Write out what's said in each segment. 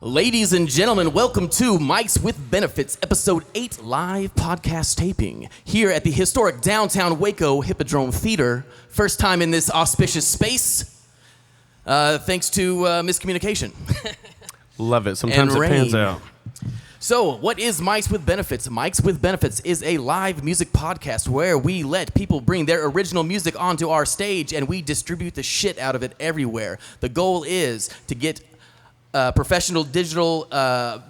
Ladies and gentlemen, welcome to Mics with Benefits, Episode 8 live podcast taping here at the historic downtown Waco Hippodrome Theater. First time in this auspicious space, thanks to miscommunication. Love it. Sometimes it pans out. So, what is Mics with Benefits? Mics with Benefits is a live music podcast where we let people bring their original music onto our stage and we distribute the shit out of it everywhere. The goal is to get professional digital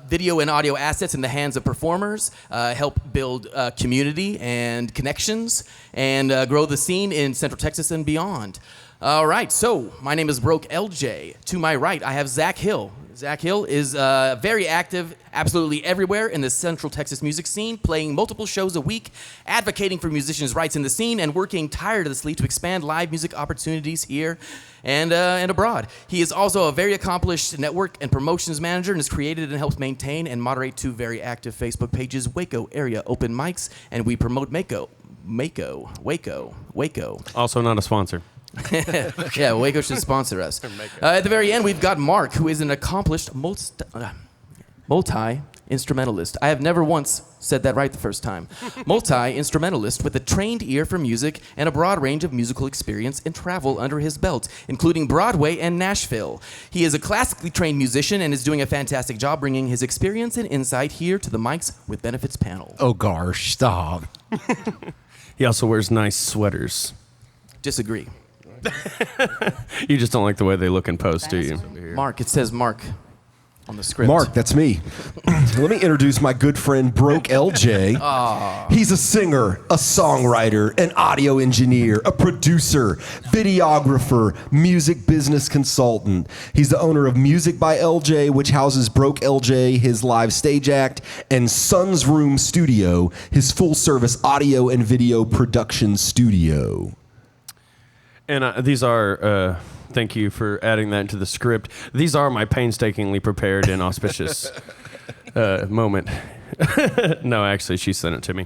video and audio assets in the hands of performers, help build community and connections, and grow the scene in Central Texas and beyond. All right, so my name is Broke LJ. To my right, I have Zach Hill. Zach Hill is very active, absolutely everywhere in the Central Texas music scene, playing multiple shows a week, advocating for musicians' rights in the scene, and working tirelessly to expand live music opportunities here and abroad. He is also a very accomplished network and promotions manager and has created and helped maintain and moderate two very active Facebook pages, Waco Area Open Mics, and we promote Waco. Also not a sponsor. Yeah, Waco should sponsor us. At the very end, we've got Mark, who is an accomplished multi-instrumentalist. I have never once said that right the first time. Multi-instrumentalist with a trained ear for music and a broad range of musical experience and travel under his belt, including Broadway and Nashville. He is a classically trained musician and is doing a fantastic job bringing his experience and insight here to the Mics with Benefits panel. Oh gosh, stop. He also wears nice sweaters. Disagree. You just don't like the way they look in post, do you? Mark, it says Mark on the script. Mark, that's me. Let me introduce my good friend Broke LJ. He's a singer, a songwriter, an audio engineer, a producer, videographer, music business consultant. He's the owner of Music by LJ, which houses Broke LJ, his live stage act, and Sun's Room Studio, his full-service audio and video production studio. And these are, thank you for adding that into the script. These are my painstakingly prepared and auspicious moment. No, actually, she sent it to me.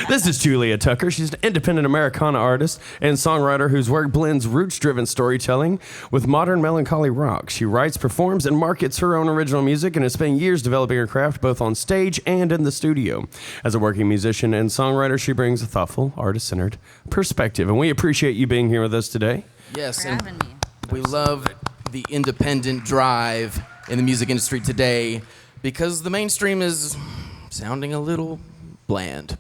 This is Julia Tucker. She's an independent Americana artist and songwriter whose work blends roots-driven storytelling with modern melancholy rock. She writes, performs, and markets her own original music and has spent years developing her craft both on stage and in the studio. As a working musician and songwriter, she brings a thoughtful, artist-centered perspective. And we appreciate you being here with us today. Yes, for having me. We love the independent drive in the music industry today, because the mainstream is sounding a little bland.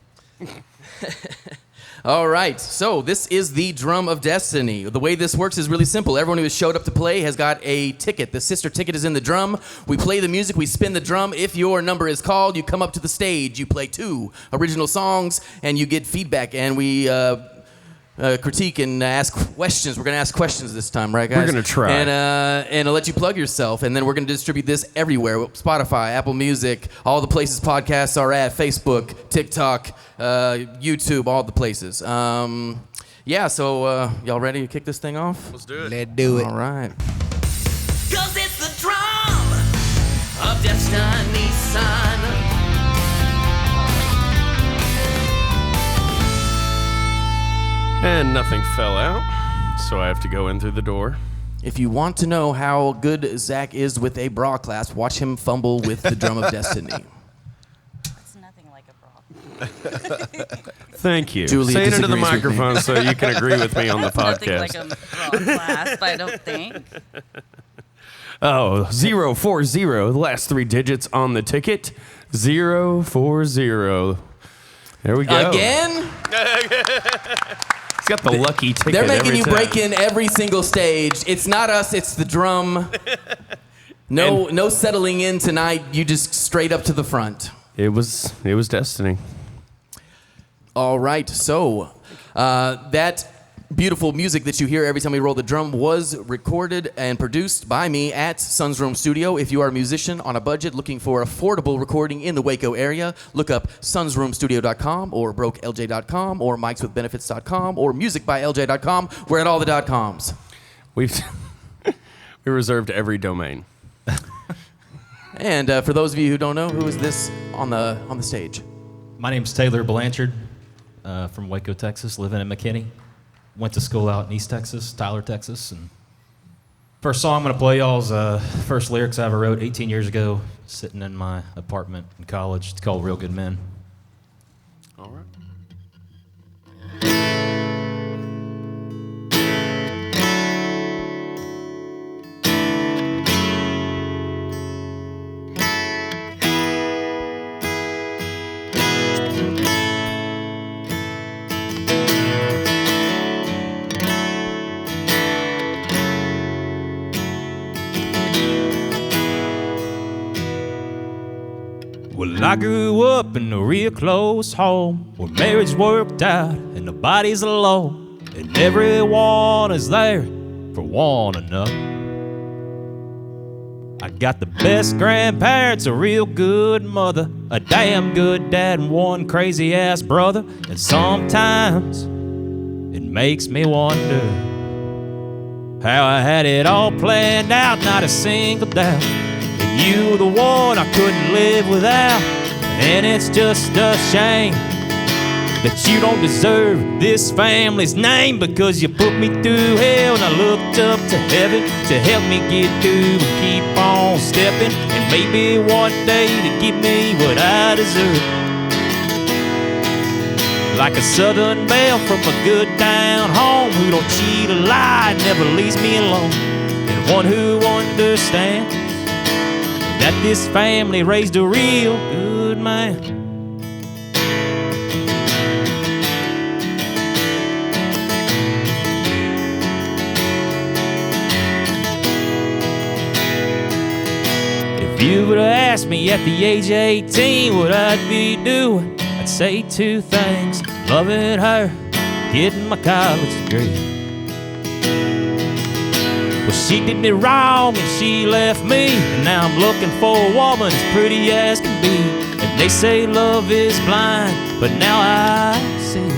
All right, so this is the Drum of Destiny. The way this works is really simple. Everyone who has showed up to play has got a ticket. The sister ticket is in the drum. We play the music, we spin the drum. If your number is called, you come up to the stage. You play 2 original songs, and you get feedback, and we critique and ask questions. We're going to ask questions this time, right, guys? We're going to try. And I'll let you plug yourself, and then we're going to distribute this everywhere. Spotify, Apple Music, all the places podcasts are at, Facebook, TikTok, YouTube, all the places. Yeah, so y'all ready to kick this thing off? Let's do it. Let's do it. All right. 'Cause it's the drum of destiny, son. And nothing fell out, so I have to go in through the door. If you want to know how good Zach is with a bra clasp, watch him fumble with the Drum of Destiny. It's nothing like a bra. Thank you. Julia Say it into the disagrees with me. microphone so you can agree with me on the Nothing podcast. like a bra clasp, I don't think. Oh, 040, the last 3 digits on the ticket. 040. There we go. Again? He's got the lucky ticket. They're making every you time. break in every single stage. It's not us, it's the drum. No settling in tonight. You just straight up to the front. It was destiny. All right, so that beautiful music that you hear every time we roll the drum was recorded and produced by me at Sun's Room Studio. If you are a musician on a budget looking for affordable recording in the Waco area, look up sunsroomstudio.com or brokelj.com or micswithbenefits.com or musicbylj.com. We're at all the .coms. We reserved every domain. And for those of you who don't know, who is this on the stage? My name's Taylor Blanchard from Waco, Texas, living in McKinney. Went to school out in East Texas, Tyler, Texas, and First song I'm going to play y'all's first lyrics I ever wrote 18 years ago, sitting in my apartment in college. It's called Real Good Men. All right. Well, I grew up in a real close home where marriage worked out and nobody's alone, and everyone is there for one another. I got the best grandparents, a real good mother, a damn good dad, and one crazy ass brother. And sometimes it makes me wonder how I had it all planned out, not a single doubt. And you the one I couldn't live without. And it's just a shame that you don't deserve this family's name, because you put me through hell and I looked up to heaven to help me get through and keep on stepping, and maybe one day to give me what I deserve. Like a southern belle from a good down home who don't cheat or lie and never leaves me alone, and one who understands that this family raised a real good man. If you would have asked me at the age of 18 what I'd be doing, I'd say two things: loving her, getting my college degree. Well, she did me wrong and she left me, and now I'm looking for a woman as pretty as can be. And they say love is blind, but now I see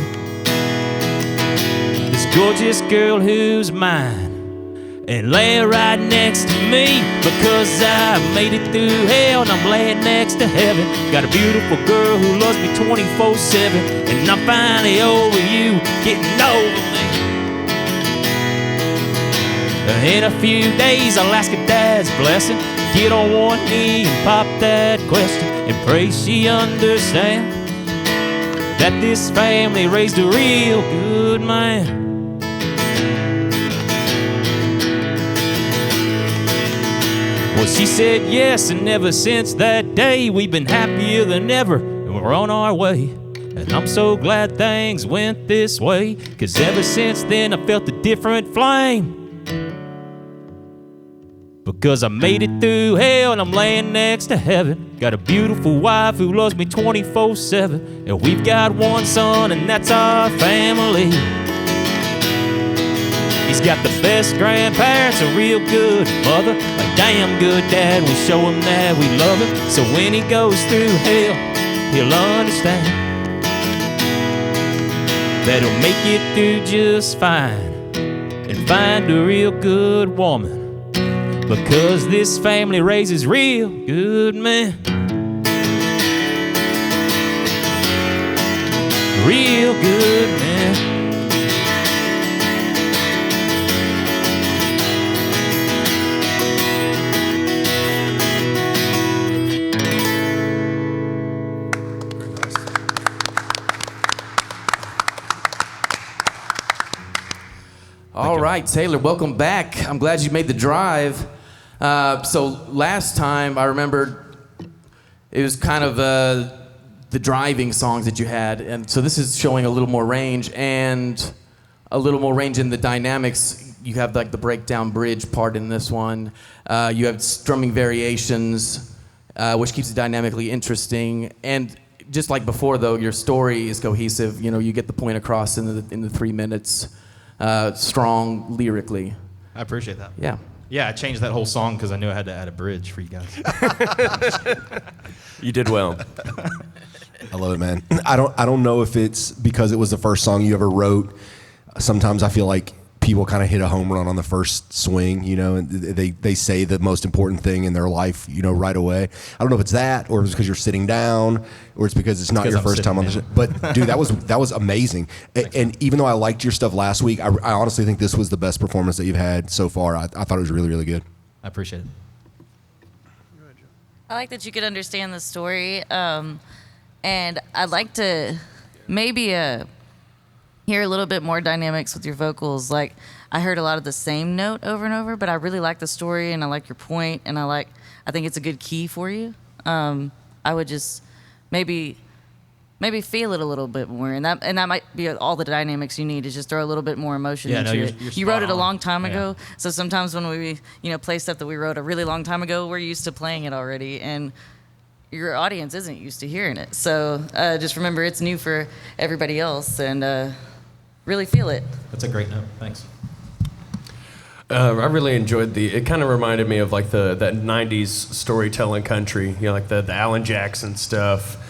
this gorgeous girl who's mine, and laying right next to me, because I made it through hell and I'm laying next to heaven. Got a beautiful girl who loves me 24/7, and I'm finally over you, getting over me. In a few days I'll ask her dad's blessing, get on one knee and pop that question, and pray she understands that this family raised a real good man. Well, she said yes, and ever since that day we've been happier than ever, and we're on our way. And I'm so glad things went this way, 'cause ever since then I felt a different flame. Because I made it through hell and I'm laying next to heaven. Got a beautiful wife who loves me 24/7, and we've got one son, and that's our family. He's got the best grandparents, a real good mother, a damn good dad. We show him that we love him, so when he goes through hell, he'll understand that he'll make it through just fine and find a real good woman, because this family raises real good men. Real good men. All right, Taylor, welcome back. I'm glad you made the drive. So last time I remember it was kind of the driving songs that you had, and so this is showing a little more range and a little more range in the dynamics. You have like the breakdown bridge part in this one. You have strumming variations, which keeps it dynamically interesting. And just like before, though, your story is cohesive. You know, you get the point across in the 3 minutes, strong lyrically. I appreciate that. Yeah. Yeah, I changed that whole song because I knew I had to add a bridge for you guys. You did well. I love it, man. I don't know if it's because it was the first song you ever wrote. Sometimes I feel like people kind of hit a home run on the first swing, you know, and they say the most important thing in their life, you know, right away. I don't know if it's that or it's because you're sitting down or it's because it's not your first time on the show. But dude, that was amazing. And even though I liked your stuff last week, I honestly think this was the best performance that you've had so far. I thought it was really, really good. I appreciate it. I like that you could understand the story, and I'd like to maybe hear a little bit more dynamics with your vocals. Like, I heard a lot of the same note over and over, but I really like the story, and I like your point, and I think it's a good key for you. I would just maybe feel it a little bit more, and that might be all the dynamics you need, is just throw a little bit more emotion into it. You wrote it a long time ago, so sometimes when we play stuff that we wrote a really long time ago, we're used to playing it already, and your audience isn't used to hearing it. So just remember, it's new for everybody else, and really feel it. That's a great note. Thanks. I really enjoyed it kind of reminded me of like that 90s storytelling country, you know, like the Alan Jackson stuff.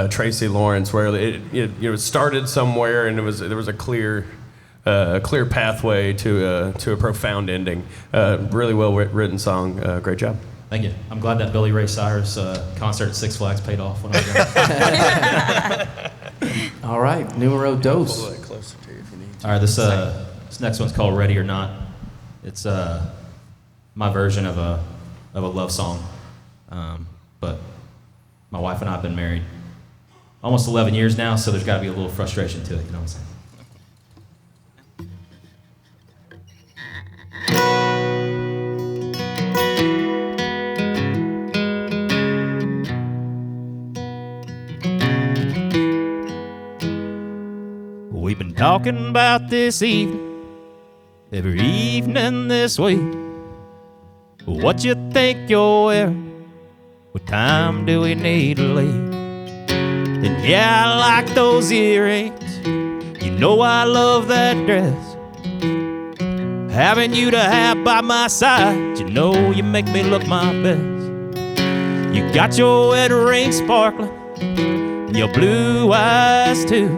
Tracy Lawrence, where it started somewhere and there was a clear pathway to a profound ending. Really well written song. Great job. Thank you. I'm glad that Billy Ray Cyrus concert at Six Flags paid off when I was young. All right, numero dos. Pull that closer to you if you need to. All right, this next one's called Ready or Not. It's my version of a love song, but my wife and I have been married almost 11 years now, so there's got to be a little frustration to it, you know what I'm saying? We've been talking about this evening, every evening this week. What you think you're wearing? What time do we need to leave? And yeah, I like those earrings. You know I love that dress. Having you to have by my side, you know you make me look my best. You got your wedding ring sparkling, your blue eyes too.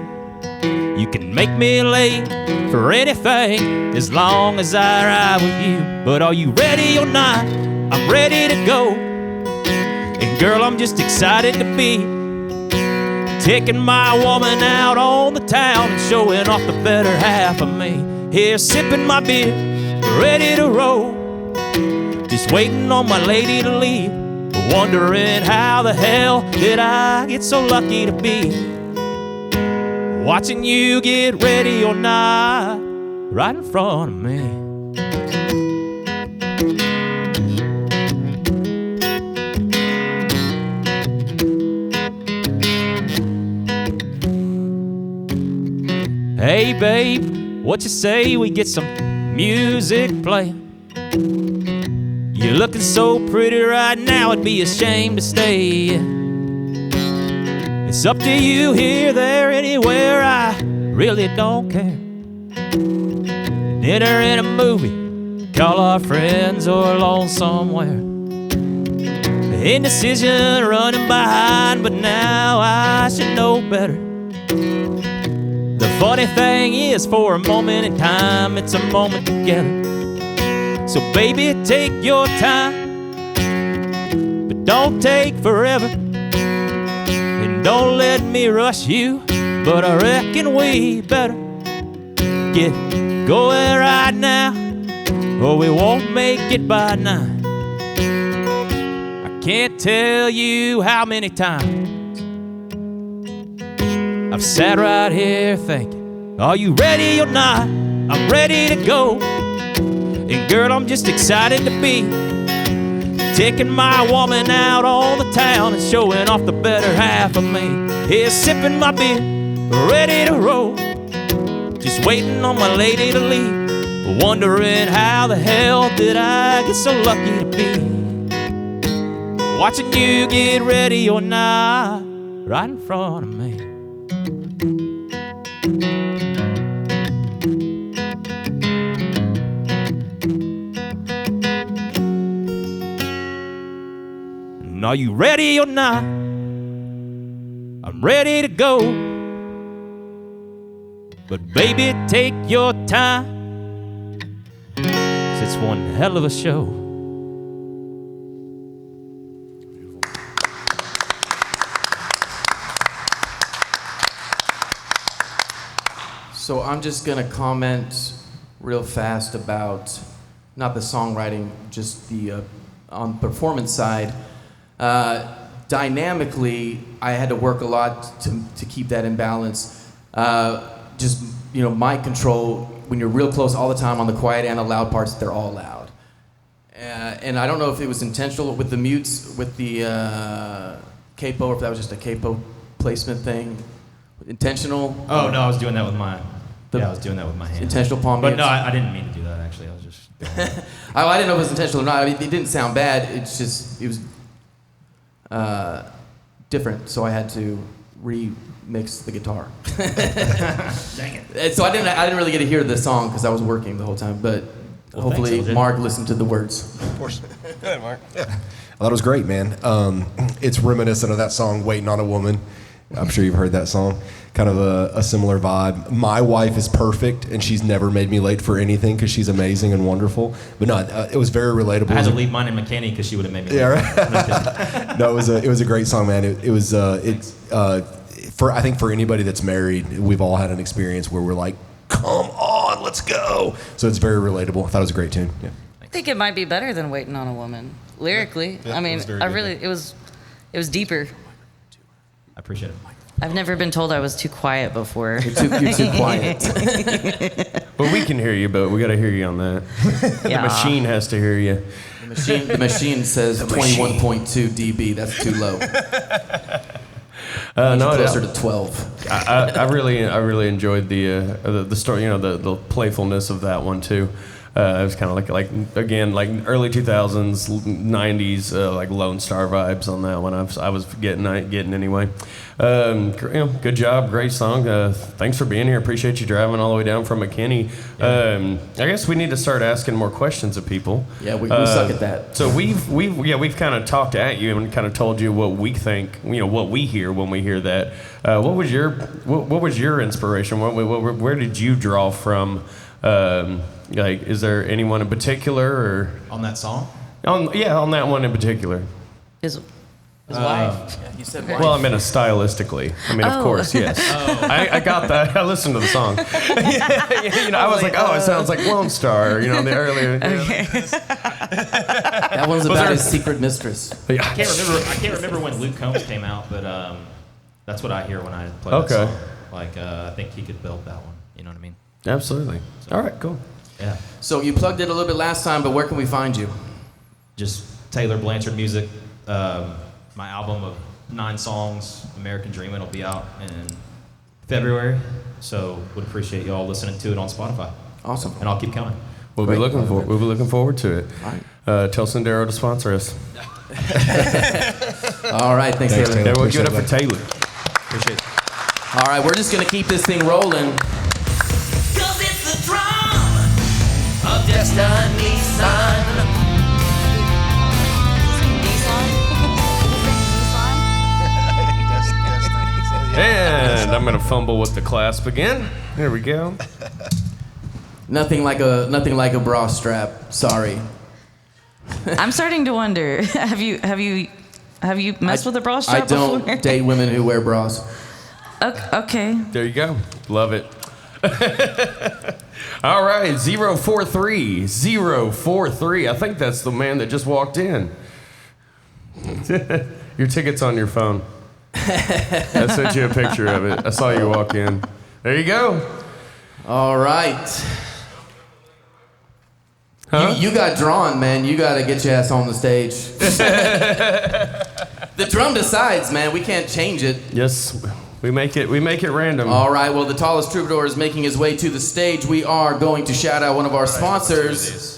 You can make me late for anything as long as I ride with you. But are you ready or not? I'm ready to go. And girl, I'm just excited to be taking my woman out on the town and showing off the better half of me. Here sipping my beer, ready to roll, just waiting on my lady to leave, wondering how the hell did I get so lucky to be watching you get ready or not right in front of me. Hey babe, what you say we get some music playing? You're looking so pretty right now, it'd be a shame to stay. It's up to you, here, there, anywhere, I really don't care. Dinner and a movie, call our friends or alone somewhere. Indecision running behind, but now I should know better. The funny thing is, for a moment in time, it's a moment together. So baby, take your time, but don't take forever. And don't let me rush you, but I reckon we better get going right now, or we won't make it by 9. I can't tell you how many times I've sat right here thinking, are you ready or not? I'm ready to go. And girl, I'm just excited to be taking my woman out on the town and showing off the better half of me. Here sipping my beer, ready to roll, just waiting on my lady to leave, wondering how the hell did I get so lucky to be watching you get ready or not right in front of me. And are you ready or not? I'm ready to go. But baby, take your time, it's one hell of a show. So I'm just gonna comment real fast about not the songwriting, just the on the performance side. Dynamically, I had to work a lot to keep that in balance. Just mic control. When you're real close all the time on the quiet and the loud parts, they're all loud. And I don't know if it was intentional with the mutes, with the capo, or if that was just a capo placement thing. Intentional. Oh no, I was doing that with my. I was doing that with my hand. Intentional palm But mutes. no, I didn't mean to do that. Actually, I was just. I didn't know if it was intentional or not. I mean, it didn't sound bad. It's just it was different, so I had to remix the guitar. Dang it. And so I didn't really get to hear the song because I was working the whole time. But hopefully, thanks, LJ. Mark listened to the words. Of course. Go ahead, Mark. Yeah. I thought it was great, man. It's reminiscent of that song, Waiting on a Woman. I'm sure you've heard that song. Kind of a similar vibe. My wife is perfect, and she's never made me late for anything because she's amazing and wonderful. But no, it was very relatable. I had to leave mine in McKinney because she would have made me. Yeah, right. No, it was a great song, man. I think for anybody that's married, we've all had an experience where we're like, come on, let's go. So it's very relatable. I thought it was a great tune. Yeah. I think it might be better than Waiting on a Woman lyrically. Yeah, I mean, it was very I good. really it was deeper. I appreciate it. I've never been told I was too quiet before. You're too quiet. Well, we can hear you, but we got to hear you on that. Yeah. The machine has to hear you. The machine says 21.2 dB. That's too low. Closer to 12. I really enjoyed the story. The playfulness of that one too. It was kind of like early 2000s, 90s, like Lone Star vibes on that one. I was getting anyway. Good job, great song. Thanks for being here. Appreciate you driving all the way down from McKinney. I guess we need to start asking more questions of people. Yeah, we suck at that. So we've kind of talked at you and kind of told you what we think, what we hear when we hear that. What was your inspiration? Where did you draw from? Is there anyone in particular, or On that song? on that one in particular? His wife. You said Well, I meant stylistically. I mean, of course, yes. I got that. I listened to the song. I was like, it sounds like Lone Star. The earlier. That one's about his secret mistress. Yeah. I can't remember when Luke Combs came out, but that's what I hear when I play that song. Like, I think he could build that one. You know what I mean? Absolutely. All right, cool. Yeah. So you plugged it a little bit last time, but where can we find you? Just Taylor Blanchard Music. My album of 9 songs, American Dreamin', will be out in February. So would appreciate y'all listening to it on Spotify. Awesome. And I'll keep coming. We'll be looking forward to it. All right. Tell Sendero to sponsor us. All right, thanks, Taylor. Yeah, we'll give it up Appreciate for Taylor. Appreciate it. All right, we're just gonna keep this thing rolling. Cause it's the drum of destiny, son. And I'm gonna fumble with the clasp again. There we go. Nothing like a bra strap. Sorry. I'm starting to wonder. Have you messed with a bra strap I don't before? date women who wear bras. Okay. There you go. Love it. All right, 043. I think that's the man that just walked in. Your ticket's on your phone. I sent you a picture of it. I saw you walk in. There you go. All right. Huh? You got drawn, man. You got to get your ass on the stage. The drum decides, man. We can't change it. Yes, we make it random. All right. Well, the tallest troubadour is making his way to the stage. We are going to shout out one of our sponsors.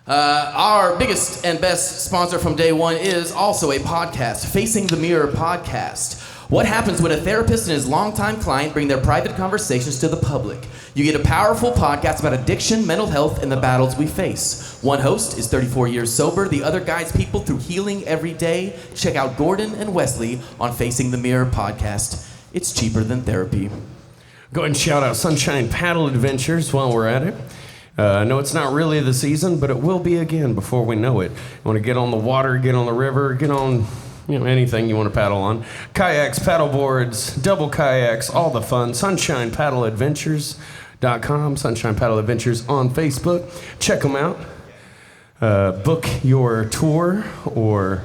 Our biggest and best sponsor from day one is also a podcast, Facing the Mirror Podcast. What happens when a therapist and his longtime client bring their private conversations to the public? You get a powerful podcast about addiction, mental health, and the battles we face. One host is 34 years sober. The other guides people through healing every day. Check out Gordon and Wesley on Facing the Mirror Podcast. It's cheaper than therapy. Go ahead and shout out Sunshine Paddle Adventures while we're at it. No, it's not really the season, but it will be again before we know it. You want to get on the water, get on the river, get on anything you want to paddle on. Kayaks, paddle boards, double kayaks, all the fun. SunshinePaddleAdventures.com, Sunshine Paddle Adventures on Facebook. Check them out. Book your tour or,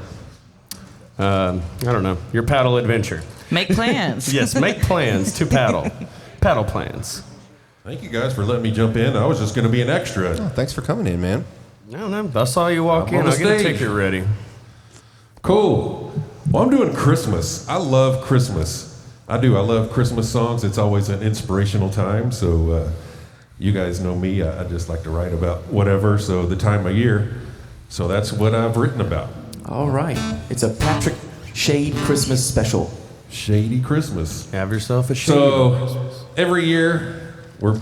I don't know, your paddle adventure. Make plans. Yes, make plans to paddle. Paddle plans. Thank you guys for letting me jump in. I was just going to be an extra. Oh, thanks for coming in, man. No, I saw you walk in. I'll get a ticket ready. Cool. Well, I'm doing Christmas. I love Christmas. I do. I love Christmas songs. It's always an inspirational time. So you guys know me. I just like to write about whatever. So the time of year. So that's what I've written about. All right. It's a Patrick Shade Christmas special. Shady Christmas. Have yourself a shade. So every year we're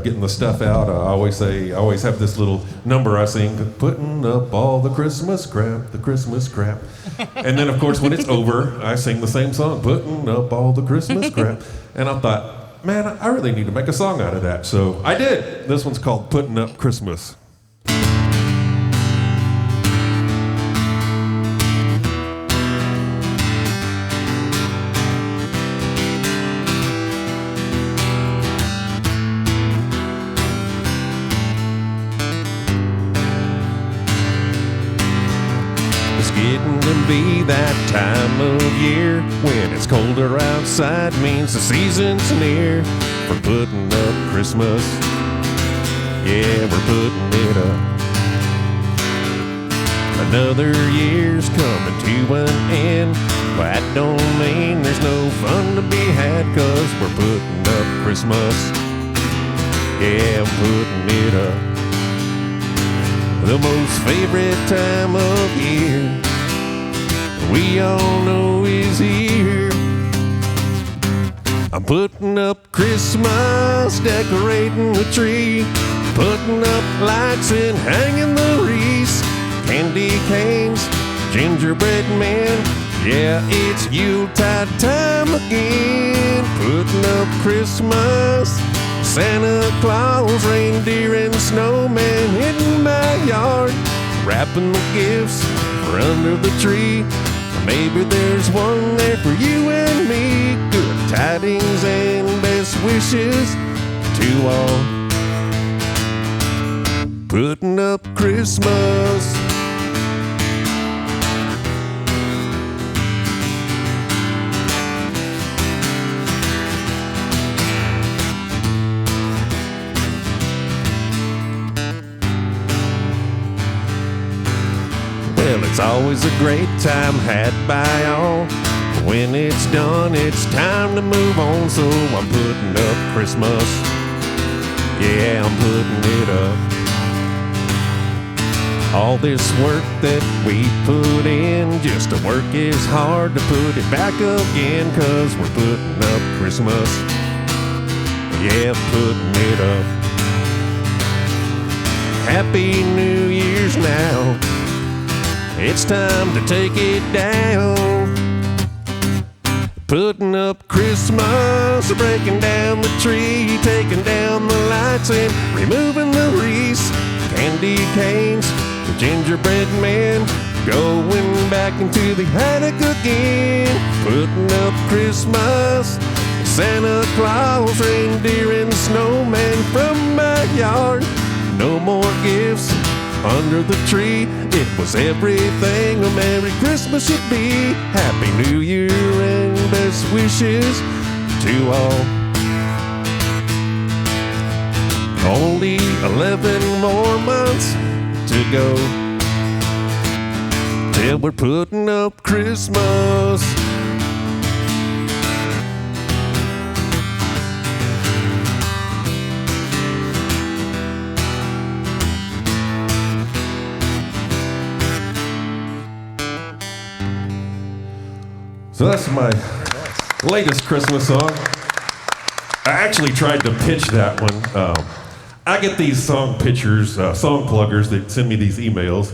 getting the stuff out. I always have this little number I sing, putting up all the Christmas crap. And then of course when it's over, I sing the same song, putting up all the Christmas crap. And I thought, man, I really need to make a song out of that. So I did. This one's called Putting Up Christmas. Getting to be that time of year when it's colder outside, means the season's near for putting up Christmas. Yeah, we're putting it up. Another year's coming to an end, but that don't mean there's no fun to be had, 'cause we're putting up Christmas. Yeah, I'm putting it up. The most favorite time of year we all know is here. I'm putting up Christmas, decorating the tree, putting up lights and hanging the wreaths, candy canes, gingerbread men. Yeah, it's Yuletide time again. Putting up Christmas, Santa Claus, reindeer and snowman in my yard, wrapping the gifts for under the tree. Maybe there's one there for you and me. Good tidings and best wishes to all. Putting up Christmas. Well, it's always a great time had by all. When it's done, it's time to move on. So I'm putting up Christmas. Yeah, I'm putting it up. All this work that we put in, just to work is hard to put it back again, 'cause we're putting up Christmas. Yeah, putting it up. Happy New Year's now. It's time to take it down. Putting up Christmas, breaking down the tree, taking down the lights and removing the wreaths, candy canes, the gingerbread man, going back into the attic again. Putting up Christmas, Santa Claus, reindeer and snowman from my yard. No more gifts under the tree. It was everything a Merry Christmas should be. Happy New Year and best wishes to all. Only 11 more months to go till we're putting up Christmas. So that's my latest Christmas song. I actually tried to pitch that one. I get these song pitchers, song pluggers that send me these emails.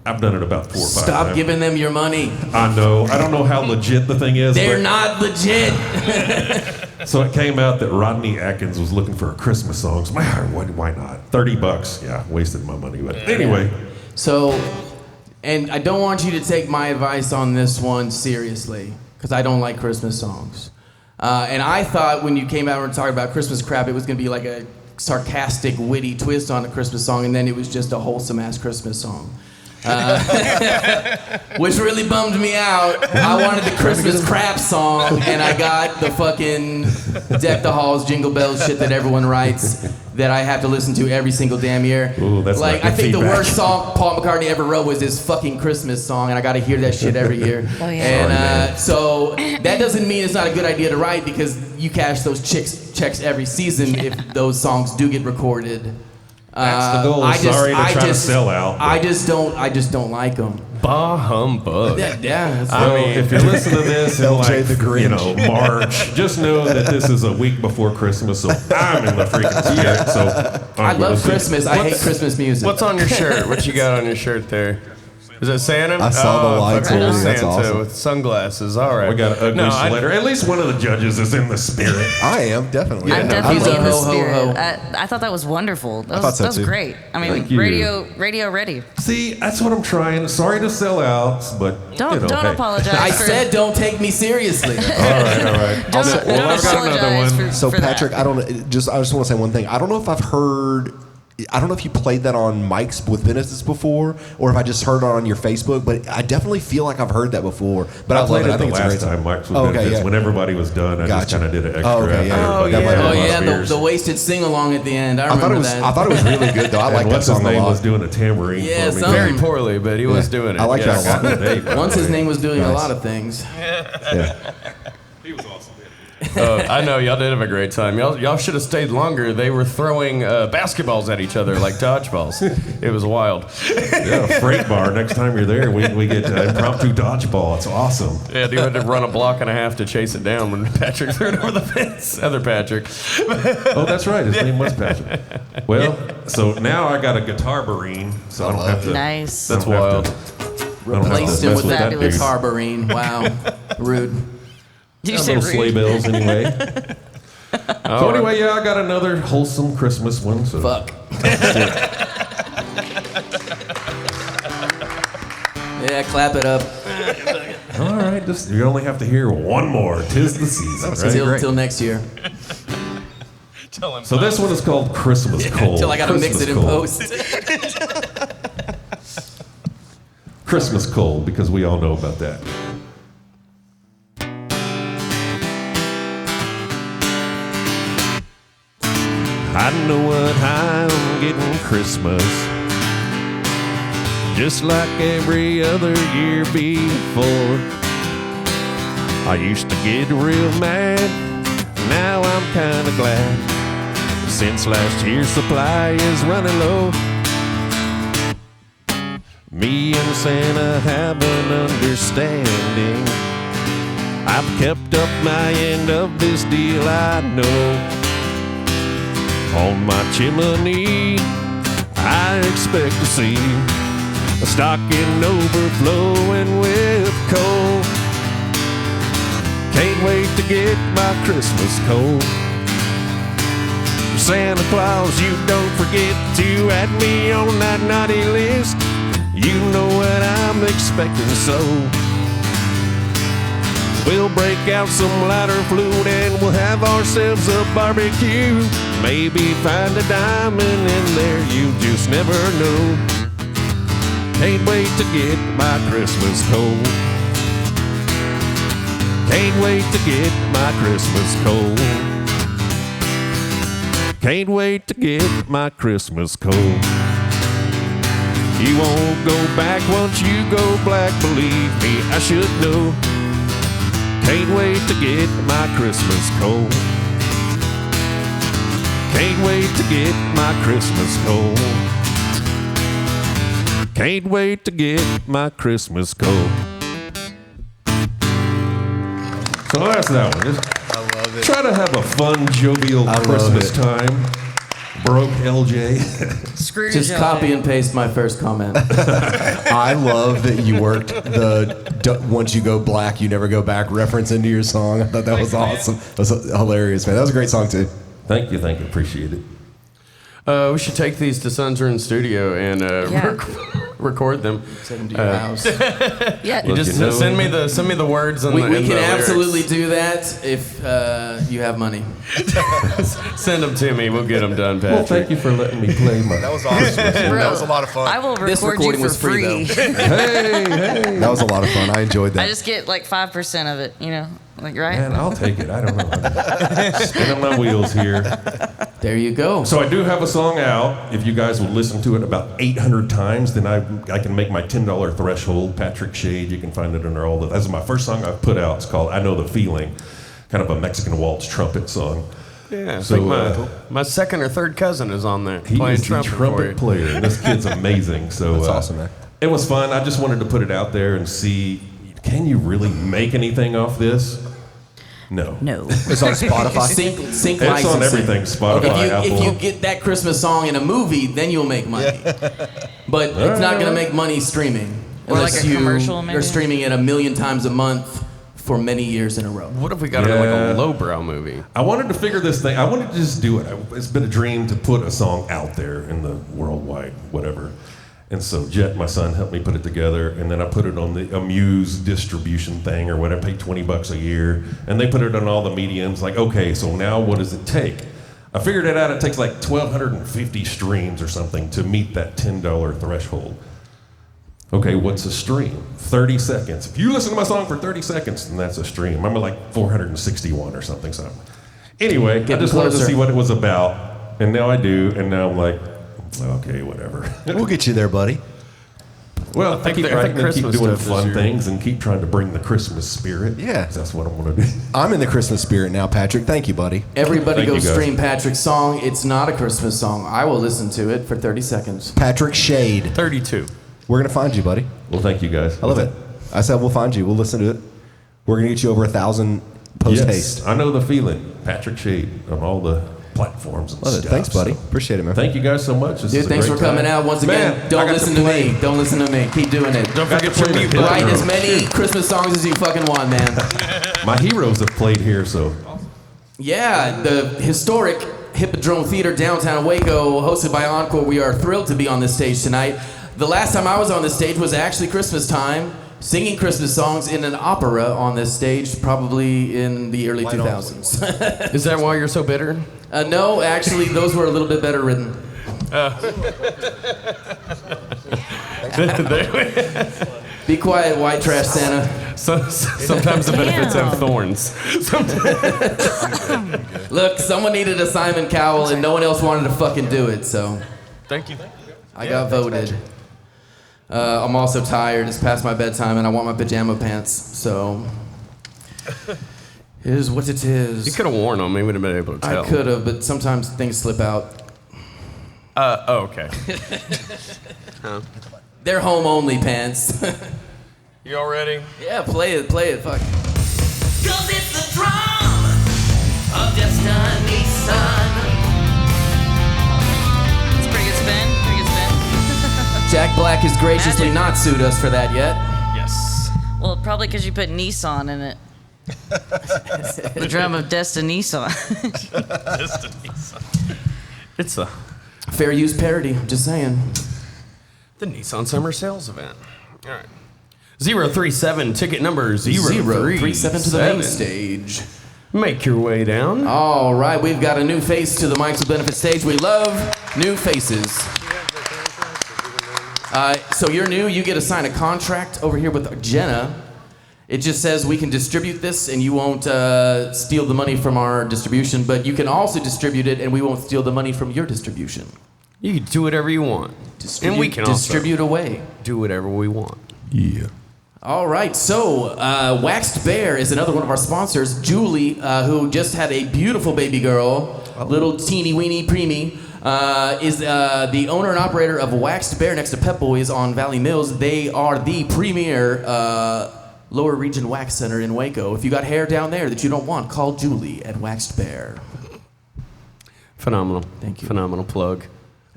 I've done it about 4 or 5 times. Stop giving them your money. I know. I don't know how legit the thing is. They're not legit. So it came out that Rodney Atkins was looking for a Christmas song. So why not? $30. Yeah, wasted my money. But anyway. So, and I don't want you to take my advice on this one seriously, because I don't like Christmas songs. And I thought when you came out and talking about Christmas crap, it was going to be like a sarcastic, witty twist on a Christmas song, and then it was just a wholesome-ass Christmas song. Which really bummed me out. I wanted the Christmas crap song, and I got the fucking Deck the Halls, Jingle Bells shit that everyone writes that I have to listen to every single damn year. Ooh, that's like, not I think good the feedback. worst song Paul McCartney ever wrote was his fucking Christmas song, and I got to hear that shit every year. Oh, yeah. And so that doesn't mean it's not a good idea to write, because you cash those checks every season if those songs do get recorded. That's the goal. Sorry to try to sell out. I just don't like them. Bah humbug. Yeah, that's Well, if you listen to this in LJ the Grinch. March, just know that this is a week before Christmas, so I'm in the freaking spirit. So I love Christmas. I hate Christmas music. What's on your shirt? What you got on your shirt there? Is it Santa? I saw the lights fucking and everything. That's Santa awesome. with sunglasses. All right. We got an ugly sweater. At least one of the judges is in the spirit. I am, definitely. I'm Yeah. definitely in the Ho, ho, spirit. ho. I thought that was wonderful. That thought was, so, that was too. great. I mean, Thank you. radio ready. See, that's what I'm trying. Sorry to sell out, but Don't hey. apologize. I for, said don't take me seriously. All right. Don't, Well, don't I've got another apologize one. for, So for Patrick, that. I just want to say one thing. I don't know if I've heard. I don't know if you played that on Mics with Benefits before, or if I just heard it on your Facebook. But I definitely feel like I've heard that before. But I played love it. it I think the it's a last great time, Mike's with Oh, okay, Benefits. yeah. When everybody was done, I just Gotcha. kind of did an extra. Oh, okay, yeah. after That might have Oh been yeah, beers. the wasted sing along at the end. I I thought remember it was. that. I thought it was really good though. I And like that what's his song a name lot. was doing a tambourine Yeah, for me. some- Very poorly, but he was doing it. I like Yes. that a lot. Hey, Once his name was doing a Nice. lot of things. Yeah. I know y'all did have a great time. Y'all should have stayed longer. They were throwing basketballs at each other like dodgeballs. It was wild. Yeah, a freight bar. Next time you're there, we get impromptu dodgeball. It's awesome. Yeah, you had to run a block and a half to chase it down when Patrick threw it over the fence. Other Patrick. Oh, that's right. His name was Patrick. Well, so now I got a guitar barine, so I don't have to. Nice. That's I don't have wild. to- I don't have to Replaced him mess with with that that Fabulous. dude. carbarine. Wow, rude. Did you Got say little sleigh rude? bells anyway. So anyway, yeah, I got another wholesome Christmas one. So Fuck. Yeah, clap it up. all right, just you only have to hear one more. 'Tis the season, right? Till next year. So this one is called Christmas Cold. Till I gotta mix it in Christmas post. Cold. Christmas Cold, because we all know about that. I know what I'm getting Christmas, just like every other year before. I used to get real mad, now I'm kinda glad, since last year's supply is running low. Me and Santa have an understanding. I've kept up my end of this deal, I know. On my chimney, I expect to see a stocking overflowing with coal. Can't wait to get my Christmas coal. Santa Claus, you don't forget to add me on that naughty list. You know what I'm expecting, so we'll break out some lighter fluid and we'll have ourselves a barbecue. Maybe find a diamond in there, you just never know. Can't wait to get my Christmas coal. Can't wait to get my Christmas coal. Can't wait to get my Christmas coal. You won't go back once you go black, believe me, I should know. Can't wait to get my Christmas coal. Can't wait to get my Christmas coal. Can't wait to get my Christmas coal. So that's that one. I love it. Try to have a fun, jovial Christmas time. Broke LJ. Scrooge. Just copy and paste my first comment. I love that you worked the once you go black, you never go back reference into your song. I thought that was awesome. That was hilarious, man. That was a great song, too. Thank you. Appreciate it. We should take these to Sun's studio and record them. Send them to your house. Yeah. You just send me the words and We the can absolutely lyrics. do that if you have money. Send them to me. We'll get them done, Patrick. Well, thank you for letting me play my. That was awesome. That was a lot of fun. I will This record you recording for was free, free. That was a lot of fun. I enjoyed that. I just get like 5% of it, you know, like right. Man, I'll take it. I don't know. I'm spinning my wheels here. There you go. So I do have a song out. If you guys will listen to it about 800 times, then I can make my $10 threshold. Patrick Shade, you can find it under all the. That's my first song I've put out. It's called "I Know the Feeling," kind of a Mexican waltz trumpet song. Yeah, So, so my second or third cousin is on there He playing is the trumpet, for trumpet you. player. And this kid's amazing. So That's awesome, man. It was fun. I just wanted to put it out there and see, can you really make anything off this? No. No. It's on Spotify. Sync It's licensing. on everything. Spotify, Apple. If you get that Christmas song in a movie, then you'll make money. But it's not going to make money streaming. Or like Unless a commercial, maybe? you're streaming it 1,000,000 times a month for many years in a row. What if we got it like a lowbrow movie? I wanted to figure this thing. I wanted to just do it. It's been a dream to put a song out there in the worldwide whatever. And so Jet, my son, helped me put it together, and then I put it on the Amuse distribution thing or whatever. I paid $20 a year, and they put it on all the mediums. Like, okay, so now what does it take? I figured it out. It takes like 1,250 streams or something to meet that $10 threshold. Okay, what's a stream? 30 seconds. If you listen to my song for 30 seconds, then that's a stream. I'm at like 461 or something. So anyway, I just wanted to see what it was about, and now I do, and now I'm like, okay, whatever. We'll get you there, buddy. Well, I keep I think writing and keep Christmas doing stuff this fun year. things and keep trying to bring the Christmas spirit. Yeah. That's what I want to do. I'm in the Christmas spirit now, Patrick. Thank you, buddy. Everybody Thank go you, guys. stream Patrick's song. It's not a Christmas song. I will listen to it for 30 seconds. Patrick Shade. 32. We're going to find you, buddy. Well, thank you guys. I love it. I said we'll find you. We'll listen to it. We're going to get you over 1,000 post-haste. Yes, I know the feeling. Patrick Shade on all the platforms and Love it. stuff. Thanks, buddy. So Appreciate it, man. thank you guys so much. This Dude, is a thanks great for coming time. out once again. Man, I Don't got listen to to play. me. Don't listen to me. Keep doing it. Don't forget to your play mute the Write Hippodrome. as many Christmas songs as you fucking want, man. My heroes have played here, so Yeah, the historic Hippodrome Theater downtown Waco, hosted by Encore. We are thrilled to be on this stage tonight. The last time I was on this stage was actually Christmas time, singing Christmas songs in an opera on this stage, probably in the early 2000s. Is that why you're so bitter? No, actually, those were a little bit better written. Be quiet, white trash Santa. Sometimes the benefits have thorns. Look, someone needed a Simon Cowell, and no one else wanted to fucking do it, so Thank you. I got voted. I'm also tired. It's past my bedtime, and I want my pajama pants, so it is what it is. You could have worn them. We would have been able to tell. I could have, but sometimes things slip out. Okay. They're home only pants. You all ready? Yeah, play it, fuck. Cause it's the drum of destiny, son. It's pretty good spin. Pretty good spin. Jack Black has graciously Magic. not sued us for that yet. Yes. Well, probably because you put Nissan in it. The drum of Destiny Nissan. It's a Fair use parody, I'm just saying. the Nissan Summer Sales Event. All right. 037 ticket number 037 to the main 037. stage. Make your way down. All right, we've got a new face to the Mike's with Benefit stage. We love new faces. So you're new, you get to sign a contract over here with Jenna. It just says we can distribute this and you won't steal the money from our distribution, but you can also distribute it and we won't steal the money from your distribution. You can do whatever you want. And we can distribute away. also do whatever we want. yeah. All right, so Waxed Bear is another one of our sponsors. Julie, who just had a beautiful baby girl, little teeny weeny preemie, is the owner and operator of Waxed Bear next to Pep Boys on Valley Mills. They are the premier lower region wax center in Waco. If you got hair down there that you don't want, call Julie at Waxed Bear. Phenomenal. Thank you. Phenomenal plug.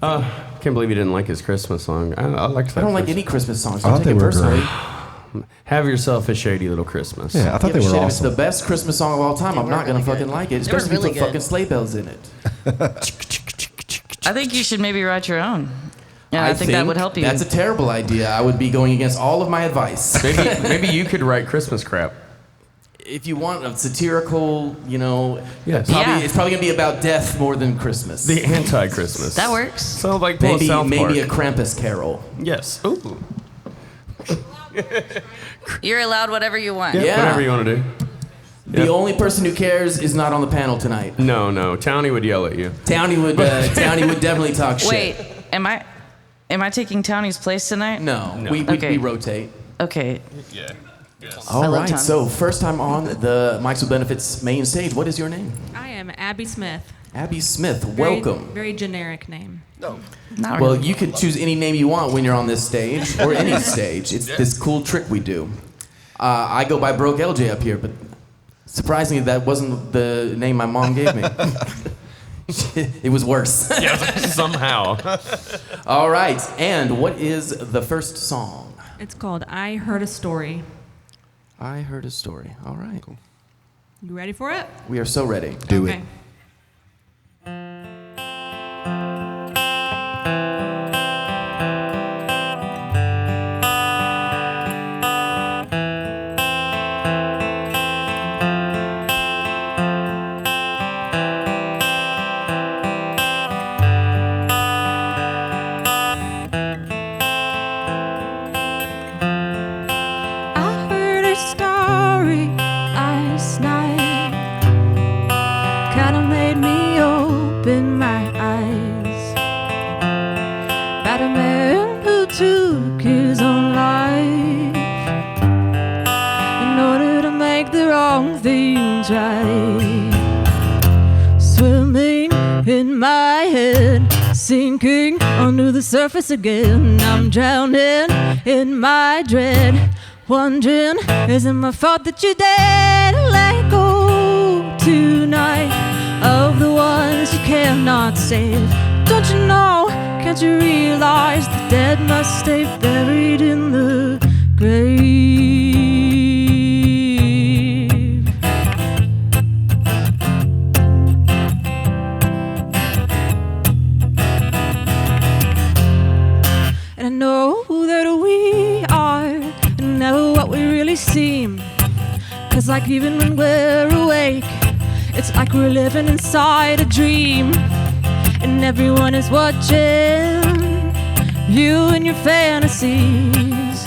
Can't believe you didn't like his Christmas song. I liked that. I don't like first- any Christmas songs. I Don't thought take they it were personally. Have yourself a shady little Christmas. Yeah, I thought Yeah, they but were shit, if it's awesome. the best Christmas song of all time, I'm were not gonna really fucking good. like it. They were Especially if you really put good. fucking sleigh bells in it. I think you should maybe write your own. Yeah, I think that would help you. That's a terrible idea. I would be going against all of my advice. Maybe you could write Christmas crap. If you want a satirical, Yes. Yeah. it's probably gonna be about death more than Christmas. The anti-Christmas. That works. So like pull a maybe South Park. a Krampus carol. Yes. Ooh. You're allowed whatever you want. Yeah. Whatever you want to do. The Yeah. only person who cares is not on the panel tonight. No. Townie would yell at you. Townie would definitely talk shit. Wait, am I taking Townie's place tonight? No. No. We Okay. rotate. Okay. All I love right. Townie. So first time on the Mike's with Benefits main stage. What is your name? I am Abby Smith. Abby Smith. Very- Welcome. Very generic name. Not Well, really. you can choose any name you want when you're on this stage or any stage. It's this cool trick we do. I go by Broke LJ up here, but surprisingly, that wasn't the name my mom gave me. It was worse. Yeah, somehow. All right. And what is the first song? It's called I Heard a Story. I heard a story. All right. You ready for it? We are so ready. Do Okay. it. I heard a story last night. Kinda made me open my eyes. About a man who took his own life in order to make the wrong things right. Swimming in my head, sinking under the surface again. I'm drowning in my dread, wondering, is it my fault that you're dead? Let go tonight of the ones you cannot save. Don't you know, can't you realize the dead must stay buried in the grave? And I know that we are never what we really seem. 'C's like even when we're awake, it's like we're living inside a dream. And everyone is watching you and your fantasies,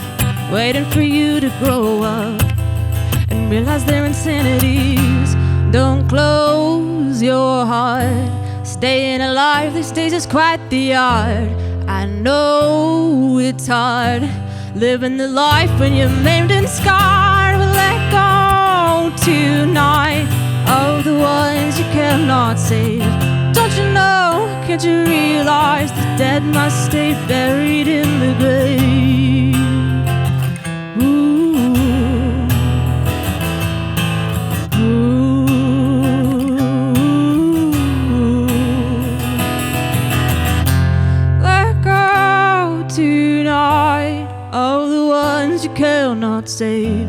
waiting for you to grow up and realize their insanities. Don't close your heart. Staying alive these days is quite the art. I know it's hard living the life when you're maimed and scarred. But let go tonight of the ones you cannot save. Don't you know, can't you realize the dead must stay buried in the grave? Ooh. Let go tonight of the ones you cannot save.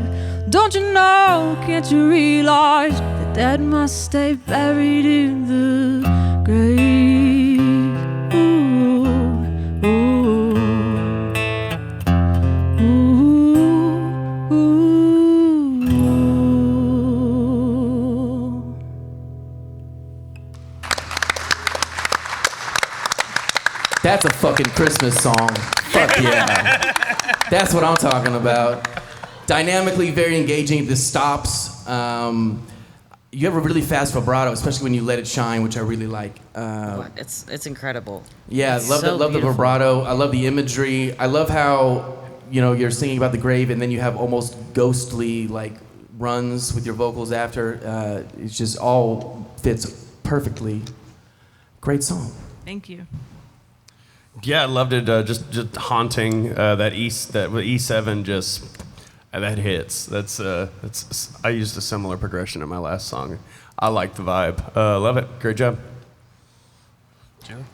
Don't you know, can't you realize that dead must stay buried in the grave? Ooh, ooh, ooh, ooh. That's a fucking Christmas song. Fuck yeah. That's what I'm talking about. Dynamically very engaging. The stops. You have a really fast vibrato, especially when you let it shine, which I really like. It's incredible. Yeah, It's love so the beautiful. vibrato. I love the imagery. I love how you're singing about the grave, and then you have almost ghostly runs with your vocals after. It's just all fits perfectly. Great song. Thank you. Yeah, I loved it. Just haunting that E7 just that hits. That's I used a similar progression in my last song. I like the vibe. Love it. Great job.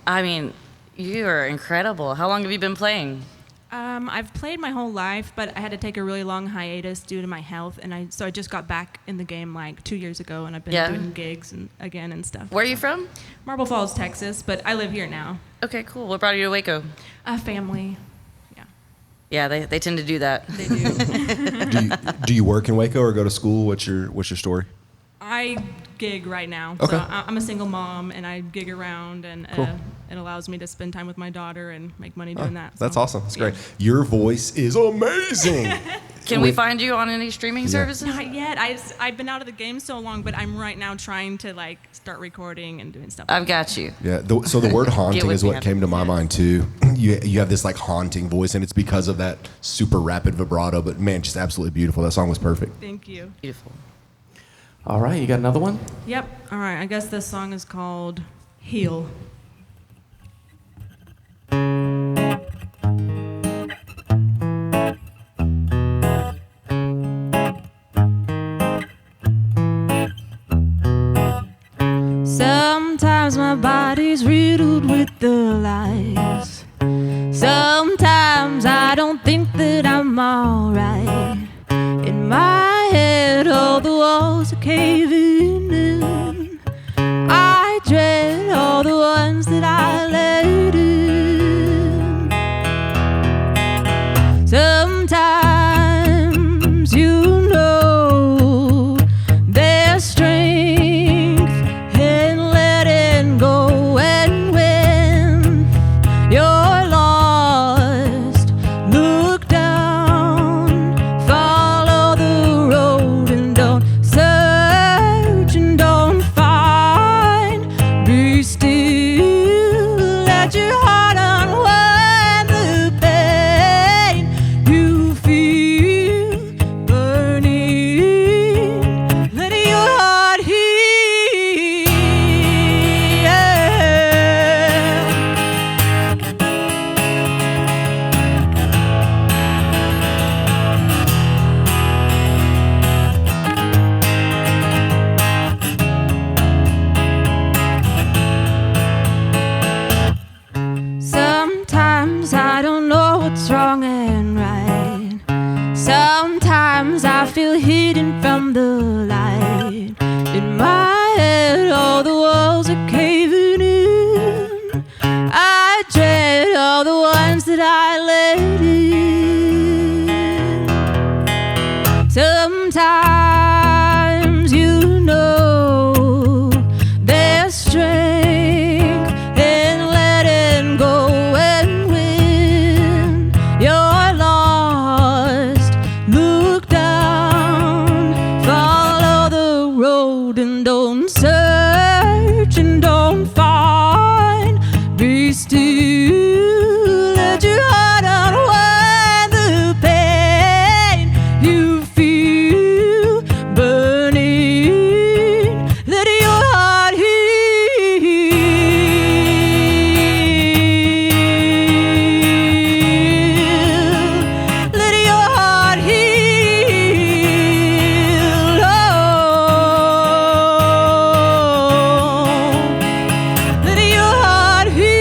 I mean, you are incredible. How long have you been playing? I've played my whole life, but I had to take a really long hiatus due to my health, and so I just got back in the game like 2 years ago, and I've been doing gigs and stuff. Where are you from? Marble Falls, Texas, but I live here now. Okay, cool. What brought you to Waco? Family. Yeah, they tend to do that. They do. Do you work in Waco or go to school? What's your story? I gig right now. Okay. So I'm a single mom, and I gig around, and it allows me to spend time with my daughter and make money doing that. That's so, awesome. That's great. Your voice is amazing. Can we find you on any streaming services? Not yet. I've been out of the game so long, but I'm right now trying to like start recording and doing stuff. I've got you. Yeah. So the word haunting with is me, what came to my mind too. You have this like haunting voice, and it's because of that super rapid vibrato. But man, just absolutely beautiful. That song was perfect. Thank you. Beautiful. All right, you got another one? Yep. All right. I guess this song is called Heal. Sometimes my body's riddled with the lies. Sometimes I don't think that I'm alright. In my head, all the walls are caving in. I dread all the ones that I let in. Sometimes you know there's strength in letting go, and when you're lost, look down, follow the road, and don't search and don't find. Be still, let your heart unwind the pain you feel burning. Let your heart heal. Sometimes I don't know what's wrong and right. Sometimes I feel hidden from the light. In my head, all the walls are caving in. I dread all the ones that I let in. Sometimes you know there's strength in letting go, and when you're lost, look down, follow the road, and don't search and don't find. Be still, let your heart unwind the pain you feel burning. Let your heart heal. Let your heart heal. Oh, let your heart heal.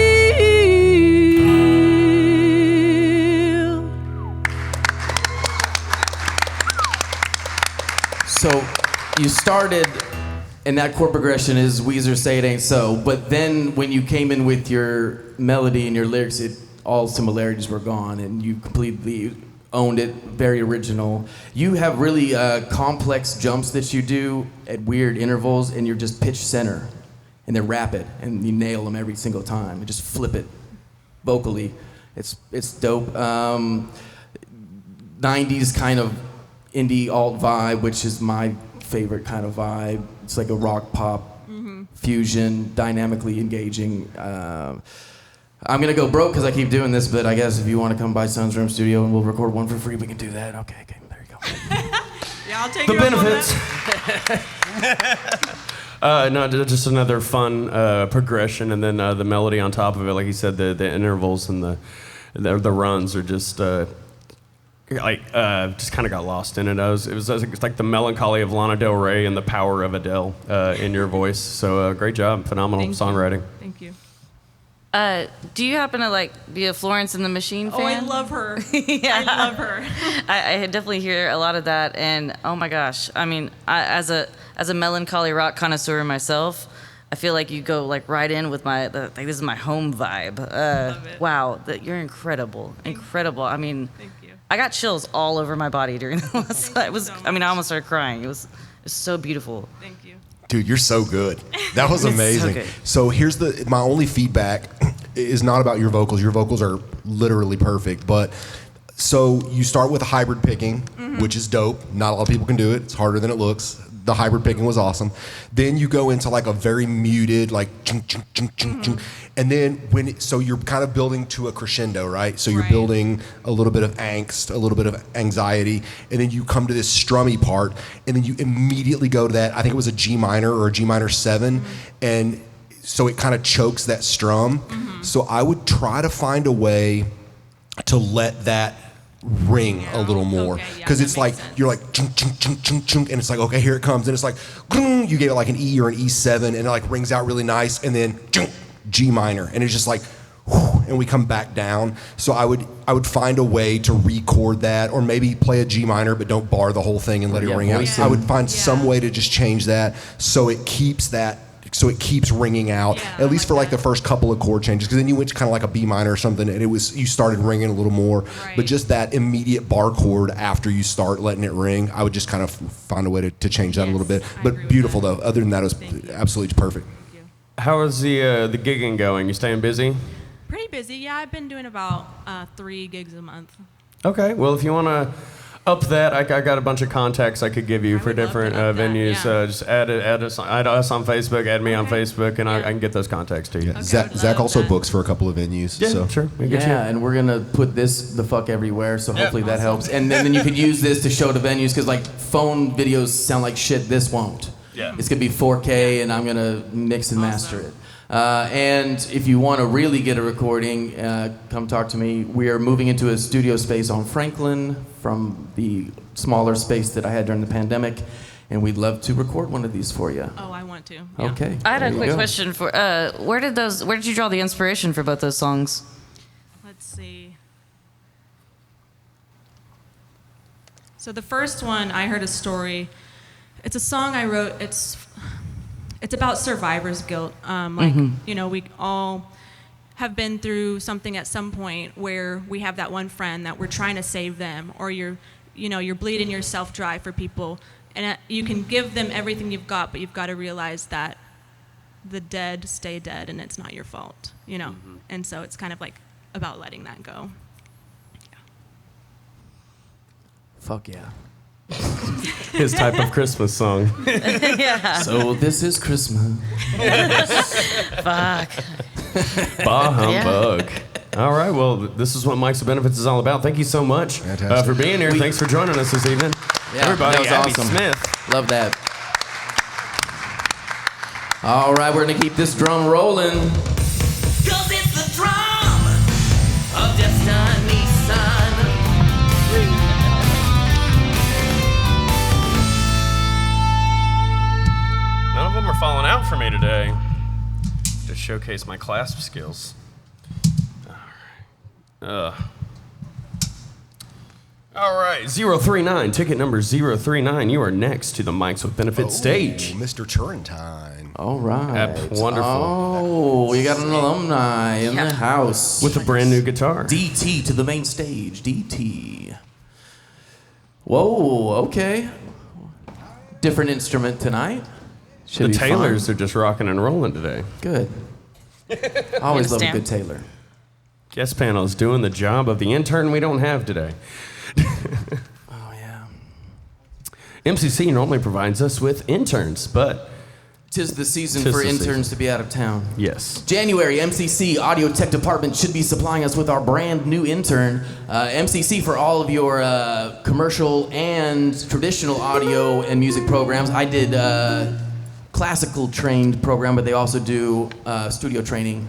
So you started, and that chord progression is Weezer Say It Ain't So, but then when you came in with your melody and your lyrics, all similarities were gone, and you completely owned it, very original. You have really complex jumps that you do at weird intervals, and you're just pitch center, and they're rapid, and you nail them every single time, and just flip it vocally. It's dope. 90s kind of indie alt vibe, which is my favorite kind of vibe. It's like a rock pop fusion, dynamically engaging. I'm gonna go broke because I keep doing this, but I guess if you want to come by Sun's Room Studio and we'll record one for free, we can do that. Okay, there you go. Yeah, I'll take The you up on benefits. that. No, just another fun progression, and then the melody on top of it. Like you said, the intervals and the runs are just just kind of got lost in it. It's like the melancholy of Lana Del Rey and the power of Adele in your voice. So great job, phenomenal Thank you. songwriting. Thank you. Do you happen to like be a Florence and the Machine fan? Oh, I love her. Yeah. I love her. I definitely hear a lot of that, and oh my gosh, I mean, as a melancholy rock connoisseur myself, I feel like you go like right in with like this is my home vibe. Love it. Wow, you're incredible, incredible. I mean, Thank you. I got chills all over my body during the last. Thank It was. you so I mean, I much. almost started crying. It was so beautiful. Thank you. Dude, you're so good. That was amazing. good. So here's my only feedback is not about your vocals. Your vocals are literally perfect, but so you start with a hybrid picking, which is dope. Not a lot of people can do it. It's harder than it looks. The hybrid picking was awesome. Then you go into like a very muted, like chung, chung, chung, chung, chung. And then so you're kind of building to a crescendo, right? So you're Right. building a little bit of angst, a little bit of anxiety, and then you come to this strummy part, and then you immediately go to that. I think it was a G minor or a G minor 7, and so it kind of chokes that strum. So I would try to find a way to let that ring a little more, Okay, yeah, because that it's like makes sense. you're like chung, chung, chung, chung, chung, and it's like, okay, here it comes, and it's like you gave it like an E or an E7, and it like rings out really nice, and then chung, G minor, and it's just like whew, and we come back down. So I would find a way to record that, or maybe play a G minor but don't bar the whole thing and let it Yeah, ring out. voice I would find Yeah. some way to just change that so it keeps ringing out, Yeah, at least I for like like the that. first couple of chord changes, because then you went to kind of like a B minor or something, and you started ringing a little more. Right. But just that immediate bar chord after you start letting it ring, I would just kind of find a way to change that a little bit. I agree But with beautiful that. though. Other than that, it was Thank you. absolutely perfect. Thank you. How is the gigging going? You staying busy? Pretty busy. Yeah, I've been doing about 3 gigs a month. Okay. Well, if you want to up that, I got a bunch of contacts I could give you I for would love different to up that, venues. yeah. Just add us on Facebook. Add me on Okay. Facebook, and Yeah. I can get those contacts to you. Okay. Zach I would Zach love also that. books for a couple of venues. Yeah, so. sure. We get Yeah, and we're gonna put this the fuck everywhere, so hopefully that Awesome. helps. And then you could use this to show to venues, because like phone videos sound like shit. This won't. Yeah. It's gonna be 4K, and I'm gonna mix and master it. And if you want to really get a recording, come talk to me. We are moving into a studio space on Franklin from the smaller space that I had during the pandemic, and we'd love to record one of these for you. Oh, I want to. Yeah. Okay. I had there a you quick go. question for where did you draw the inspiration for both those songs? Let's see. So the first one, I heard a story. It's a song I wrote. It's about survivor's guilt. You know, we all have been through something at some point where we have that one friend that we're trying to save them, or you're bleeding yourself dry for people, and you can give them everything you've got, but you've got to realize that the dead stay dead, and it's not your fault, you know. And so it's kind of like about letting that go. Fuck yeah. his type of Christmas song. So this is Christmas. Fuck. Bah humbug. All right, well, this is what Mike's with Benefits is all about. Thank you so much Fantastic. for being here. Thanks for joining us this evening. Yeah, Everybody, that was Abby awesome. Smith. Love that. All right, we're gonna keep this drum rolling. 'Cause it's the drum of destiny, son. None of them are falling out for me today. To showcase my clasp skills. All right, 039, ticket number 039. You are next to the Mike's with Benefits stage. Mr. Turrentine. All right. Wonderful. Oh, we got an alumni in the house. With a brand new guitar. DT to the main stage. DT. Whoa, okay. Different instrument tonight. Should The be Taylors fun. are just rocking and rolling today. Good. Always love a Understand. good Taylor. Guest panel is doing the job of the intern we don't have today. Oh, yeah. MCC normally provides us with interns, but 'Tis the season Tis for the interns season. to be out of town. yes. January, MCC Audio Tech Department should be supplying us with our brand new intern. MCC for all of your commercial and traditional audio and music programs. I did classical trained program, but they also do studio training.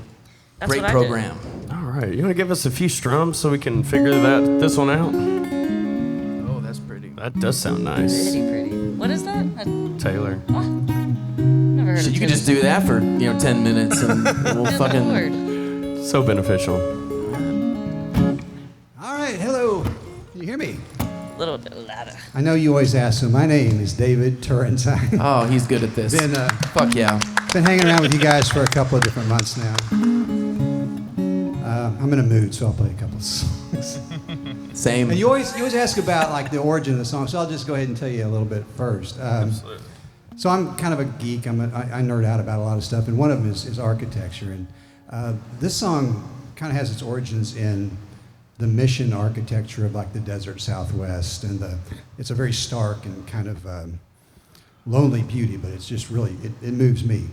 That's Great what I did. program. All right, you want to give us a few strums so we can figure this one out? Oh, that's pretty. That does sound nice. Pretty, pretty. What is that? Taylor. Never heard Shit, of you could just do that for 10 minutes and we'll Good fucking. Lord. So beneficial. All right, hello. Can you hear me? A little bit louder. I know you always ask, so my name is David Turrentine. Oh, he's good at this. Fuck yeah. Been hanging around with you guys for a couple of different months now. I'm in a mood, so I'll play a couple of songs. Same. And you always ask about like the origin of the song, so I'll just go ahead and tell you a little bit first. Absolutely. So I'm kind of a geek. I nerd out about a lot of stuff, and one of them is architecture. And this song kind of has its origins in the mission architecture of like the desert Southwest, and it's a very stark and kind of lonely beauty, but it's just really it moves me.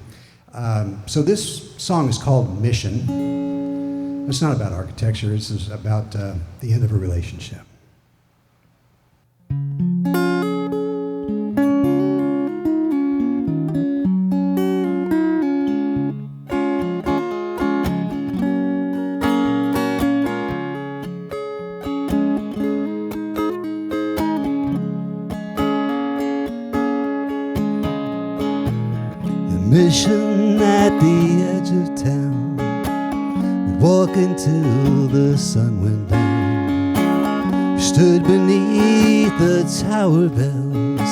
So this song is called Mission. It's not about architecture. It's about the end of a relationship. Mission at the edge of town. We'd walk until the sun went down. We stood beneath the tower bells,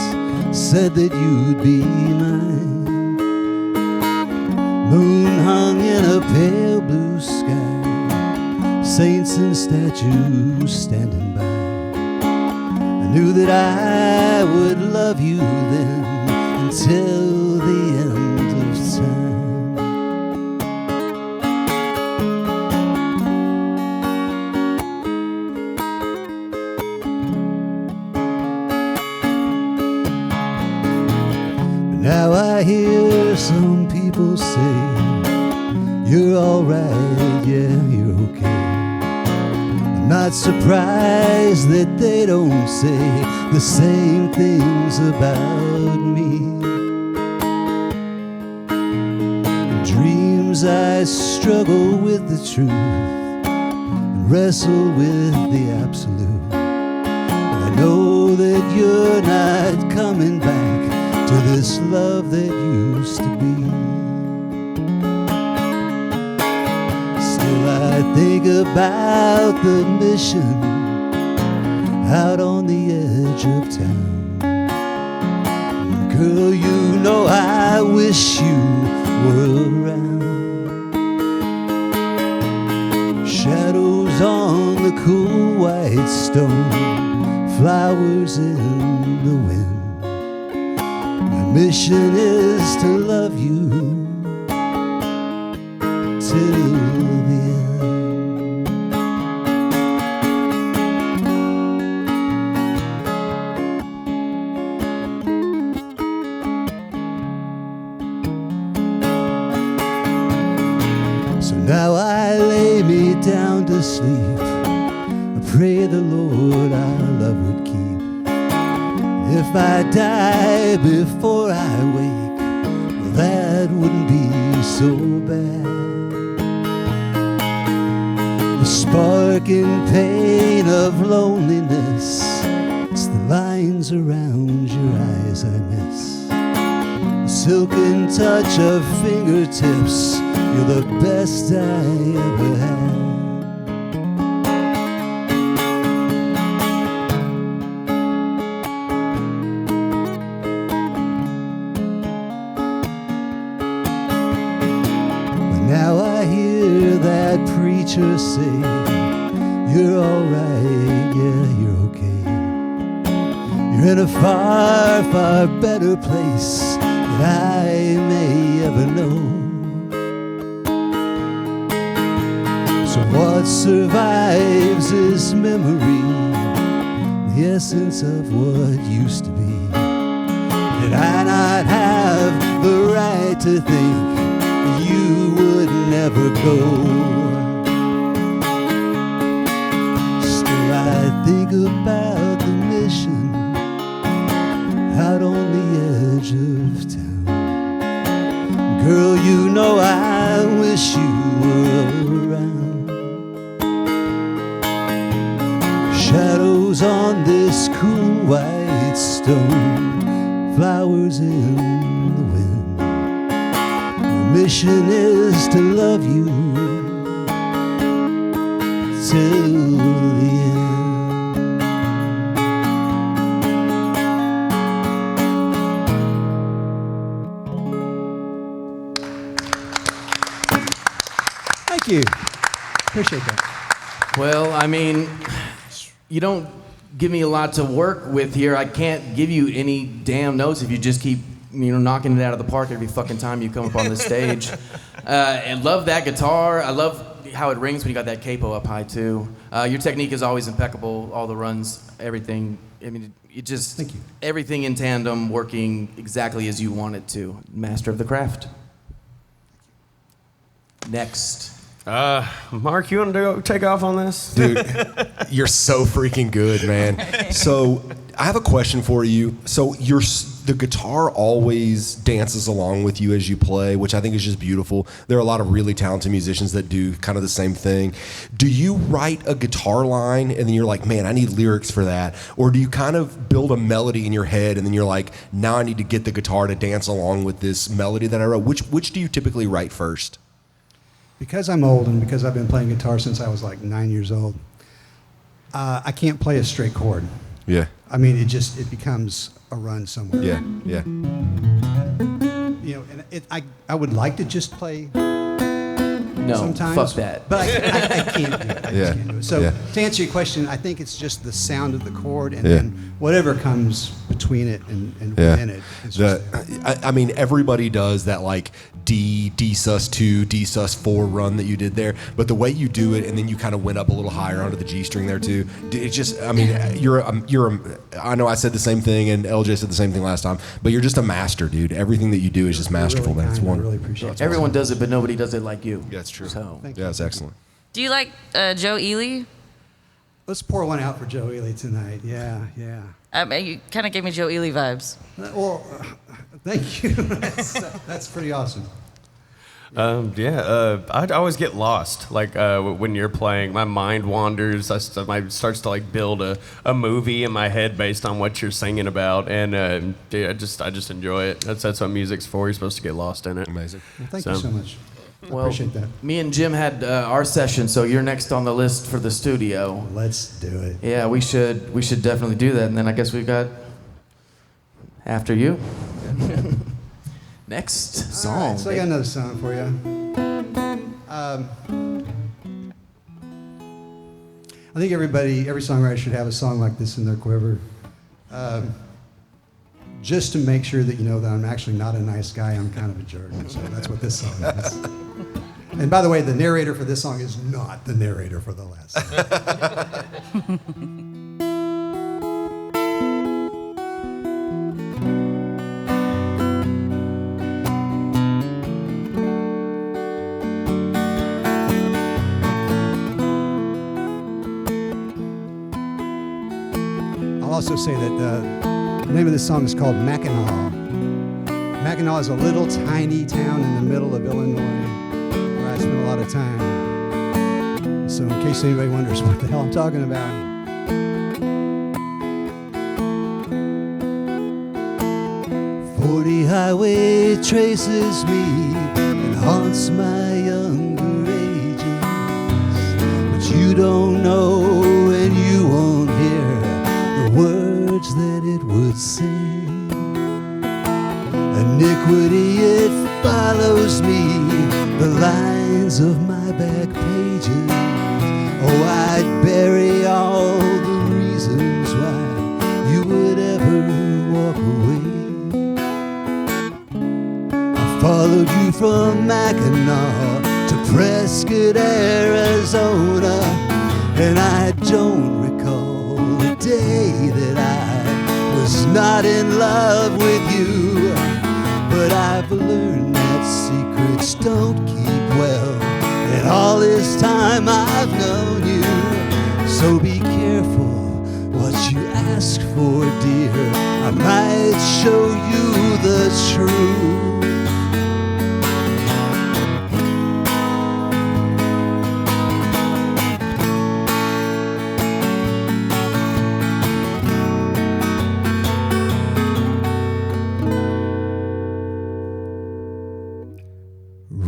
said that you'd be mine. Moon hung in a pale blue sky, saints and statues standing by. I knew that I would love you then until the end of time. But now I hear some people say, you're alright, yeah, you're okay. I'm not surprised that they don't say the same things about me. Dreams I struggle with the truth and wrestle with the absolute. But I know that you're not coming back to this love that used to be. Still I think about the mission out on the edge of town. Girl, you know I wish you were around. Shadows on the cool white stone, flowers in the wind. My mission is to love you till the end. So now I lay me down to sleep. I pray the Lord our love would keep. If I die before I wake, well, that wouldn't be so bad. The spark and pain of loneliness, it's the lines around your eyes I miss. The silken touch of fingertips, you're the best I ever had. But now I hear that preacher say, you're alright, yeah, you're okay. You're in a far, far better place than I may ever know. So what survives is memory, the essence of what used to be. Did I not have the right to think you would never go? Still I think about the mission out on the edge of town. Girl, you know I wish you were around. Shadows on this cool white stone, flowers in the wind. The mission is to love you till the end. Thank you. Appreciate that. Well, I mean, you don't give me a lot to work with here. I can't give you any damn notes if you just keep, knocking it out of the park every fucking time you come up on the stage. And love that guitar. I love how it rings when you got that capo up high too. Your technique is always impeccable. All the runs, everything. I mean, it just Thank you. Everything in tandem, working exactly as you want it to. Master of the craft. Next. Mark, you want to take off on this? Dude, you're so freaking good, man. So I have a question for you. So the guitar always dances along with you as you play, which I think is just beautiful. There are a lot of really talented musicians that do kind of the same thing. Do you write a guitar line and then you're like, man, I need lyrics for that? Or do you kind of build a melody in your head and then you're like, now I need to get the guitar to dance along with this melody that I wrote? Which do you typically write first? Because I'm old and because I've been playing guitar since I was like 9 years old, I can't play a straight chord. Yeah. I mean, it becomes a run somewhere. Yeah, yeah. And I would like to just play No, sometimes. fuck that. But I can't do it. I Yeah, just can't do it. So yeah. to answer your question, I think it's just the sound of the chord and Yeah. then whatever comes between it and within it. It's just there. I mean, everybody does that like D sus2, D sus4 run that you did there, but the way you do it, and then you kind of went up a little higher onto the G string there too. It's just, I mean, I know I said the same thing, and LJ said the same thing last time, but you're just a master, dude. Everything that you do is just masterful, really man. It's kind. I wonderful. really appreciate it. Everyone does it, but nobody does it like you. Yeah, that's true. So. Thank Yeah, it's excellent. Do you like Joe Ely? Let's pour one out for Joe Ely tonight. Yeah, yeah. You kind of gave me Joe Ely vibes. Well, thank you. That's pretty awesome. I always get lost. Like when you're playing, my mind wanders. I starts to like build a movie in my head based on what you're singing about, and I just enjoy it. That's what music's for. You're supposed to get lost in it. Amazing. Well, thank you so much. I Well, appreciate that. me and Jim had our session, so you're next on the list for the studio. Let's do it. Yeah, we should definitely do that, and then I guess we've got after you. Next song. All right, so I got another song for you. I think every songwriter should have a song like this in their quiver. Just to make sure that you know that I'm actually not a nice guy, I'm kind of a jerk. So that's what this song is. And by the way, the narrator for this song is not the narrator for the last song. I'll also say that the name of this song is called Mackinac. Mackinac is a little tiny town in the middle of Illinois where I spent a lot of time. So in case anybody wonders what the hell I'm talking about. 40 highway traces me and haunts my younger ages. But you don't know and you won't hear the words that it would sing. Iniquity, it follows me, the lines of my back pages. Oh, I'd bury all the reasons why you would ever walk away. I followed you from Mackinac to Prescott, Arizona, and I don't recall the day that I was not in love with you. But I've learned that secrets don't keep well, and all this time I've known you. So be careful what you ask for, dear. I might show you the truth.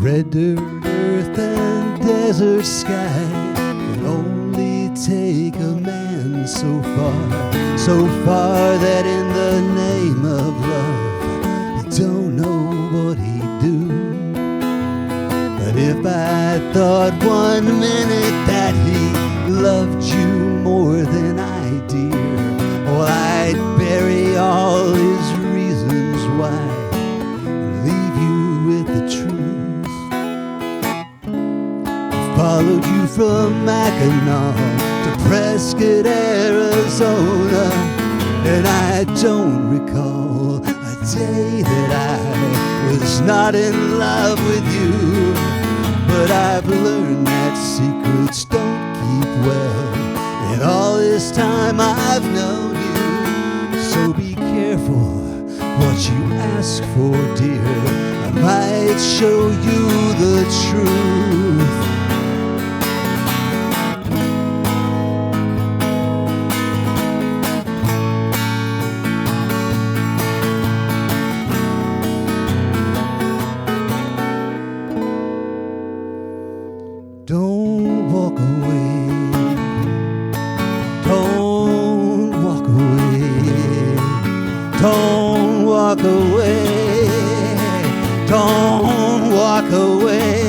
Red dirt, earth, and desert sky, and only take a man so far that in the name of love, you don't know what he'd do. But if I thought 1 minute that he loved you more than I, dear, well, I'd bury all his reasons why and leave you with the truth. I followed you from Mackinac to Prescott, Arizona, and I don't recall a day that I was not in love with you. But I've learned that secrets don't keep well, and all this time I've known you. So be careful what you ask for, dear. I might show you the truth. Don't walk away. Don't walk away. Don't walk away. Don't walk away.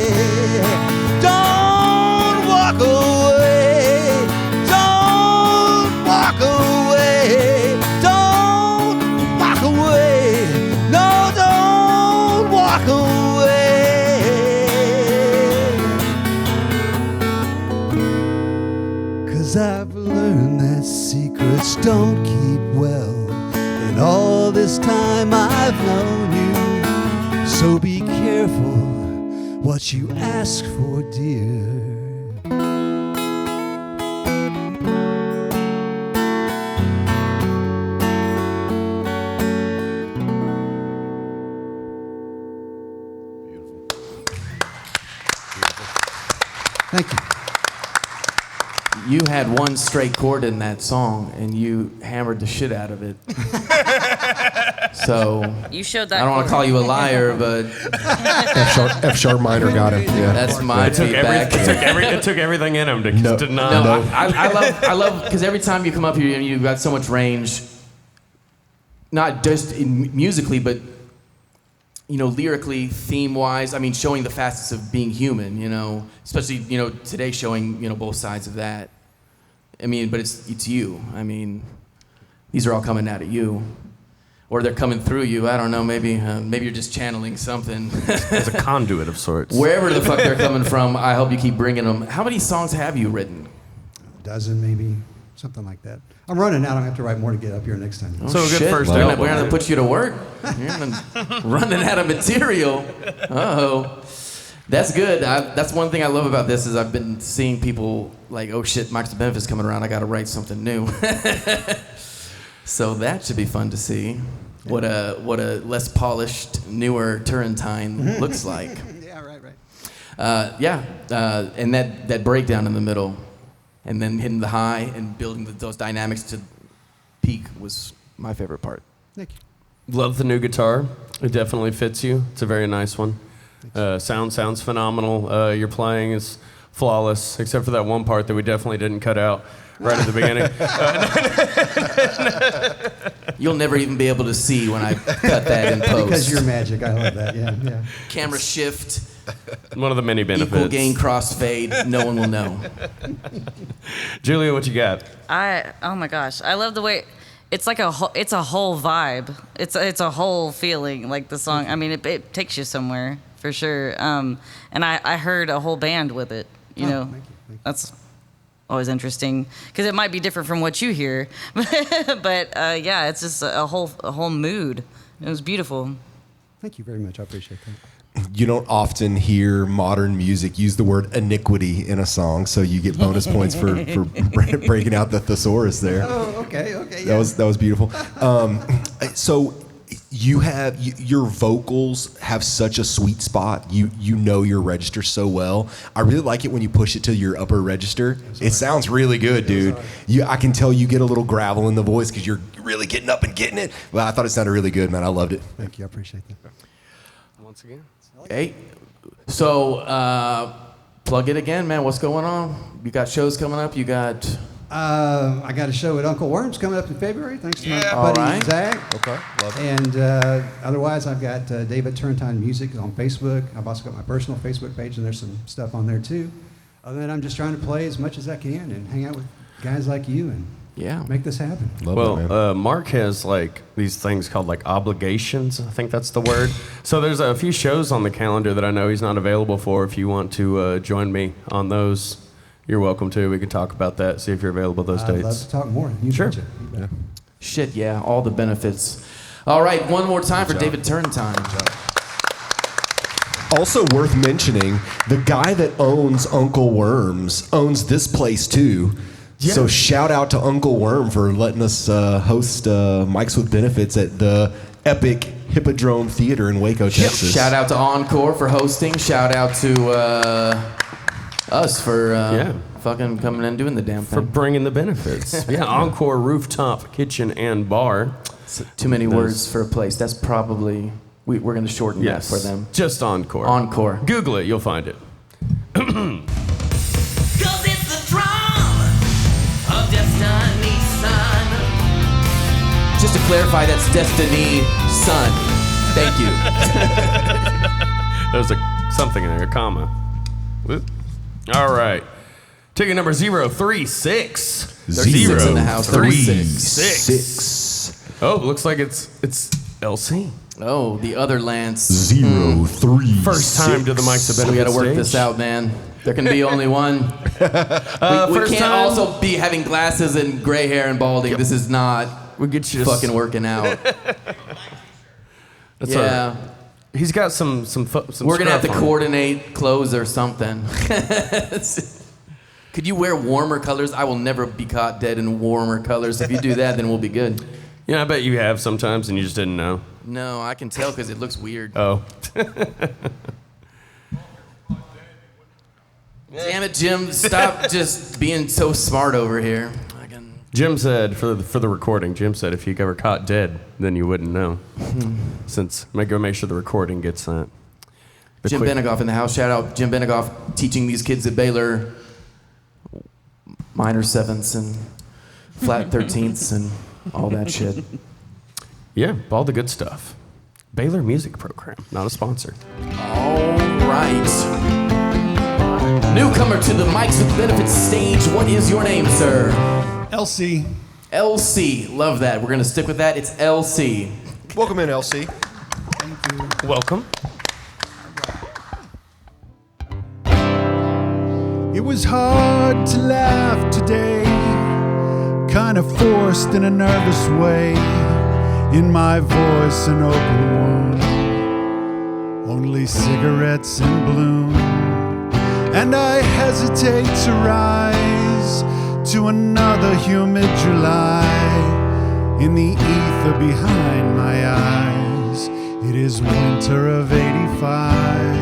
Don't walk away. Don't walk away. Don't walk away. No, don't walk away. 'Cause I've learned that secrets don't keep well, and all this time I've known you. So be careful what you ask for, dear. Thank you. You had one straight chord in that song, and you hammered the shit out of it. So You showed that. I don't want to call you a liar, but F sharp minor got him. Yeah. that's my It took, feedback. it took everything in him to deny. No, I love because every time you come up here and you've got so much range, not just musically, but lyrically, theme-wise. I mean, showing the facets of being human. Especially today, showing both sides of that. I mean, but it's you. I mean, these are all coming out of you, or they're coming through you. I don't know. Maybe you're just channeling something. As a conduit of sorts. Wherever the fuck they're coming from, I hope you keep bringing them. How many songs have you written? A dozen, maybe, something like that. I'm running out. I have to write more to get up here next time. So a good shit. first We're album. gonna put you to work. You're running out of material. Uh-oh. That's good. That's one thing I love about this is I've been seeing people like, oh shit, Mike's Benefit's coming around. I got to write something new. So that should be fun to see. What a less polished, newer Turrentine looks like. Yeah, right. And that breakdown in the middle, and then hitting the high and building those dynamics to peak was my favorite part. Thank you. Love the new guitar. It definitely fits you. It's a very nice one. Sounds phenomenal. Your playing is flawless, except for that one part that we definitely didn't cut out right at the beginning. You'll never even be able to see when I cut that in post. Because you're magic. I love that. Yeah. Camera shift, One of the many benefits. equal gain crossfade. No one will know. Julia, what you got? Oh my gosh, I love the way it's like it's a whole vibe. It's a whole feeling, like the song. I mean, it takes you somewhere for sure. And I heard a whole band with it. You know, Thank you. that's always interesting because it might be different from what you hear. But yeah, it's just a whole mood. It was beautiful. Thank you very much. I appreciate that. You don't often hear modern music use the word iniquity in a song, so you get bonus points for breaking out the thesaurus there. Oh, okay. Yeah. That was beautiful. So your vocals have such a sweet spot. You know your register so well. I really like it when you push it to your upper register. It sounds really good, dude. I can tell you get a little gravel in the voice because you're really getting up and getting it. Well, I thought it sounded really good, man. I loved it. Thank you. I appreciate that. Once again. Okay. So Plug it again, man. What's going on? You got shows coming up? You got... I got a show at Uncle Worm's coming up in February, thanks to my All buddy right. Zach. Okay, love it. And otherwise, I've got David Turntine Music on Facebook. I've also got my personal Facebook page, and there's some stuff on there too. Other than that, I'm just trying to play as much as I can and hang out with guys like you and make this happen. Love that, man. Mark has like these things called like obligations. I think that's the word. So there's a few shows on the calendar that I know he's not available for. If you want to join me on those, you're welcome to. We can talk about that, see if you're available those dates. I'd love to talk more. You Sure. betcha. You bet. Shit, yeah, all the benefits. All right, one more time for David Turntine. Also worth mentioning, the guy that owns Uncle Worm's owns this place too. Yeah. So shout out to Uncle Worm for letting us host Mics with Benefits at the epic Hippodrome Theater in Waco, Texas. Shout out to Encore for hosting. Shout out to us for fucking coming and doing the damn For thing. bringing the benefits. Yeah, Encore Rooftop Kitchen and Bar. Too many words for a place. That's probably... We're going to shorten that for them. Just Encore. Encore. Google it, you'll find it. 'Cause it's the drum of Destiny, son. Just to clarify, that's Destiny Son. Thank you. There's something in there, a comma. Whoop. All right. Ticket number 036. There's zeros in the house. 36. Oh, looks like it's LC. Oh, the other Lance. 036. First time to the Mics of Benefits We got to work stage. this out, man. There can be only one. We first can't time. also be having glasses and gray hair and balding. This is not We'll get you fucking working out. That's Yeah. He's got some We're going to have to scruff on. coordinate clothes or something. Could you wear warmer colors? I will never be caught dead in warmer colors. If you do that, then we'll be good. Yeah, I bet you have sometimes and you just didn't know. No, I can tell because it looks weird. Oh. Damn it, Jim. Stop just being so smart over here. Jim said, for the recording, Jim said if you ever caught dead, then you wouldn't know. Since, go make sure the recording gets that. Jim Benegoff in the house. Shout out Jim Benegoff teaching these kids at Baylor minor sevenths and flat 13ths and all that shit. Yeah, all the good stuff. Baylor Music Program, not a sponsor. All right. Newcomer to the Mics with Benefits stage. What is your name, sir? LC. LC. Love that. We're going to stick with that. It's LC. Welcome in, LC. Thank you. Welcome. It was hard to laugh today, kind of forced in a nervous way. In my voice, an open wound, only cigarettes in bloom. And I hesitate to rise to another humid July. In the ether behind my eyes, it is winter of '85.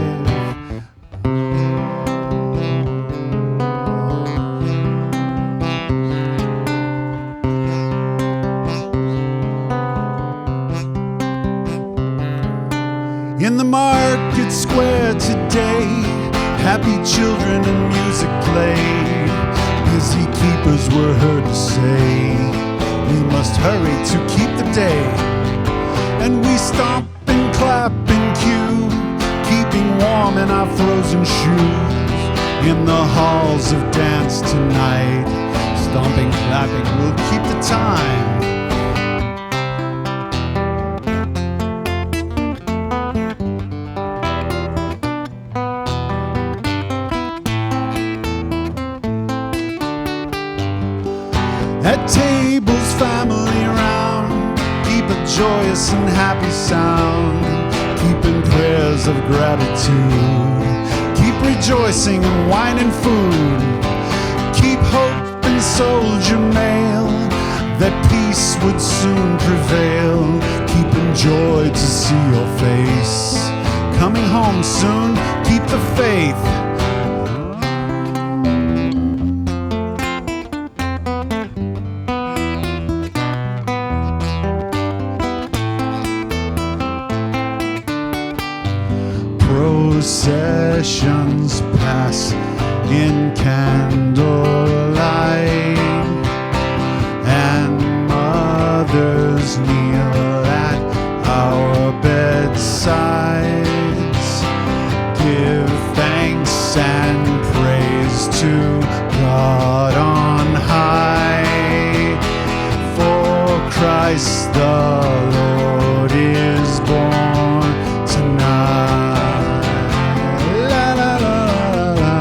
In the market square today, happy children and music played. Busy keepers were heard to say, we must hurry to keep the day. And we stomp and clap and cue, keeping warm in our frozen shoes. In the halls of dance tonight, stomping, clapping will keep the time. At tables, family around, keep a joyous and happy sound. Keeping prayers of gratitude, keep rejoicing and wine and food. Keep hope and soldier mail, that peace would soon prevail. Keeping joy to see your face, coming home soon, keep the faith. Processions pass in candlelight, and mothers kneel at our bedsides. Give thanks and praise to God on high, for Christ the Lord is born tonight. La, la, la, la, la.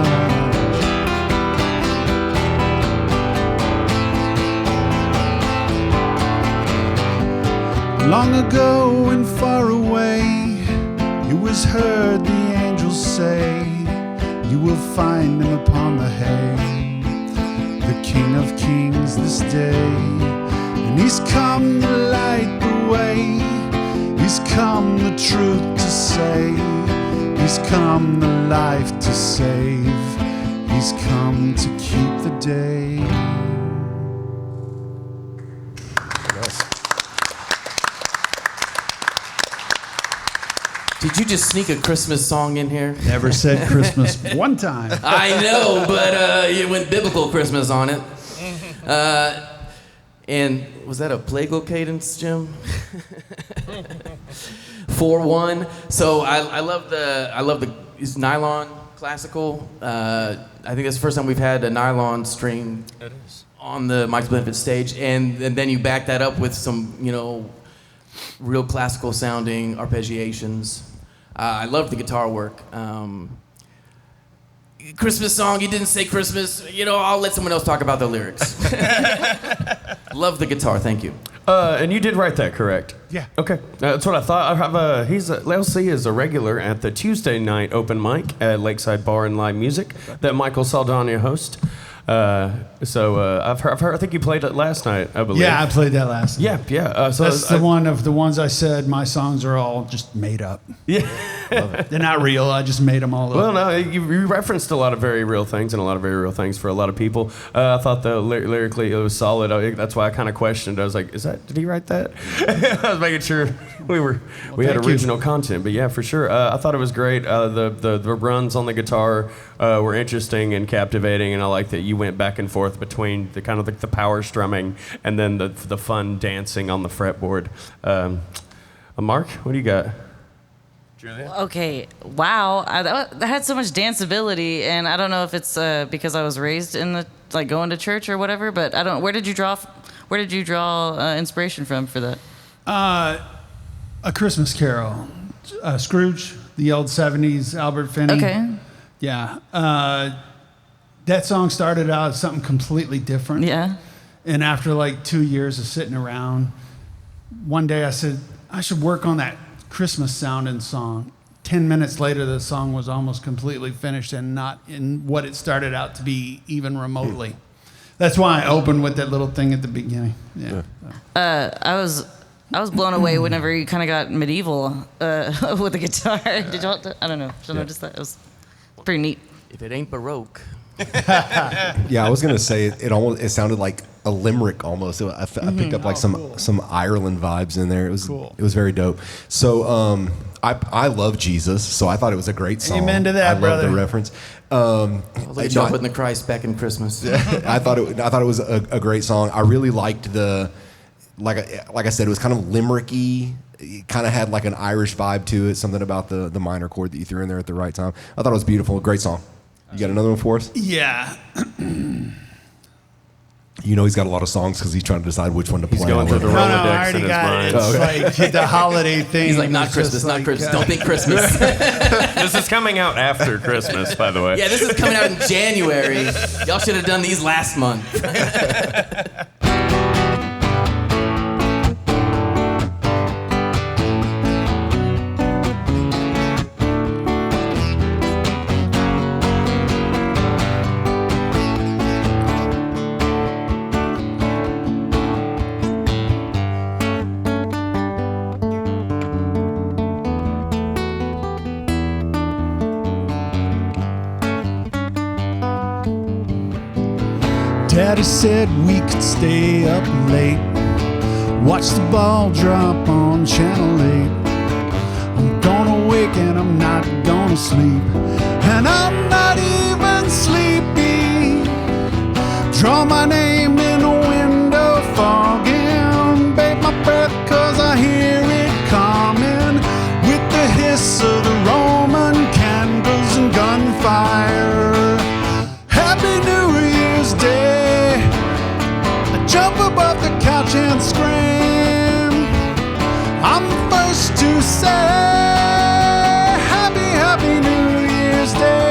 Long ago and far away, it was heard the angels say, you will find him upon the hay, the King of Kings this day. And he's come to light the way, he's come the truth to say, he's come the life to save, he's come to keep the day. Did you just sneak a Christmas song in here? Never said Christmas one time. I know, but you went biblical Christmas on it. And was that a plagal cadence, Jim? 4/1. So I love the is nylon classical. I think that's the first time we've had a nylon string on the Mike's Benefit stage, and then you back that up with some real classical sounding arpeggiations. I love the guitar work. Christmas song, you didn't say Christmas. I'll let someone else talk about the lyrics. Love the guitar, thank you. And you did write that, correct? Yeah. Okay, that's what I thought. I have LC is a regular at the Tuesday night open mic at Lakeside Bar and Live Music that Michael Saldana hosts. I've heard. I think you played it last night, I believe. Yeah, I played that last night. Yeah. So that's one of the ones I said my songs are all just made up. Yeah. They're not real. I just made them all up. Well, no, you referenced a lot of very real things and a lot of very real things for a lot of people. I thought lyrically it was solid. That's why I kind of questioned. I was like, did he write that? I was making sure we had original content. But yeah, for sure. I thought it was great. The runs on the guitar were interesting and captivating, and I like that you went back and forth between the kind of the power strumming and then the fun dancing on the fretboard. Mark, what do you got? Julia? Okay, wow, that had so much danceability, and I don't know if it's because I was raised in going to church or whatever, but I don't. Where did you draw inspiration from for that? A Christmas Carol, Scrooge, the old '70s Albert Finney. Okay. Yeah. That song started out as something completely different. Yeah. And after 2 years of sitting around, one day I said, I should work on that Christmas sounding song. 10 minutes later, the song was almost completely finished and not in what it started out to be even remotely. That's why I opened with that little thing at the beginning. Yeah. I was blown away whenever you kind of got medieval with the guitar. Did y'all? I don't know. Did you notice that? It was pretty neat. If it ain't Baroque. Yeah, I was gonna say it sounded like a limerick almost. I picked up some Ireland vibes in there. It was cool. It was very dope. So I love Jesus, so I thought it was a great song. Amen to that, brother. I love the reference. They jump in the Christ back in Christmas. I thought it was a great song. I really liked like I said, it was kind of limericky. It kind of had like an Irish vibe to it. Something about the minor chord that you threw in there at the right time. I thought it was beautiful. Great song. You got another one for us? Yeah. He's got a lot of songs because he's trying to decide which one to play. He's going through the Rolodex in his mind. It's like the holiday thing. He's like, not Christmas, not Christmas. Don't think Christmas. This is coming out after Christmas, by the way. Yeah, this is coming out in January. Y'all should have done these last month. Daddy said we could stay up late, watch the ball drop on Channel 8. I'm gonna wake and I'm not gonna sleep, and I'm not even sleeping my name in a window fogging. Bait my breath 'cause I hear it coming. With the hiss of the Roman candles and gunfire. Happy New Year's Day. I jump above the couch and scream. I'm the first to say Happy, Happy New Year's Day.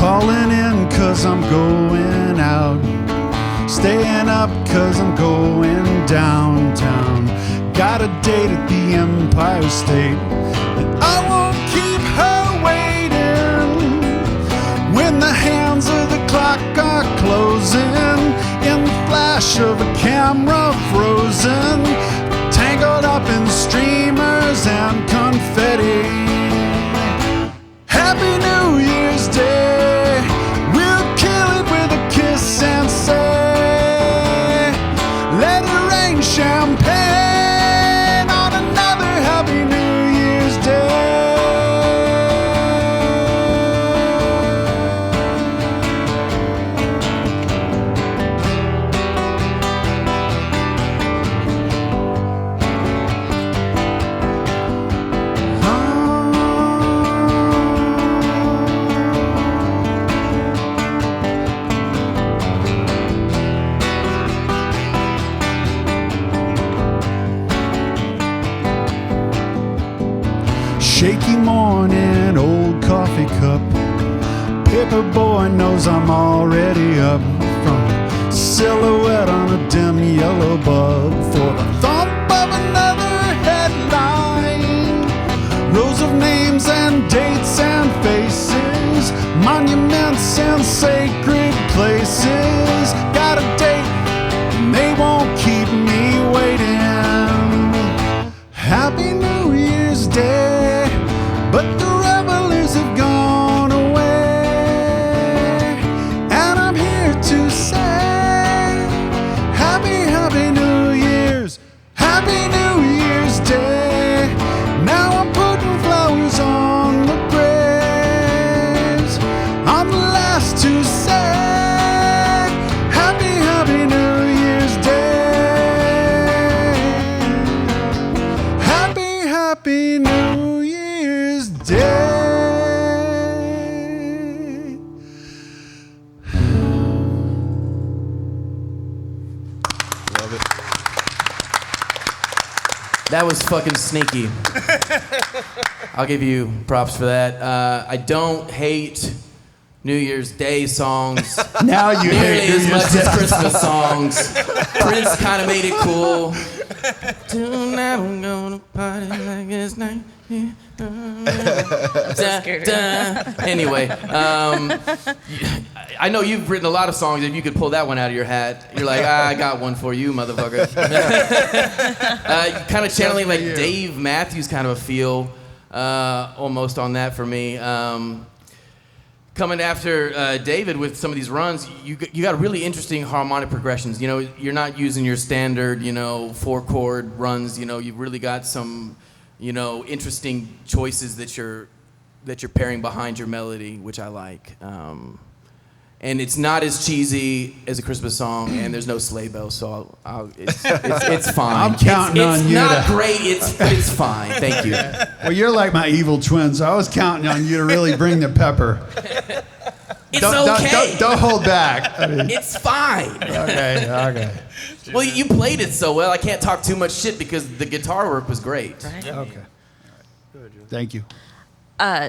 Calling in 'cause I'm going out. Staying up 'cause I'm going downtown. Got a date at the Empire State, and I won't keep her waiting. When the hands of the clock are closing, in the flash of a camera frozen, tangled up in streamers and confetti. Happy New Year's Day. We'll kill it with a kiss and say, let it rain champagne on another Happy New Year's Day. Shaky morning, old coffee cup. Paper boy knows I'm already up. From silhouette on a dim yellow bulb for the thump of another headline. Rows of names and dates and faces, monuments and sacred places. Got a date and they won't keep me waiting. Happy New Year's Day, but the revelers have gone away, and I'm here to say Happy, Happy New Year's, Happy New Year's Day. Now I'm putting flowers on the graves. I'm the last to say Happy, Happy New Year's Day. Happy, Happy New Year's Day. Love it. That was fucking sneaky. I'll give you props for that. I don't hate New Year's Day songs Now you nearly hate as much as Christmas songs. Prince kind of made it cool. Tonight I'm gonna party like it's night. Anyway, I know you've written a lot of songs. If you could pull that one out of your hat, you're like, I got one for you, motherfucker. Kind of channeling like Dave Matthews kind of a feel, almost on that for me. Coming after David with some of these runs, you got really interesting harmonic progressions. You know, you're not using your standard, 4-chord runs. You've really got some, interesting choices that you're pairing behind your melody, which I like. And it's not as cheesy as a Christmas song, and there's no sleigh bells, so it's fine. I'm counting on you. It's not great. It's fine. Thank you. Well, you're like my evil twin, so I was counting on you to really bring the pepper. It's okay. Don't hold back. I mean, It's fine. okay. Well, you played it so well. I can't talk too much shit because the guitar work was great. Okay. Thank you.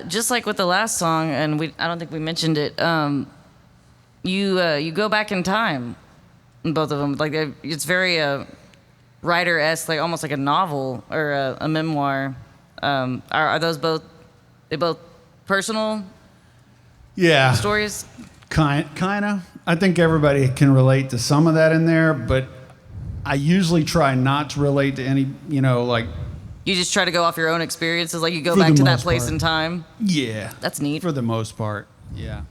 Just like with the last song, and I don't think we mentioned it. You go back in time, in both of them. Like it's very writer-esque, like almost like a novel or a memoir. Are those both? They both personal Yeah. stories. Kind of. I think everybody can relate to some of that in there, but I usually try not to relate to any, like. You just try to go off your own experiences, like you go For back the to that most place part. in time. Yeah. That's neat. For the most part, yeah.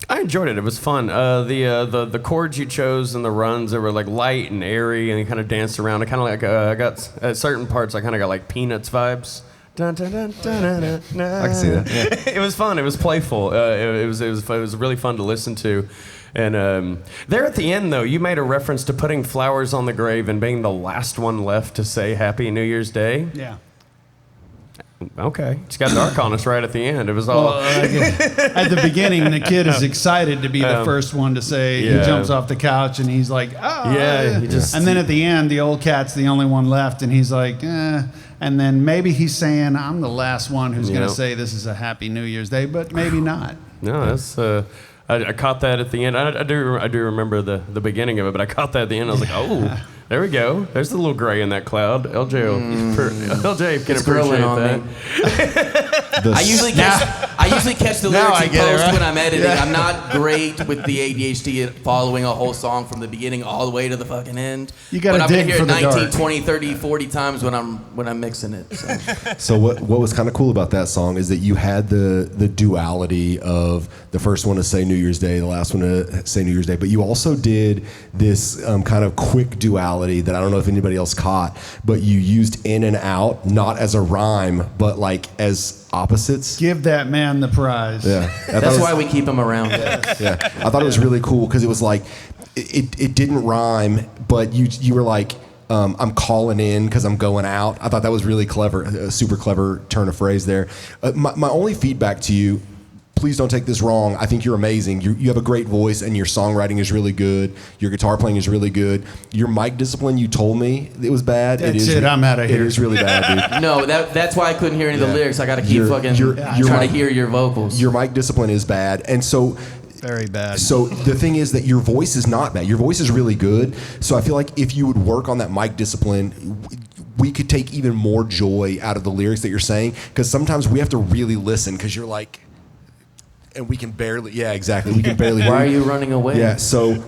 I enjoyed it. It was fun. The chords you chose and the runs, they were like light and airy, and you kind of danced around. I kind of like I got at certain parts. I kind of got like Peanuts vibes. Dun, dun, dun, dun, dun, dun, dun. I can see that. Yeah. It was fun. It was playful. It was really fun to listen to. And there at the end, though, you made a reference to putting flowers on the grave and being the last one left to say Happy New Year's Day. Yeah. Okay. It's got dark on us right at the end. It was all... At the beginning, the kid is excited to be the first one to say, he jumps off the couch and he's like, oh. Yeah. And then at the end, the old cat's the only one left and he's like, eh. And then maybe he's saying, I'm the last one who's going to say this is a Happy New Year's Day, but maybe not. No, that's... I caught that at the end. I do remember the beginning of it, but I caught that at the end. I was like, oh, there we go. There's the little gray in that cloud. LJ can appreciate that. I usually catch the lyrics in post when I'm editing. I'm not great with the ADHD at following a whole song from the beginning all the way to the fucking end. You got to dig for the dark. But I'm going to hear it 19, 20, 30, 40 times when I'm mixing it. So what was kind of cool about that song is that you had the duality of the first one to say New Year's Day, the last one to say New Year's Day, but you also did this kind of quick duality that I don't know if anybody else caught, but you used in and out, not as a rhyme, but like as opposites. Give that man the prize. Yeah. That's why we keep him around. Yeah. I thought it was really cool because it was like, it didn't rhyme, but you were like, I'm calling in because I'm going out. I thought that was really clever, a super clever turn of phrase there. My only feedback to you, please don't take this wrong. I think you're amazing. You have a great voice and your songwriting is really good. Your guitar playing is really good. Your mic discipline, you told me it was bad. I'm out of here. It is really bad, dude. No, that's why I couldn't hear any of the lyrics. I got to keep trying to hear your vocals. Your mic discipline is bad. And so... Very bad. So the thing is that your voice is not bad. Your voice is really good. So I feel like if you would work on that mic discipline, we could take even more joy out of the lyrics that you're saying. Because sometimes we have to really listen because you're like... And we can barely, exactly. We can barely. Why are you running away? Yeah, so,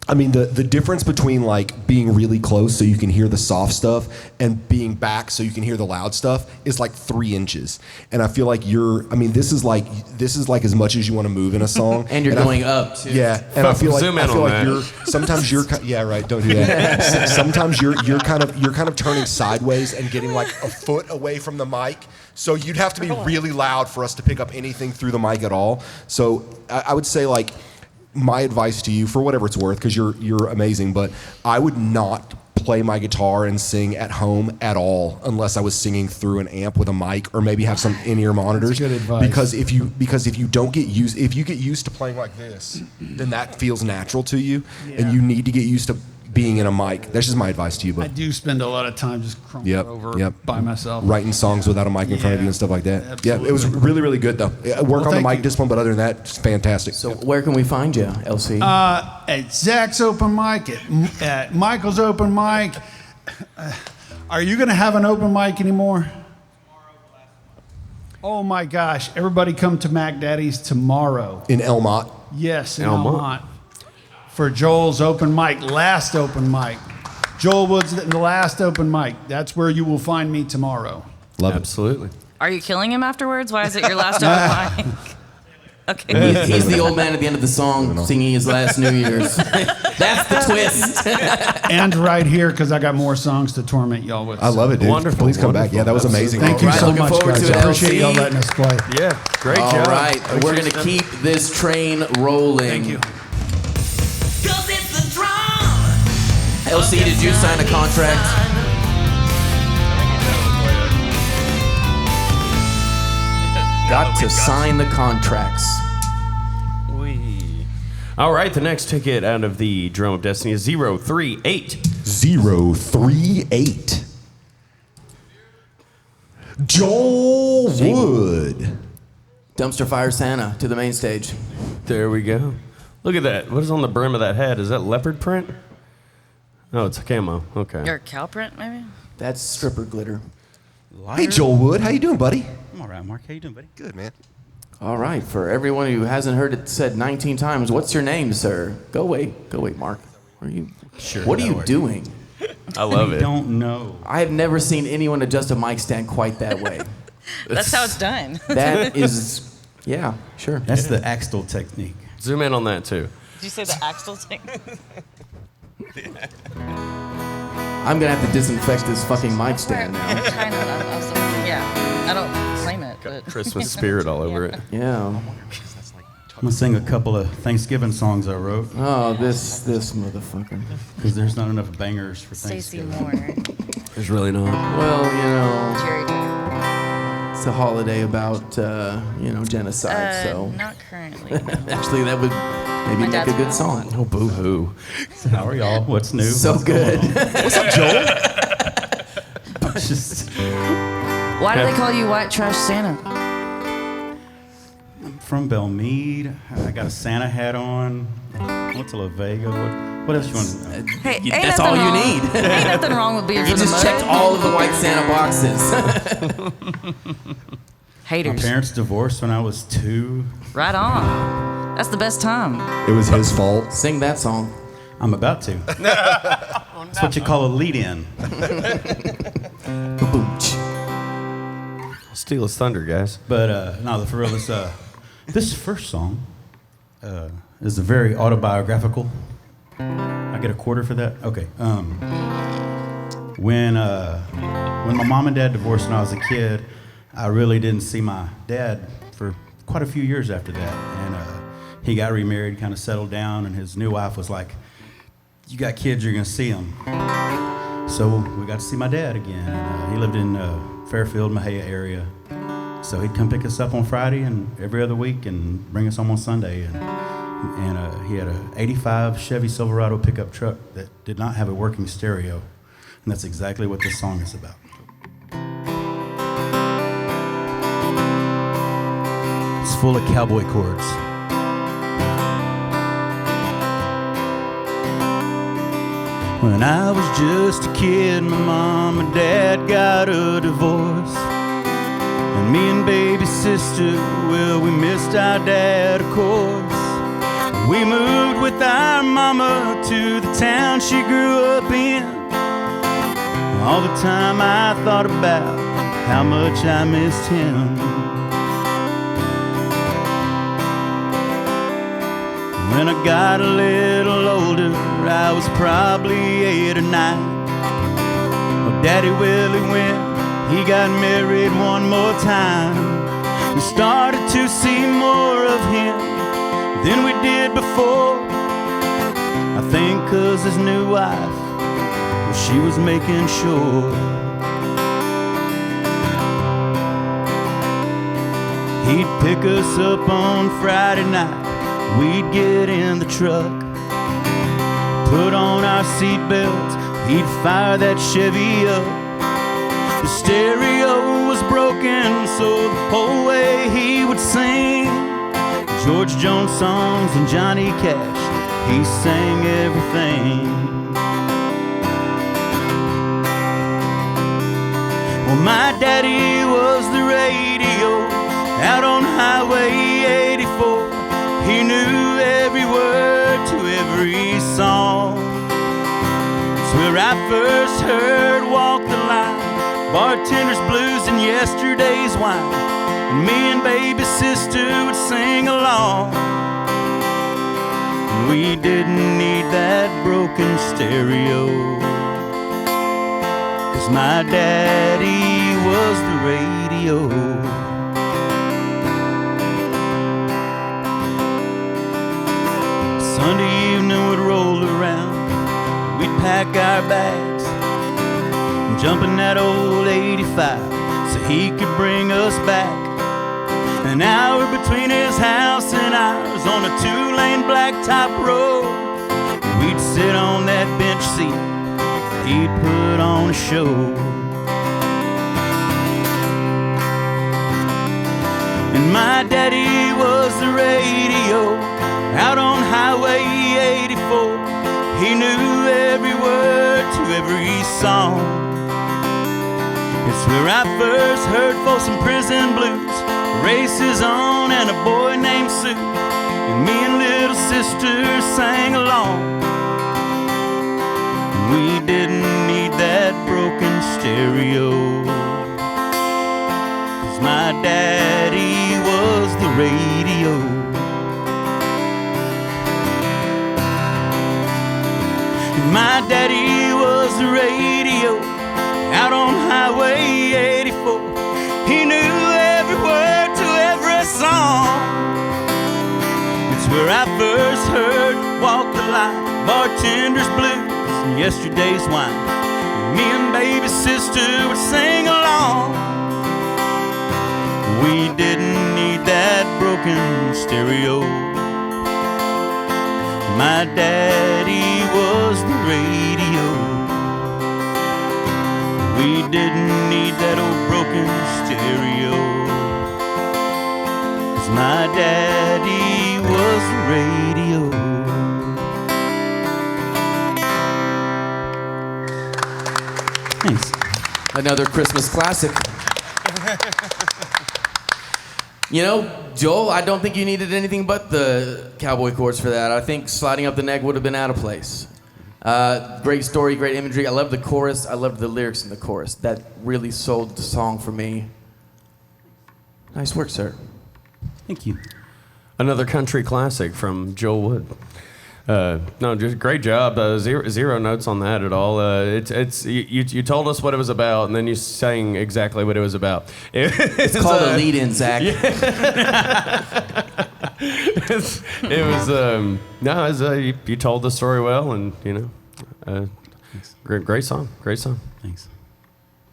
I mean, the difference between like being really close so you can hear the soft stuff and being back so you can hear the loud stuff is like 3 inches. And I feel like this is like as much as you want to move in a song. And you're going up too. Yeah, and I feel like sometimes you're don't do that. Sometimes you're kind of turning sideways and getting like a foot away from the mic. So you'd have to be really loud for us to pick up anything through the mic at all. So I would say, like, my advice to you, for whatever it's worth, because you're amazing, but I would not play my guitar and sing at home at all unless I was singing through an amp with a mic or maybe have some in-ear monitors. That's good advice. Because if you get used to playing like this, then that feels natural to you, and you need to get used to being in a mic. That's just my advice to you. But I do spend a lot of time just crumbling over by myself. Writing songs without a mic in front of you and stuff like that. Absolutely. Yeah, it was really, really good, though. Work on the mic discipline, but other than that, it's fantastic. So where can we find you, LC? At Zach's open mic, at Michael's open mic. Are you going to have an open mic anymore? Oh, my gosh. Everybody come to Mac Daddy's tomorrow. In Elmont? Yes, in Elmont. For Joel's open mic, last open mic. Joel Woods, the last open mic. That's where you will find me tomorrow. Love it. Absolutely. Are you killing him afterwards? Why is it your last open mic? Okay. He's the old man at the end of the song singing his last New Year's. That's the twist. And right here, because I got more songs to torment y'all with. I love it, dude. Wonderful. Please come back. Yeah, that was amazing. Thank you so much, guys. I appreciate y'all letting us play. Yeah, great job. All right, we're going to keep this train rolling. Thank you. LC, did you sign a contract? Got to sign the contracts. All right, the next ticket out of the Drum of Destiny is 038. 038. Joel Wood. Dumpster Fire Santa to the main stage. There we go. Look at that. What is on the brim of that hat? Is that leopard print? Oh, it's a camo. Okay. Your cow print, maybe? That's stripper glitter. Hey, Joel Wood. How you doing, buddy? I'm all right, Mark. How you doing, buddy? Good, man. All right, for everyone who hasn't heard it said 19 times, what's your name, sir? Go away, Mark. Are you? Sure. What are you doing? I love it. I don't know. I have never seen anyone adjust a mic stand quite that way. That's how it's done. That is, yeah, sure. That's the Axtell technique. Zoom in on that too. Did you say the Axel thing? I'm gonna have to disinfect this fucking mic stand now. I'm trying to. Yeah, I don't claim it. But Christmas spirit all over it. Yeah. I'm gonna sing a couple of Thanksgiving songs I wrote. Oh, this motherfucker. Because there's not enough bangers for Stacey Thanksgiving. Moore. There's really not. Well, you know, Jerry. it's a holiday about genocide. So Not currently. No. actually, that would maybe My make dad's a good not song. Oh, boo-hoo. How are y'all? What's new? So What's good. going on? What's up, Joel? Just Why do they call you White Trash Santa? from Belmead. I got a Santa hat on. Went to La Vega. What else you want to know? Hey, ain't That's all nothing you wrong. need. Ain't nothing wrong with being You from the just mud. checked all of the white Santa boxes. My Haters. parents divorced when I was 2. Right on. That's the best time. It was his fault. Sing that song. I'm about to. That's what you call a lead-in. Steal his thunder, guys. But no, for real, this first song is a very autobiographical. I get a quarter for that? Okay. When my mom and dad divorced when I was a kid, I really didn't see my dad for quite a few years after that. And he got remarried, kind of settled down, and his new wife was like, "You got kids, you're going to see them." So we got to see my dad again. And, he lived in Fairfield, Mahia area. So he'd come pick us up on Friday and every other week and bring us home on Sunday. And he had a 85 Chevy Silverado pickup truck that did not have a working stereo. And that's exactly what this song is about. It's full of cowboy chords. When I was just a kid, my mom and dad got a divorce. And me and baby sister, well, we missed our dad, of course. We moved with our mama to the town she grew up in. All the time I thought about how much I missed him. When I got a little older, I was probably 8 or 9. Well, Daddy Willie went, he got married one more time. We started to see more of him than we did before. I think 'cause his new wife, well, she was making sure he'd pick us up on Friday night. We'd get in the truck, put on our seatbelts, he'd fire that Chevy up. The stereo was broken, so the whole way he would sing George Jones songs and Johnny Cash, he sang everything. Well, my daddy was the radio out on Highway 84. He knew every word to every song. It's where I first heard Walk the Line, Bartender's Blues, and Yesterday's Wine. And me and baby sister would sing along. And we didn't need that broken stereo, 'cause my daddy was the radio. Sunday evening would roll around, we'd pack our bags and jump in that old 85 so he could bring us back. An hour between his house and ours on a 2-lane blacktop road. We'd sit on that bench seat, he'd put on a show. And my daddy was the radio out on Highway 84. He knew every word to every song. It's where I first heard Folsom Prison Blues, Races On, and A Boy Named Sue. And me and little sister sang along. We didn't need that broken stereo, 'cause my daddy was the radio. My daddy was the radio out on Highway 84. He knew every word to every song. It's where I first heard Walk the Line, Bartender's Blues, and Yesterday's Wine. Me and baby sister would sing along. We didn't need that broken stereo. My daddy was the radio. We didn't need that old broken stereo. 'Cause my daddy was the radio. Thanks. Another Christmas classic. You know, Joel, I don't think you needed anything but the cowboy chords for that. I think Sliding Up the Neck would have been out of place. Great story, great imagery. I love the chorus. I loved the lyrics in the chorus. That really sold the song for me. Nice work, sir. Thank you. Another country classic from Joel Wood. No, just great job. Zero notes on that at all. You told us what it was about, and then you sang exactly what it was about. It's called a lead-in, Zach. Yeah. You told the story well, and great song. Thanks.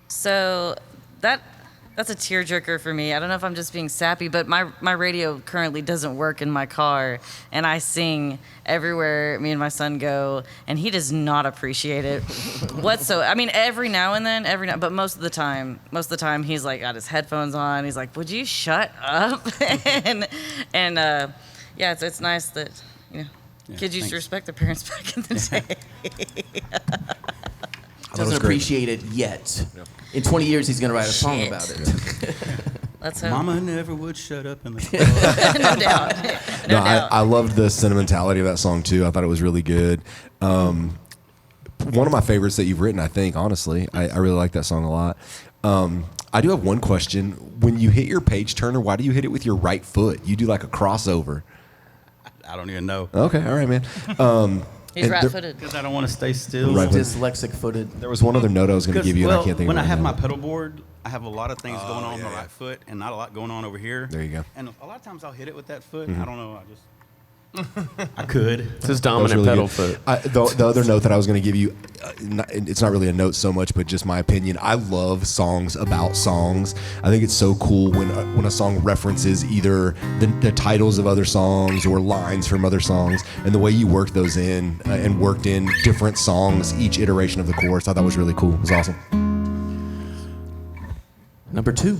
So that's a tearjerker for me. I don't know if I'm just being sappy, but my radio currently doesn't work in my car, and I sing everywhere me and my son go, and he does not appreciate it whatsoever. I mean, every now and then, but most of the time, he's like got his headphones on. He's like, "Would you shut up?" and yeah, it's nice that kids used to respect their parents back in the day. Doesn't appreciate it yet. Yep. In 20 years, he's going to write a song about it. Let's hope. Mama never would shut up in the No doubt. No doubt. I loved the sentimentality of that song, too. I thought it was really good. One of my favorites that you've written, I think, honestly. I really like that song a lot. I do have one question. When you hit your page turner, why do you hit it with your right foot? You do like a crossover. I don't even know. Okay, all right, man. He's right-footed. Because I don't want to stay still. Right. Dyslexic-footed. There was one other note I was going to give you, and I can't think of it. When I have now. my pedal board, I have a lot of things going on my right foot and not a lot going on over here. There you go. And a lot of times I'll hit it with that foot. I don't know. I could. It's his dominant pedal foot. The other note that I was going to give you, it's not really a note so much, but just my opinion. I love songs about songs. I think it's so cool when a song references either the titles of other songs or lines from other songs, and the way you worked those in and worked in different songs, each iteration of the chorus. I thought that was really cool. It was awesome. Number two.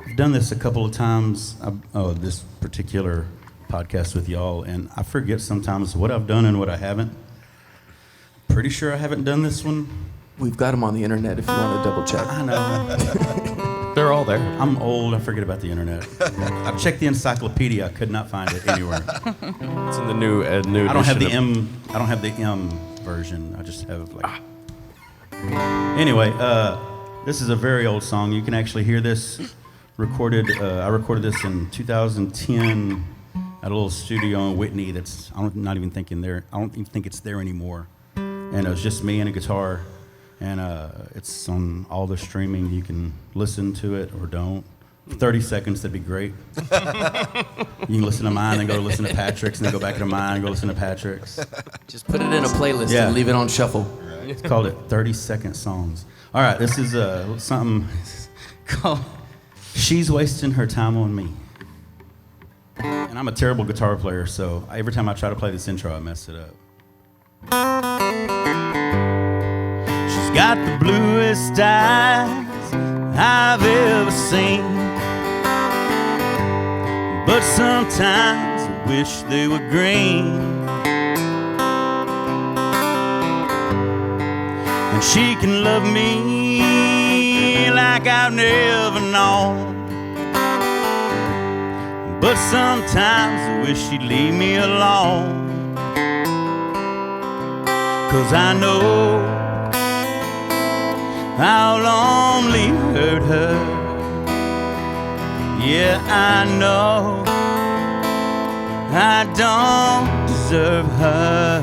I've done this a couple of times, this particular podcast with y'all, and I forget sometimes what I've done and what I haven't. Pretty sure I haven't done this one. We've got them on the internet if you want to double check. I know. They're all there. I'm old. I forget about the internet. I've checked the encyclopedia. I could not find it anywhere. It's in the new I don't have the M. I don't have the M version. I just have Anyway, this is a very old song. You can actually hear this. I recorded this in 2010 at a little studio in Whitney. I don't even think it's there anymore. And it was just me and a guitar. And it's on all the streaming. You can listen to it or don't. 30 seconds, that'd be great. You can listen to mine, then go listen to Patrick's, and then go back to mine and go listen to Patrick's. Just put it in a playlist and leave it on shuffle. It's called 30-second songs. All right, this is something called She's Wasting Her Time on Me. And I'm a terrible guitar player, so every time I try to play this intro, I mess it up. She's got the bluest eyes I've ever seen, but sometimes I wish they were green. And she can love me like I've never known, but sometimes I wish she'd leave me alone. 'Cause I know I'll only hurt her. Yeah, I know I don't deserve her.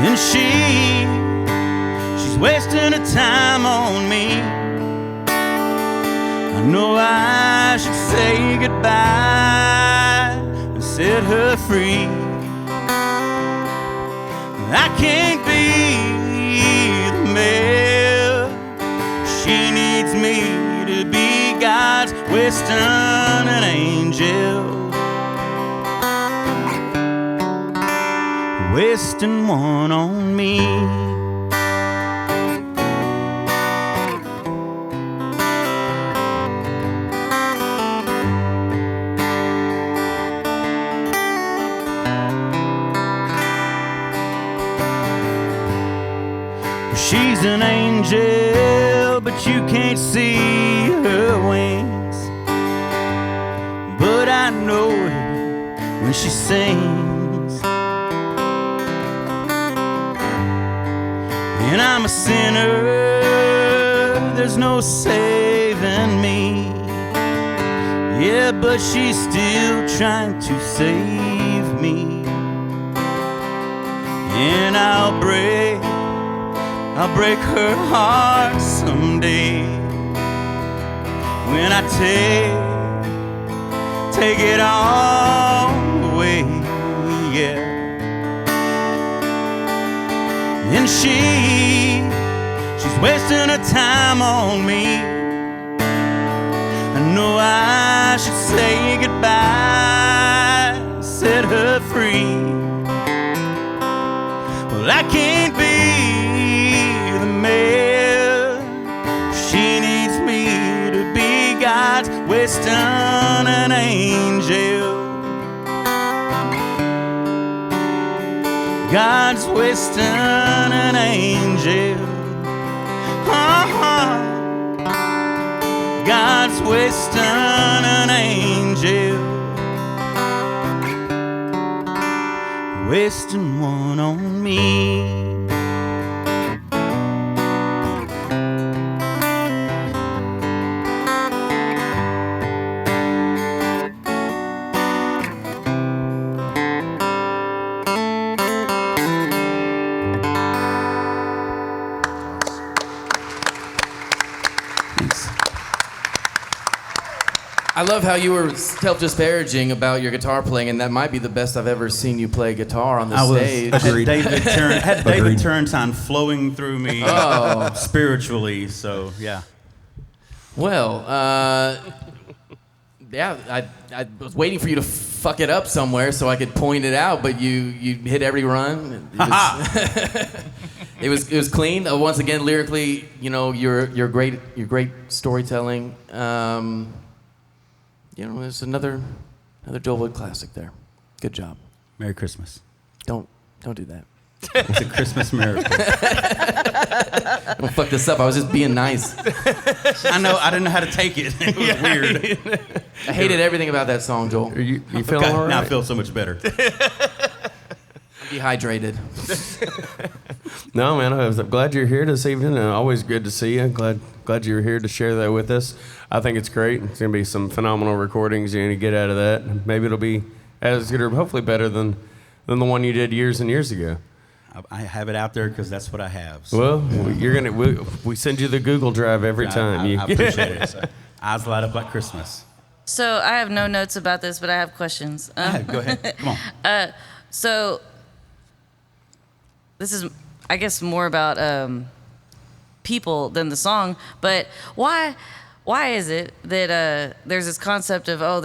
And she's wasting her time on me. I know I should say goodbye and set her free. I can't be the male she needs me to be. God's wasting an angel, wasting one on me. She's an angel, but you can't see her wings. But I know it when she sings. And I'm a sinner, there's no saving me. Yeah, but she's still trying to save me. And I'll break her heart someday when I take it all away, yeah. And she's wasting her time on me. I know I should say goodbye, set her free. Well, I can't be the male she needs me to be. God's wasting an angel. God's wasting an angel. God's wasting an angel, wasting one on me. I love how you were self-disparaging about your guitar playing, and that might be the best I've ever seen you play guitar on the stage. I had David Turrentine flowing through me spiritually, so yeah. Well, yeah, I was waiting for you to fuck it up somewhere so I could point it out, but you hit every run. It was clean. Once again, lyrically, you know, you're great storytelling. You know, there's another Joel Wood classic there. Good job. Merry Christmas. Don't do that. It's a Christmas miracle. Don't fuck this up. I was just being nice. I know. I didn't know how to take it. It was weird. I hated everything about that song, Joel. Are you feeling all right? Now I feel so much better. Dehydrated. No, man, I'm glad you're here this evening, and always good to see you. Glad you're here to share that with us. I think it's great. It's going to be some phenomenal recordings you're going to get out of that. Maybe it'll be as good or hopefully better than the one you did years and years ago. I have it out there because that's what I have. So. Well, we send you the Google Drive every time. I appreciate it. So, eyes light up like Christmas. So I have no notes about this, but I have questions. Go ahead. Come on. So this is, I guess, more about people than the song. But why is it that there's this concept of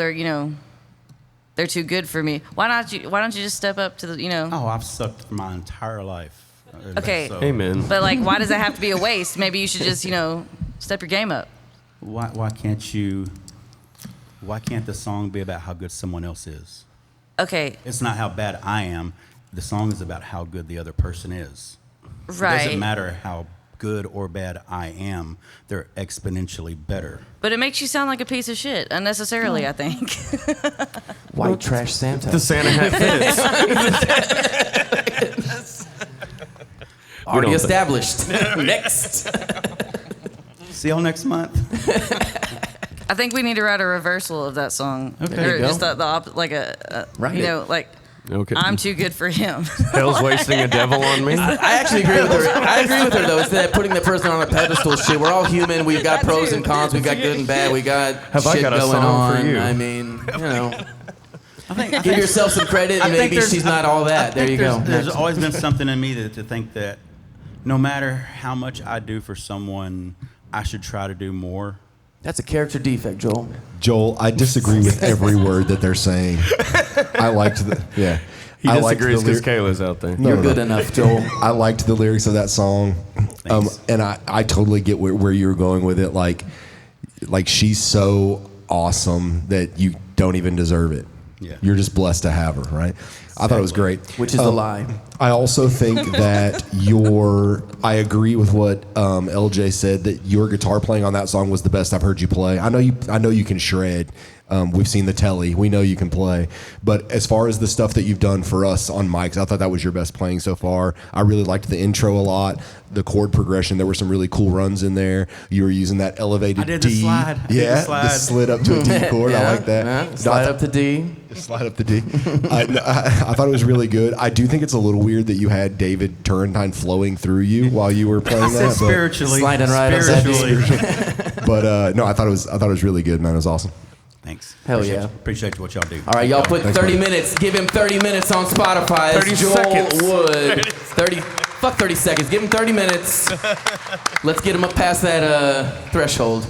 they're too good for me? Why don't you just step up to the Oh, I've sucked for my entire life. Okay. So. Amen. But why does that have to be a waste? Maybe you should just step your game up. Why can't the song be about how good someone else is? Okay. It's not how bad I am. The song is about how good the other person is. Right. It doesn't matter how good or bad I am. They're exponentially better. But it makes you sound like a piece of shit unnecessarily, I think. White trash Santa. The Santa hat fits. Already established. Next. See y'all next month. I think we need to write a reversal of that song. Okay. Or There you just go. like a Write you it. know, like Okay. I'm too good for him. Hell's wasting a devil on me. I actually agree with her. I agree with her though. Instead of putting the person on a pedestal, shit. We're all human. We've got pros and cons. We've got good and bad. We got Have I shit got a going song for on. you? I mean, you know, I think give yourself some credit. I And think maybe there's- she's not all I that. There think you go. There's always been something in me to think that no matter how much I do for someone, I should try to do more. That's a character defect, Joel. Joel, I disagree with every word that they're saying. I liked the He I liked disagrees the because lyric- Kayla's out there. No, You're no, good no. enough, Joel. I liked the lyrics of that song, and I totally get where you were going with it. Like she's so awesome that you don't even deserve it. Yeah. You're just blessed to have her, right? I thought it was great. Which is the lie. I also think that I agree with what LJ said, that your guitar playing on that song was the best I've heard you play. I know you can shred. We've seen the telly. We know you can play. But as far as the stuff that you've done for us on mics, I thought that was your best playing so far. I really liked the intro a lot. The chord progression, there were some really cool runs in there. You were using that elevated I did D. the slide. I did Yeah, the slide. the slid up to a D chord. I like that. Yeah. Slide up to D. Slide up the D. I thought it was really good. I do think it's a little weird that you had David Turrentine flowing through you while you were playing that. but- Spiritually. Sliding right up that Spiritually. But no, I thought it was really good, man. It was awesome. Thanks. Hell Appreciate yeah. you. Appreciate what y'all do. All right, y'all put Thanks, 30 buddy. minutes. Give him 30 minutes on Spotify. 30 It's Joel seconds. Wood. 30. Fuck 30 seconds. Give him 30 minutes. Let's get him up past that threshold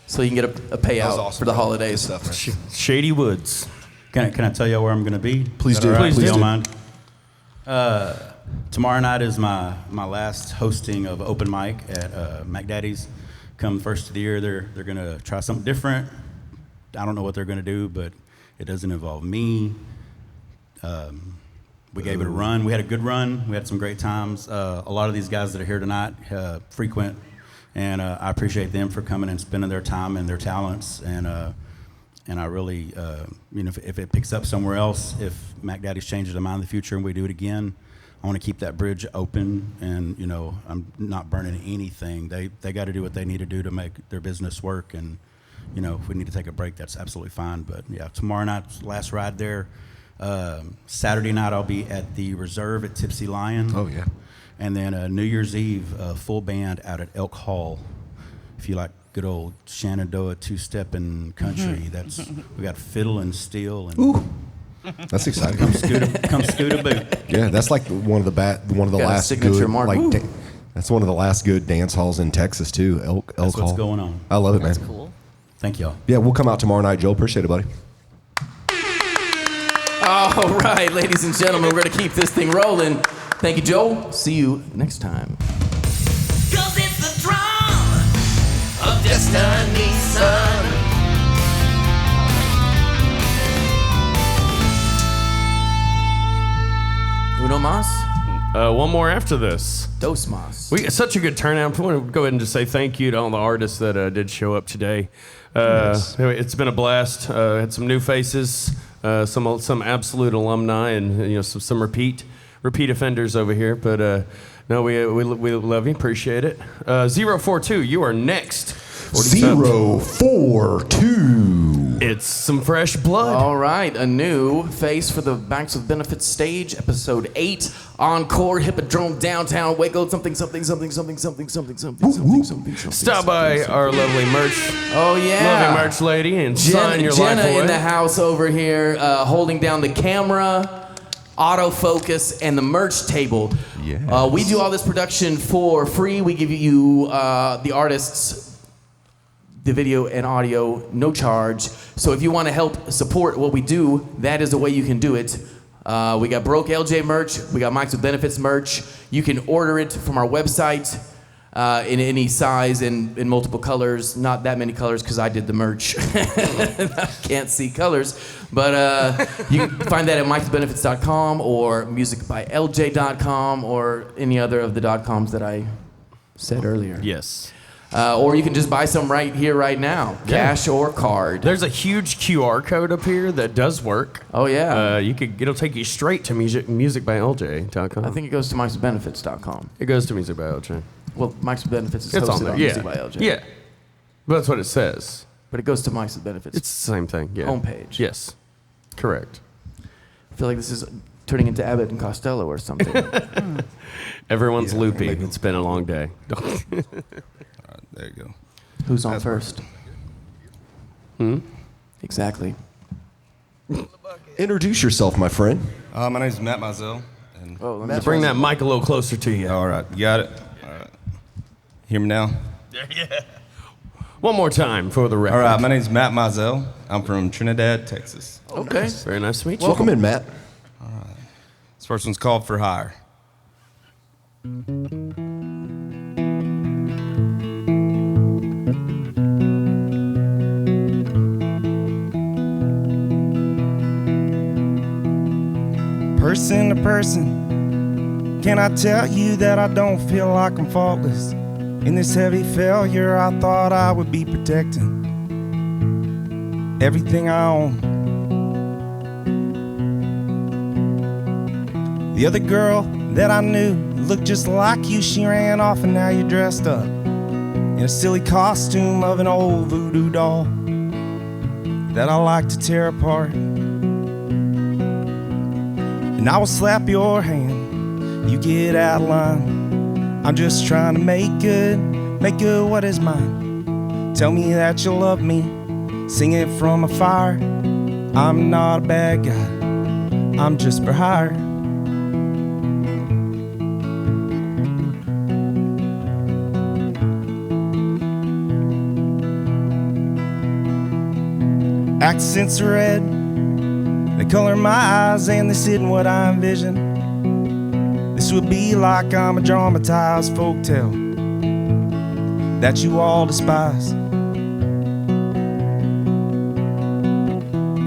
so you can get a payout awesome, for the man. holidays. Good stuff, man. Shady Woods. Can I tell you where I'm going to be? Please Is that do. all right? Please If you do. don't mind. Tomorrow night is my last hosting of open mic at Mac Daddy's. Come first of the year, they're going to try something different. I don't know what they're going to do, but it doesn't involve me. We gave it a run. We had a good run. We had some great times. A lot of these guys that are here tonight, frequent, and I appreciate them for coming and spending their time and their talents. And I really, if it picks up somewhere else, if Mac Daddy's changes their mind in the future and we do it again, I want to keep that bridge open. And I'm not burning anything. They got to do what they need to do to make their business work. And if we need to take a break, that's absolutely fine. But yeah, tomorrow night's last ride there. Saturday night I'll be at the Reserve at Tipsy Lion. Oh, yeah. And then New Year's Eve, full band out at Elk Hall. If you like good old Shenandoah two-step and country, we got fiddle and steel. And Ooh, that's exciting. come scoot a boot. Yeah, that's like one of the Got a last signature good mark. Woo. that's one of the last good dance halls in Texas too. Elk That's Hall. what's going on. I love it, man. Cool. Thank y'all. Yeah, we'll come out tomorrow night, Joel. Appreciate it, buddy. All right, ladies and gentlemen, we're going to keep this thing rolling. Thank you, Joel. See you next time. 'Cause it's the drum of destiny, son. Uno más, One more after this. dos más. We got such a good turnout. I want to go ahead and just say thank you to all the artists that did show up today. Anyway, it's been a blast. Had some new faces, some absolute alumni, and some repeat offenders over here. But no, we love you, appreciate it. 042, you are next. 042. It's some fresh blood. All right, a new face for the Backs with Benefits stage, episode 8, Encore Hippodrome, downtown Waco, something. Stop by our lovely merch. Oh yeah, Lovely merch lady, and sign your Jenna life away. in the house over here, holding down the camera, autofocus, and the merch table. Yes. We do all this production for free. We give you the artists the video and audio, no charge. So if you want to help support what we do, that is the way you can do it. We got Broke LJ merch. We got Mics with Benefits merch. You can order it from our website in any size and in multiple colors. Not that many colors because I did the merch. I can't see colors. But you can find that at micswithbenefits.com or musicbylj.com or any other of the .coms that I said earlier. Yes. Or you can just buy some right here, right now, cash or card. There's a huge QR code up here that does work. Oh yeah. It'll take you straight to musicbylj.com. I think it goes to micswithbenefits.com. It goes to Music by LJ. Well, Mics with Benefits is It's hosted on there. on Yeah. Music by LJ. Yeah. But that's what it says. But it goes to Mics with Benefits. It's the same thing, yeah. Homepage. Yes, correct. I feel like this is turning into Abbott and Costello or something. Everyone's loopy. It's been a long day. There you go. Who's on first? Exactly. Introduce yourself, my friend. My name's Matt Mizell. And Let's bring that mic a little closer to you. All right, you got it? All right. Hear me now? Yeah. One more time for the record. All right, my name's Matt Mizell. I'm from Trinidad, Texas. Okay. Nice. Very nice to meet you. Welcome in, Matt. All right. This first one's called For Hire. Person to person, can I tell you that I don't feel like I'm faultless? In this heavy failure, I thought I would be protecting everything I own. The other girl that I knew looked just like you. She ran off and now you're dressed up in a silly costume of an old voodoo doll that I like to tear apart. And I will slap your hand, you get out of line. I'm just trying to make good what is mine. Tell me that you love me, sing it from a fire. I'm not a bad guy, I'm just for hire. Accents are red, they color my eyes and this isn't what I envision. This would be like I'm a dramatized folktale that you all despise.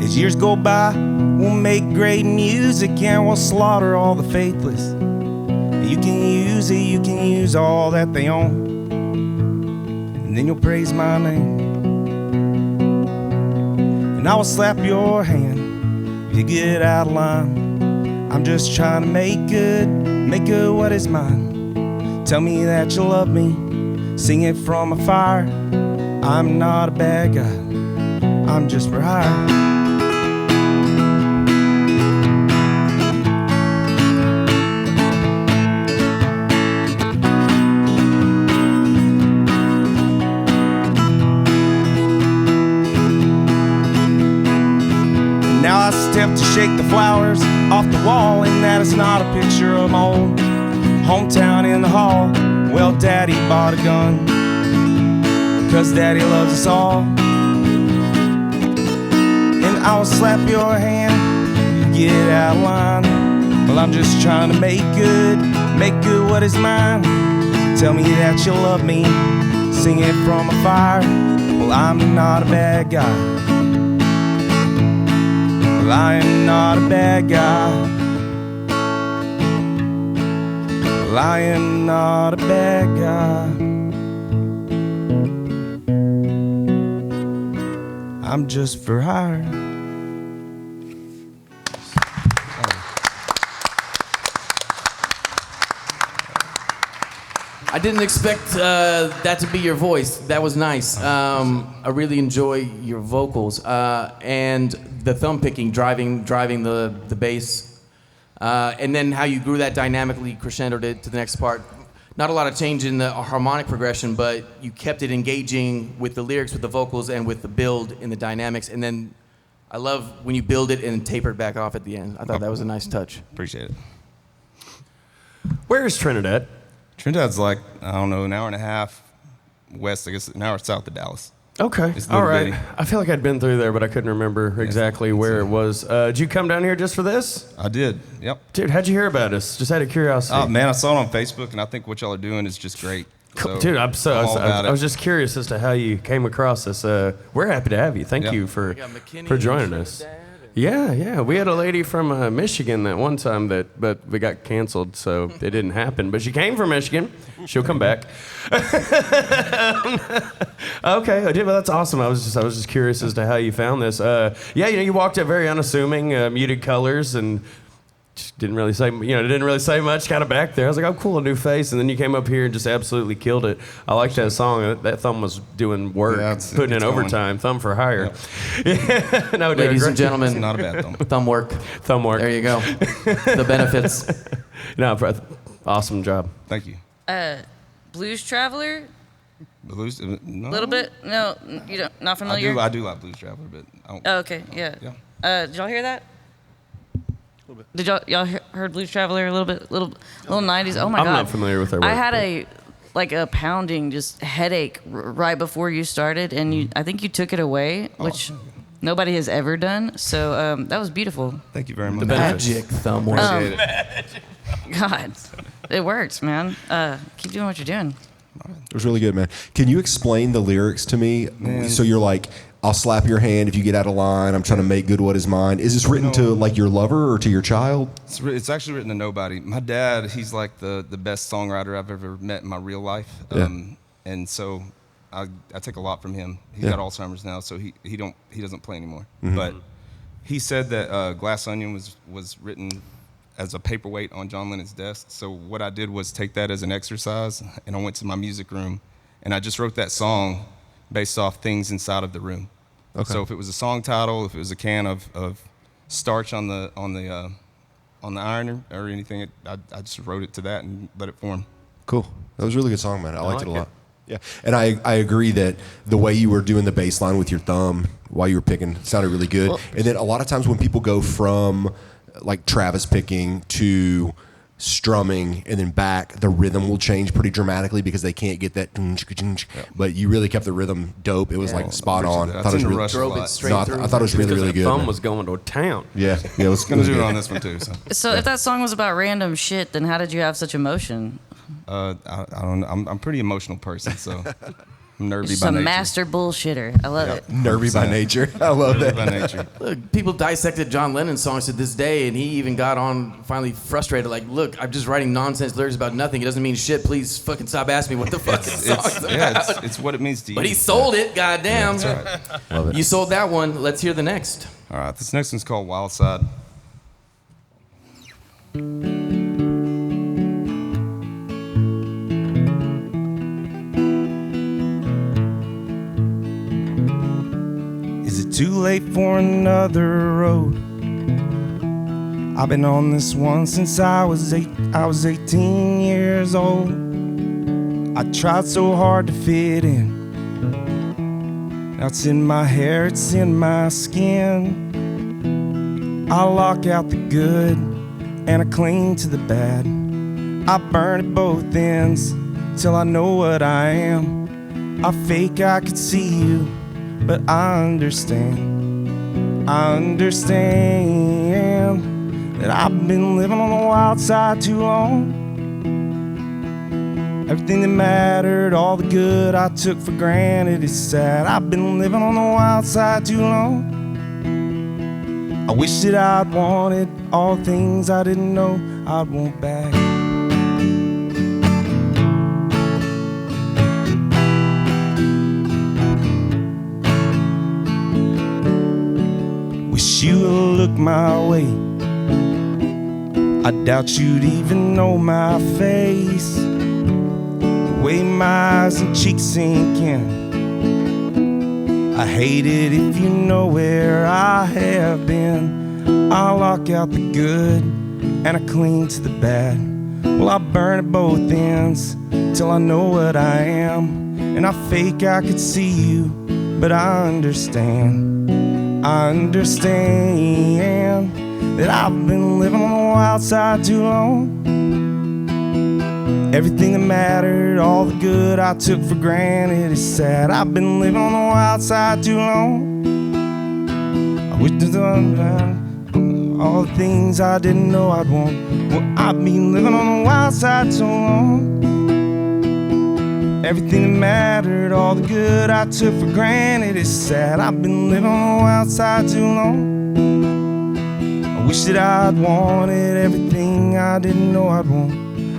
As years go by, we'll make great music and we'll slaughter all the faithless. You can use it, you can use all that they own, and then you'll praise my name. And I will slap your hand if you get out of line. I'm just trying to make good what is mine. Tell me that you love me, sing it from a fire. I'm not a bad guy, I'm just for hire. Now I step to shake the flowers off the wall, and that is not a picture of my old hometown in the hall. Well, Daddy bought a gun, 'cause Daddy loves us all. And I will slap your hand, you get out of line. Well, I'm just trying to make good what is mine. Tell me that you love me, sing it from a fire. Well, I'm not a bad guy, well, I am not a bad guy. Well, I am not a bad guy. I'm just for hire. I didn't expect that to be your voice. That was nice. I really enjoy your vocals and the thumb picking, driving the bass, and then how you grew that dynamically crescendo to the next part. Not a lot of change in the harmonic progression, but you kept it engaging with the lyrics, with the vocals, and with the build in the dynamics. And then I love when you build it and taper it back off at the end. I thought that was a nice touch. Appreciate it. Where is Trinidad? Trinidad's like, I don't know, an hour and a half west, I guess, an hour south of Dallas. Okay, It's all little right. bitty. I feel like I'd been through there, but I couldn't remember exactly where it was. Did you come down here just for this? I did, yep. Dude, how'd you hear about us? Just out of curiosity. Oh, man, I saw it on Facebook, and I think what y'all are doing is just great. So Dude, I about was it. just curious as to how you came across us. We're happy to have you. Thank you for joining us. Yeah. We had a lady from Michigan that one time but we got canceled, so it didn't happen. But she came from Michigan. She'll come back. Okay, well, that's awesome. I was just curious as to how you found this. You walked up very unassuming, muted colors, and didn't really say much, kind of back there. I was like, oh, cool, a new face. And then you came up here and just absolutely killed it. I liked that song. That thumb was doing work, putting in overtime. Thumb for hire. Yeah. No, ladies and gentlemen, it's not a bad thumb. Thumb work. There you go. The benefits. No, awesome job. Thank you. Blues Traveler. Blues? No. A little bit. No, you don't. Not familiar. I do like Blues Traveler, but I don't. Oh, okay. Yeah. Did y'all hear that? Did y'all heard Blues Traveler a little bit, little 90s? Oh my God! I'm not familiar with their work. I had a pounding just headache right before you started, and I think you took it away, which nobody has ever done. So that was beautiful. Thank you very much. The magic thumb work. God, it works, man. Keep doing what you're doing. It was really good, man. Can you explain the lyrics to me? So you're like, I'll slap your hand if you get out of line. I'm trying to make good what is mine. Is this written to like your lover or to your child? It's actually written to nobody. My dad, he's like the best songwriter I've ever met in my real life. And so I take a lot from him. He's got Alzheimer's now, so he doesn't play anymore. Mm-hmm. But he said that Glass Onion was written as a paperweight on John Lennon's desk. So what I did was take that as an exercise, and I went to my music room, and I just wrote that song based off things inside of the room. Okay. So if it was a song title, if it was a can of starch on the iron or anything, I just wrote it to that and let it form. Cool. That was a really good song, man. I liked it a lot. Yeah, and I agree that the way you were doing the bass line with your thumb while you were picking sounded really good. Well, and then a lot of times when people go from like Travis picking to strumming and then back, the rhythm will change pretty dramatically because they can't get that. But you really kept the rhythm dope. It was like spot on. I thought it was really, I thought it was really good. Thumb was going to town. Yeah, it was gonna do it on this one too. So if that song was about random shit, then how did you have such emotion? I don't know. I'm a pretty emotional person, so I'm nervy by nature. A master bullshitter. I love it. Nervy by nature. I love that. By nature. Look, people dissected John Lennon's songs to this day, and he even got on finally frustrated. Like, look, I'm just writing nonsense lyrics about nothing. It doesn't mean shit. Please fucking stop asking me what the fuck this song's about. Yeah, it's what it means to you. But he sold it. Goddamn. Yeah, that's right. Love it. You sold that one. Let's hear the next. All right, this next one's called Wild Side. Too late for another road. I've been on this one since I was 18 years old. I tried so hard to fit in. Now it's in my hair, it's in my skin. I lock out the good and I cling to the bad. I burn at both ends till I know what I am. I fake I could see you, but I understand that I've been living on the wild side too long. Everything that mattered, all the good I took for granted is sad. I've been living on the wild side too long. I wish that I'd wanted all the things I didn't know I'd want back. Wish you would look my way. I doubt you'd even know my face. The way my eyes and cheeks sink in. I hate it if you know where I have been. I lock out the good and I cling to the bad. Well, I burn at both ends till I know what I am. And I fake I could see you, but I understand that I've been living on the wild side too long. Everything that mattered, all the good I took for granted is sad. I've been living on the wild side too long. I wish to all the things I didn't know I'd want. Well, I've been living on the wild side so long. Everything that mattered, all the good I took for granted is sad. I've been living on the wild side too long. I wish that I'd wanted everything I didn't know I'd want.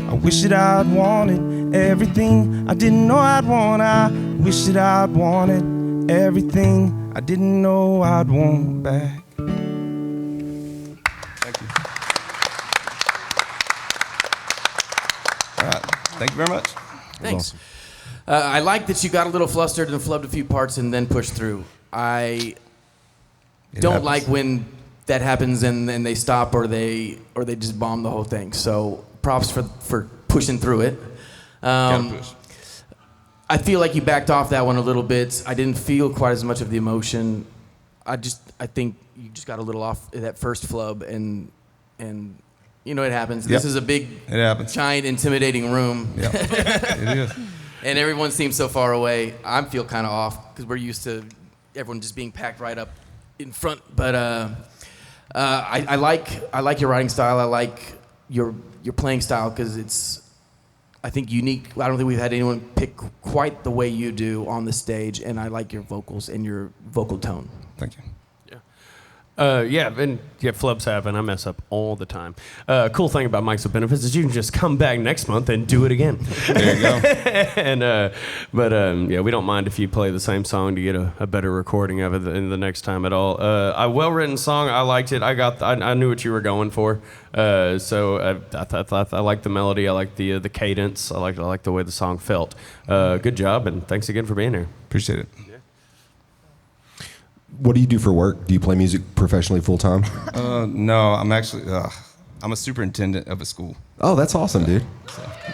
I wish that I'd wanted everything I didn't know I'd want. I wish that I'd wanted everything I didn't know I'd want back. Thank you. All right. Thank you very much. Thanks. I like that you got a little flustered and flubbed a few parts and then pushed through. I don't happens. like when that happens and then they stop or they just bomb the whole thing. So props for pushing through it. Gotta push. I feel like you backed off that one a little bit. I didn't feel quite as much of the emotion. I think you just got a little off that first flub and you know it happens. Yep. This is a big, It happens. giant, intimidating room. Yep. It is. And everyone seems so far away. I feel kind of off because we're used to everyone just being packed right up in front. But I like your writing style. I like your playing style because it's, I think, unique. I don't think we've had anyone pick quite the way you do on the stage. And I like your vocals and your vocal tone. Thank you. Flubs happen. I mess up all the time. Cool thing about Mics with Benefits is you can just come back next month and do it again. There you go. We don't mind if you play the same song to get a better recording of it in the next time at all. A well-written song. I liked it. I knew what you were going for. I like the melody. I like the cadence. I like the way the song felt. Good job, and thanks again for being here. Appreciate it. What do you do for work? Do you play music professionally full time? No, I'm actually I'm a superintendent of a school. Oh, that's awesome, dude.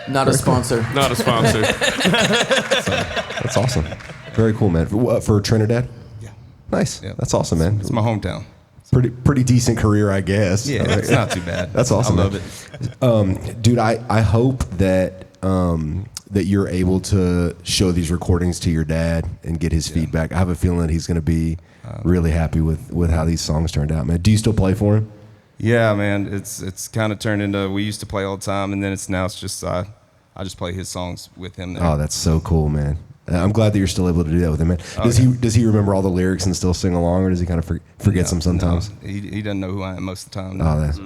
Not a sponsor. Not a sponsor. That's awesome. Very cool, man. For Trinidad? Yeah. Nice. Yeah. That's awesome, man. It's my hometown. Pretty decent career, I guess. Yeah, Right? it's not too bad. That's awesome. I love it. Dude, I hope that that you're able to show these recordings to your dad and get his feedback. I have a feeling that he's going to be really happy with how these songs turned out, man. Do you still play for him? Yeah, man. It's kind of turned into, we used to play all the time, and then it's just I just play his songs with him there. Oh, that's so cool, man. I'm glad that you're still able to do that with him, man. Oh, Does he remember all the lyrics and still sing along, or does he kind of forget some sometimes? No, he doesn't know who I am most of the time. Oh, that's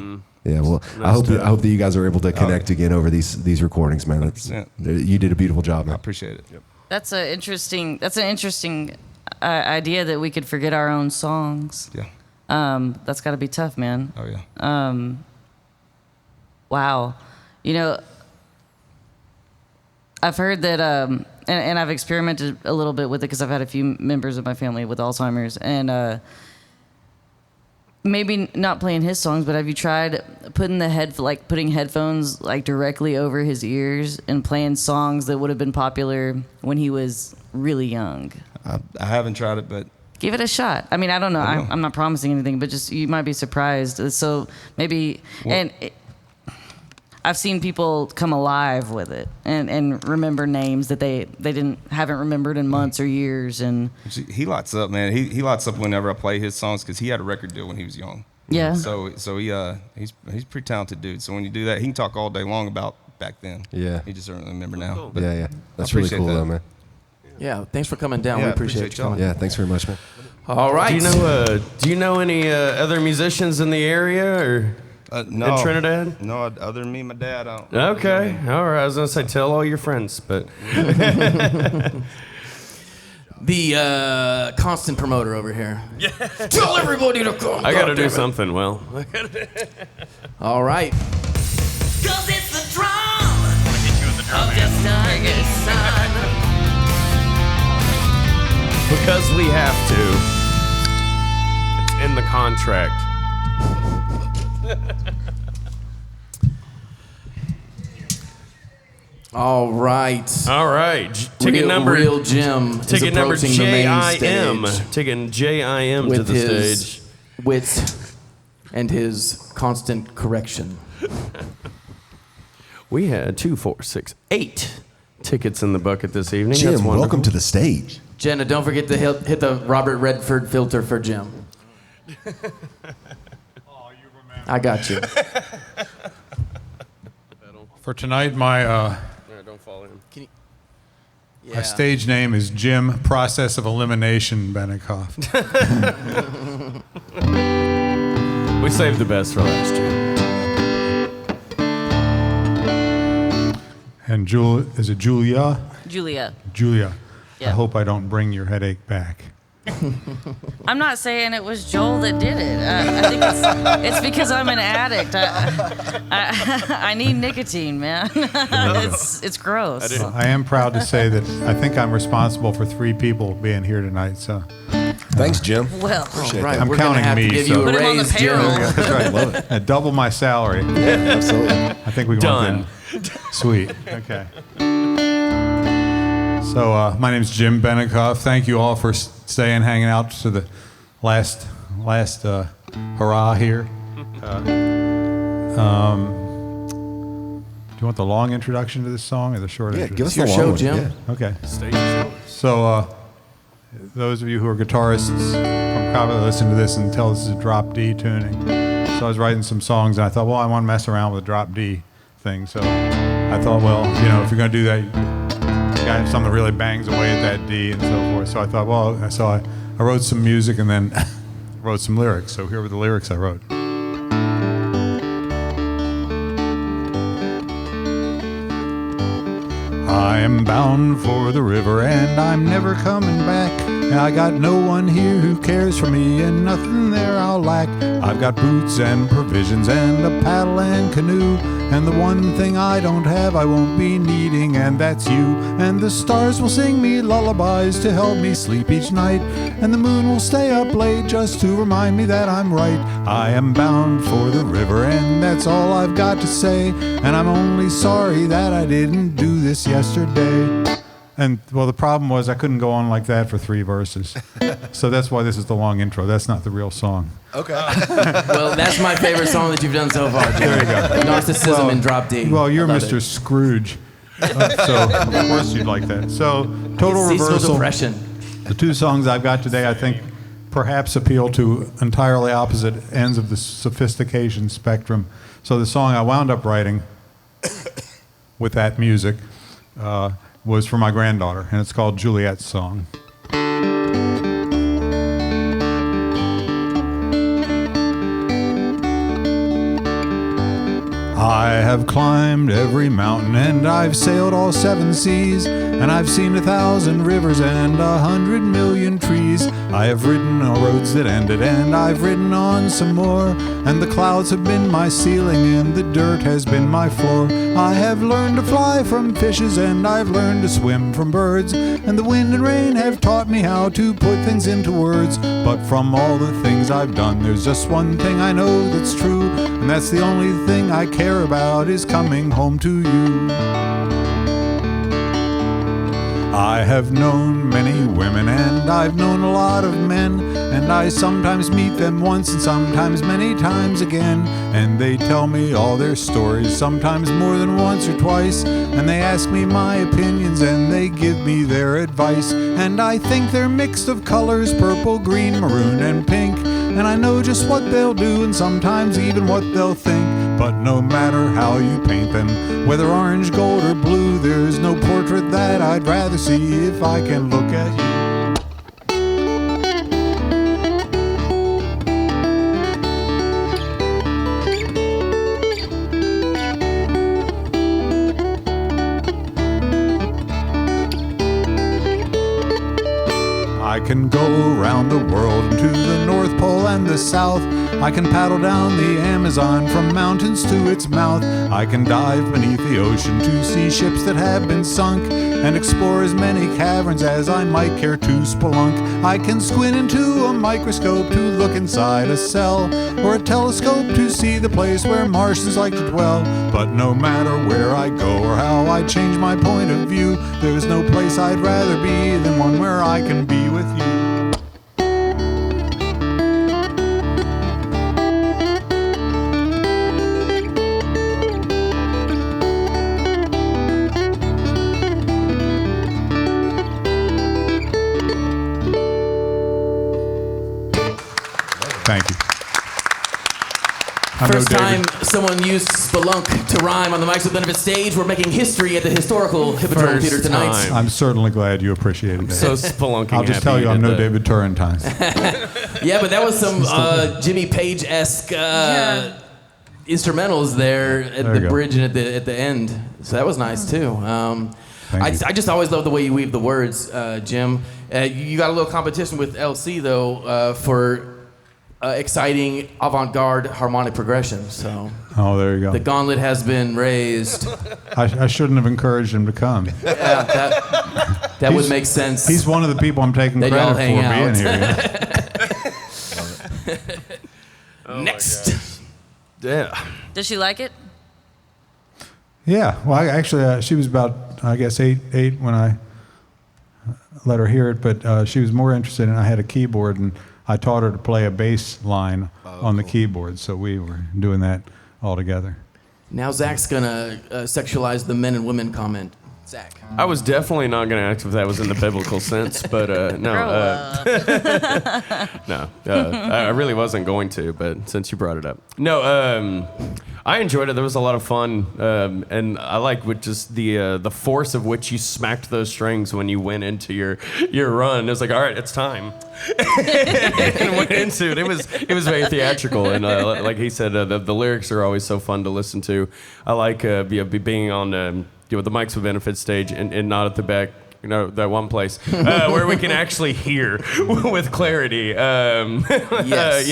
yeah. Well, I hope that you guys are able to connect again over these recordings, man. You did a beautiful job, man. I appreciate it. Yep. That's an interesting idea that we could forget our own songs. Yeah. That's got to be tough, man. Oh yeah. Wow. You know, I've heard that, and I've experimented a little bit with it because I've had a few members of my family with Alzheimer's, and maybe not playing his songs, but have you tried putting putting headphones like directly over his ears and playing songs that would have been popular when he was really young? I haven't tried it, but give it a shot. I mean, I don't know. I'm not promising anything, but just you might be surprised. So maybe, I've seen people come alive with it and remember names that they haven't remembered in months or years. And he lights up, man. He lights up whenever I play his songs because he had a record deal when he was young. Yeah. So he's a pretty talented dude. So when you do that, he can talk all day long about back then. Yeah. He just doesn't remember now. Cool. But Yeah. That's really cool, though, man. Yeah, thanks for coming down. Yeah, We appreciate you coming. Yeah, thanks very much, man. All right. Do you know any other musicians in the area or no, in Trinidad? No, other than me and my dad, I don't. Okay, all right. I was gonna say tell all your friends, but the constant promoter over here. Yeah. Tell everybody to come. I got to do something. Well, all right. 'Cause it's the drum of destiny's son. because we have to. It's in the contract. All right. All right. Ticket number Real Jim. Ticket number approaching the main JIM. stage Ticket JIM to with the his stage. wit and his constant correction. We had 2, 4, 6, 8 tickets in the bucket this evening. Jim, That's wonderful. welcome to the stage. Jenna, don't forget to hit the Robert Redford filter for Jim. I got you. For tonight, my don't fall in. my stage name is Jim Process of Elimination Benikoff. We saved the best for last year. And is it Julia? Julia. Julia. Yeah. I hope I don't bring your headache back. I'm not saying it was Joel that did it. I think it's because I'm an addict. I need nicotine, man. It's gross. I am proud to say that I think I'm responsible for 3 people being here tonight. So, thanks, Jim. Well, Appreciate right. that. I'm We're gonna counting have me. to give so you a Put him on the raise, payroll. Jim. That's right. Love it. double my salary. Yeah, absolutely. I think we Done. want that. Sweet. Okay. So my name's Jim Benikoff. Thank you all for staying, hanging out to the last hurrah here. Do you want the long introduction to this song or the short introduction? Give us Your the show, long one. Jim. Yeah. Okay. Stage show. So those of you who are guitarists from Cabo listen to this and tell this is a drop D tuning. So I was writing some songs and I thought, well, I want to mess around with a drop D thing. So I thought, well, if you're going to do that, you got to have something that really bangs away at that D and so forth. So I thought, well, I wrote some music and then wrote some lyrics. So here were the lyrics I wrote. I am bound for the river and I'm never coming back. I got no one here who cares for me and nothing there I'll lack. I've got boots and provisions and a paddle and canoe. And the one thing I don't have I won't be needing, and that's you. And the stars will sing me lullabies to help me sleep each night. And the moon will stay up late just to remind me that I'm right. I am bound for the river and that's all I've got to say. And I'm only sorry that I didn't do this yesterday. And, well, the problem was I couldn't go on like that for 3 verses. So that's why this is the long intro. That's not the real song. Okay. Well, that's my favorite song that you've done so far, Jim. There you go. Narcissism and Drop D. Well, you're I love Mr. it. Scrooge. So, of course you'd like that. So, total Seasonal reversal. depression. The 2 songs I've got today, I think, perhaps appeal to entirely opposite ends of the sophistication spectrum. So the song I wound up writing with that music was for my granddaughter, and it's called Juliet's Song. I have climbed every mountain and I've sailed all 7 seas, and I've seen 1,000 rivers and 100 million trees. I have ridden on roads that ended and I've ridden on some more, and the clouds have been my ceiling and the dirt has been my floor. I have learned to fly from fishes and I've learned to swim from birds, and the wind and rain have taught me how to put things into words. But from all the things I've done, there's just one thing I know that's true, and that's the only thing I care about is coming home to you. I have known many women and I've known a lot of men, and I sometimes meet them once and sometimes many times again, and they tell me all their stories, sometimes more than once or twice, and they ask me my opinions and they give me their advice, and I think they're mixed of colors, purple, green, maroon, and pink, and I know just what they'll do and sometimes even what they'll think. But no matter how you paint them, whether orange, gold, or blue, there's no portrait that I'd rather see if I can look at you. I can go around the world to the North Pole and the South. I can paddle down the Amazon from mountains to its mouth. I can dive beneath the ocean to see ships that have been sunk, and explore as many caverns as I might care to spelunk. I can squint into a microscope to look inside a cell, or a telescope to see the place where Martians like to dwell. But no matter where I go or how I change my point of view, there's no place I'd rather be than one where I can be with you. Thank you. First time someone used spelunk to rhyme on the Mics with Benefit stage. We're making history at the historical Hippodrome Theater tonight. I'm certainly glad you appreciated that. So spelunking I'll just happy tell you you I'm did no that. David Turrentine. Yeah, but that was some Jimmy Page-esque instrumentals there at There you the go. bridge and at the end. So that was nice too. I just always love the way you weave the words, Jim. You got a little competition with LC though for exciting avant-garde harmonic progression. So Oh, there you go. the gauntlet has been raised. I shouldn't have encouraged him to come. Yeah, that would make sense. He's one of the people I'm taking That credit y'all for hang being out. here. Next. Yeah. Does she like it? Yeah. Well, actually, she was about, I guess, eight when I let her hear it. But she was more interested in. I had a keyboard, and I taught her to play a bass line on the keyboard. So we were doing that all together. Now Zach's gonna sexualize the men and women comment. Zach. I was definitely not going to ask if that was in the biblical sense, but no. No, I really wasn't going to, but since you brought it up. No, I enjoyed it. There was a lot of fun, and I like with just the force of which you smacked those strings when you went into your run. It was like, all right, it's time. And went into it. It was very theatrical, and like he said, the lyrics are always so fun to listen to. I like being on the Mics with Benefits stage and not at the back, that one place where we can actually hear with clarity. Yes.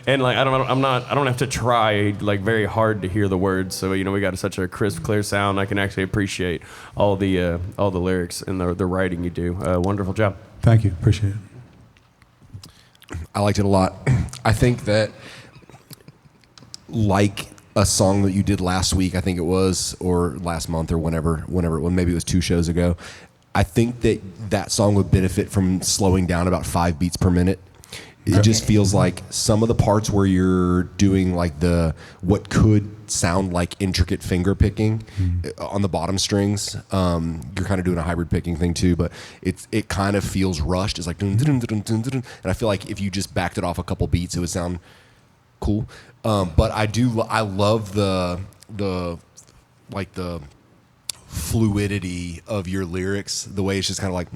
And like I don't have to try like very hard to hear the words. So we got such a crisp, clear sound. I can actually appreciate all the lyrics and the writing you do. Wonderful job. Thank you. Appreciate it. I liked it a lot. I think that, like a song that you did last week, I think it was, or last month, or whenever maybe it was 2 shows ago. I think that song would benefit from slowing down about 5 beats per minute. It just feels like some of the parts where you're doing like what could sound like intricate finger picking on the bottom strings. You're kind of doing a hybrid picking thing too, but it kind of feels rushed. It's like dun, dun, dun, dun, dun, dun. And I feel like if you just backed it off a couple beats, it would sound cool. But I love the fluidity of your lyrics, the way it's just kind of like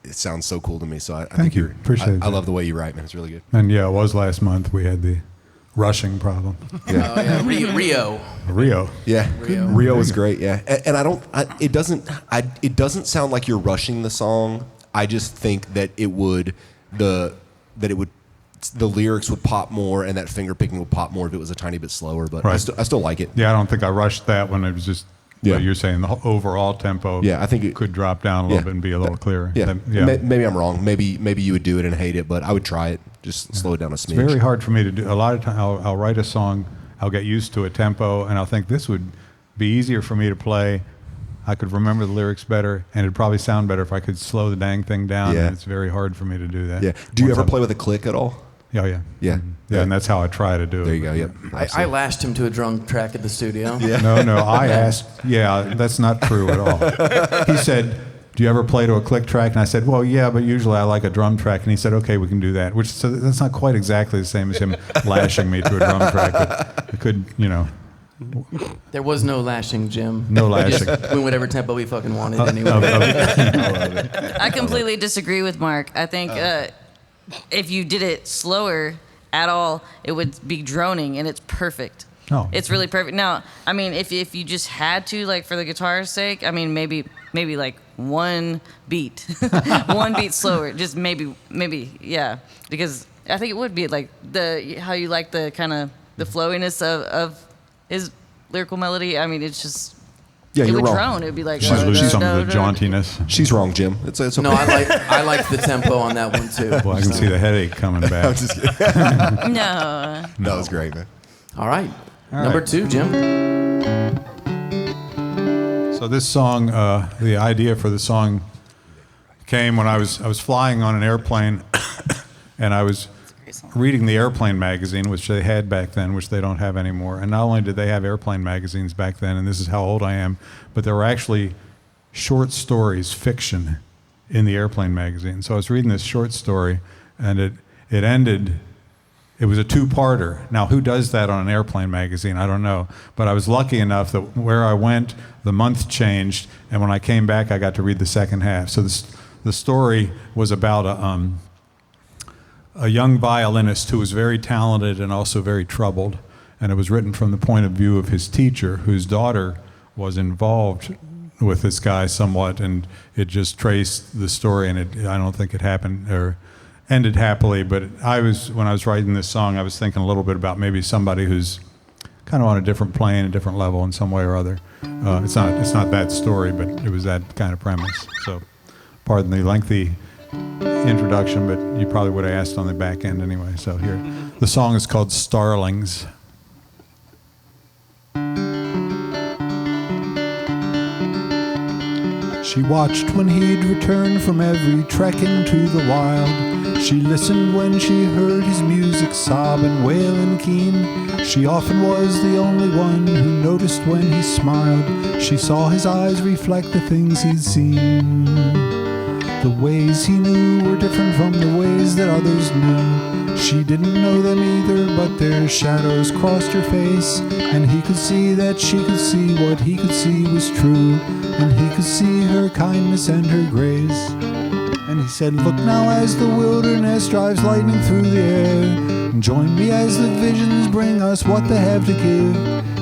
it sounds so cool to me. So I Thank think you. Appreciate it. I love the way you write, man. It's really good. And yeah, it was last month. We had the rushing problem. Yeah. Oh, yeah. Rio. Yeah. Rio was great. Yeah. And it doesn't sound like you're rushing the song. I just think that the lyrics would pop more and that finger picking would pop more if it was a tiny bit slower, but Right. I still like it. Yeah, I don't think I rushed that when it was just. Yeah. You're saying the overall tempo. Yeah, I think it could drop down a little bit and be a little clearer. Yeah. Yeah. Maybe I'm wrong. Maybe you would do it and hate it, but I would try it. Just slow it down a smidge. It's very hard for me to do. A lot of times I'll write a song, I'll get used to a tempo, and I'll think this would be easier for me to play. I could remember the lyrics better, and it'd probably sound better if I could slow the dang thing down. Yeah. And it's very hard for me to do that. Yeah. Do you ever play with a click at all? Oh, yeah. Yeah. Yeah, and that's how I try to do it. There you go. Yep. I lashed him to a drum track at the studio. Yeah. No, I asked. Yeah, that's not true at all. He said, "Do you ever play to a click track?" And I said, "Well, yeah, but usually I like a drum track." And he said, "Okay, we can do that." So that's not quite exactly the same as him lashing me to a drum track, but it could, There was no lashing, Jim. No We lashing. just went whatever tempo we fucking wanted anyway. I completely disagree with Mark. I think if you did it slower at all, it would be droning, and it's perfect. Oh. It's really perfect. Now, I mean, if you just had to, like, for the guitar's sake, I mean, maybe like one beat, one beat slower, just maybe, yeah, because I think it would be like how you like the kind of the flowiness of his lyrical melody. I mean, it's just. Yeah, it you're would wrong. drone. It would be like. She's losing some of the jauntiness. She's wrong, Jim. It's okay. No, I like the tempo on that one too. Well, I can see the headache coming back. I'm just kidding. No. That was great, man. All right. All Number right. 2, Jim. So this song, the idea for the song came when I was flying on an airplane, and I was reading the Airplane magazine, which they had back then, which they don't have anymore. And not only did they have Airplane magazines back then, and this is how old I am, but there were actually short stories, fiction, in the Airplane magazine. So I was reading this short story, and it ended. It was a 2-parter. Now, who does that on an Airplane magazine? I don't know. But I was lucky enough that where I went, the month changed, and when I came back, I got to read the second half. So the story was about a young violinist who was very talented and also very troubled. And it was written from the point of view of his teacher, whose daughter was involved with this guy somewhat, and it just traced the story, and I don't think it happened or ended happily. But when I was writing this song, I was thinking a little bit about maybe somebody who's kind of on a different plane, a different level in some way or other. It's not that story, but it was that kind of premise. So, pardon the lengthy introduction, but you probably would have asked on the back end anyway. So here, the song is called Starlings. She watched when he'd returned from every trek into the wild. She listened when she heard his music sob and wail and keen. She often was the only one who noticed when he smiled. She saw his eyes reflect the things he'd seen. The ways he knew were different from the ways that others knew. She didn't know them either, but their shadows crossed her face, and he could see that she could see what he could see was true, and he could see her kindness and her grace. And he said, look now as the wilderness drives lightning through the air, and join me as the visions bring us what they have to give.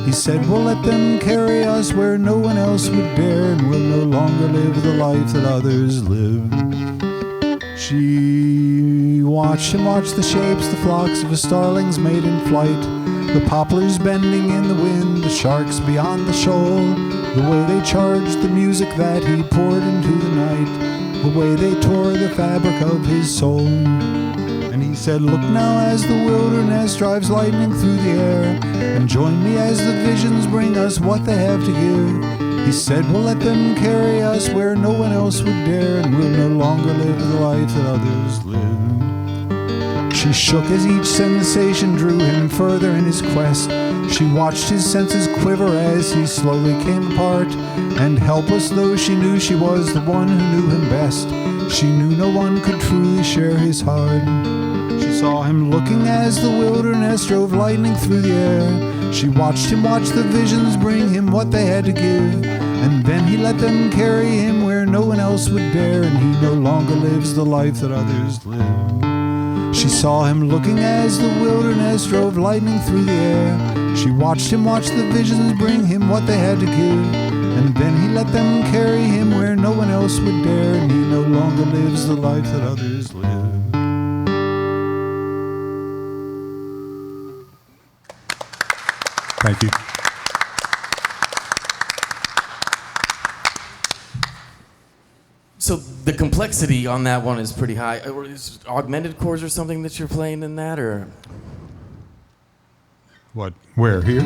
He said, we'll let them carry us where no one else would dare, and we'll no longer live the life that others live. She watched him watch the shapes, the flocks of the starlings made in flight, the poplars bending in the wind, the sharks beyond the shoal, the way they charged the music that he poured into the night, the way they tore the fabric of his soul. And he said, look now as the wilderness drives lightning through the air, and join me as the visions bring us what they have to give. He said, we'll let them carry us where no one else would dare, and we'll no longer live the life that others live. She shook as each sensation drew him further in his quest. She watched his senses quiver as he slowly came apart, and helpless though she knew she was the one who knew him best, she knew no one could truly share his heart. She saw him looking as the wilderness drove lightning through the air. She watched him watch the visions bring him what they had to give, and then he let them carry him where no one else would dare, and he no longer lives the life that others live. She saw him looking as the wilderness drove lightning through the air. She watched him watch the visions bring him what they had to give, and then he let them carry him where no one else would dare, and he no longer lives the life that others live. Thank you. So the complexity on that one is pretty high. Is augmented chords or something that you're playing in that, or? What? Where? Here?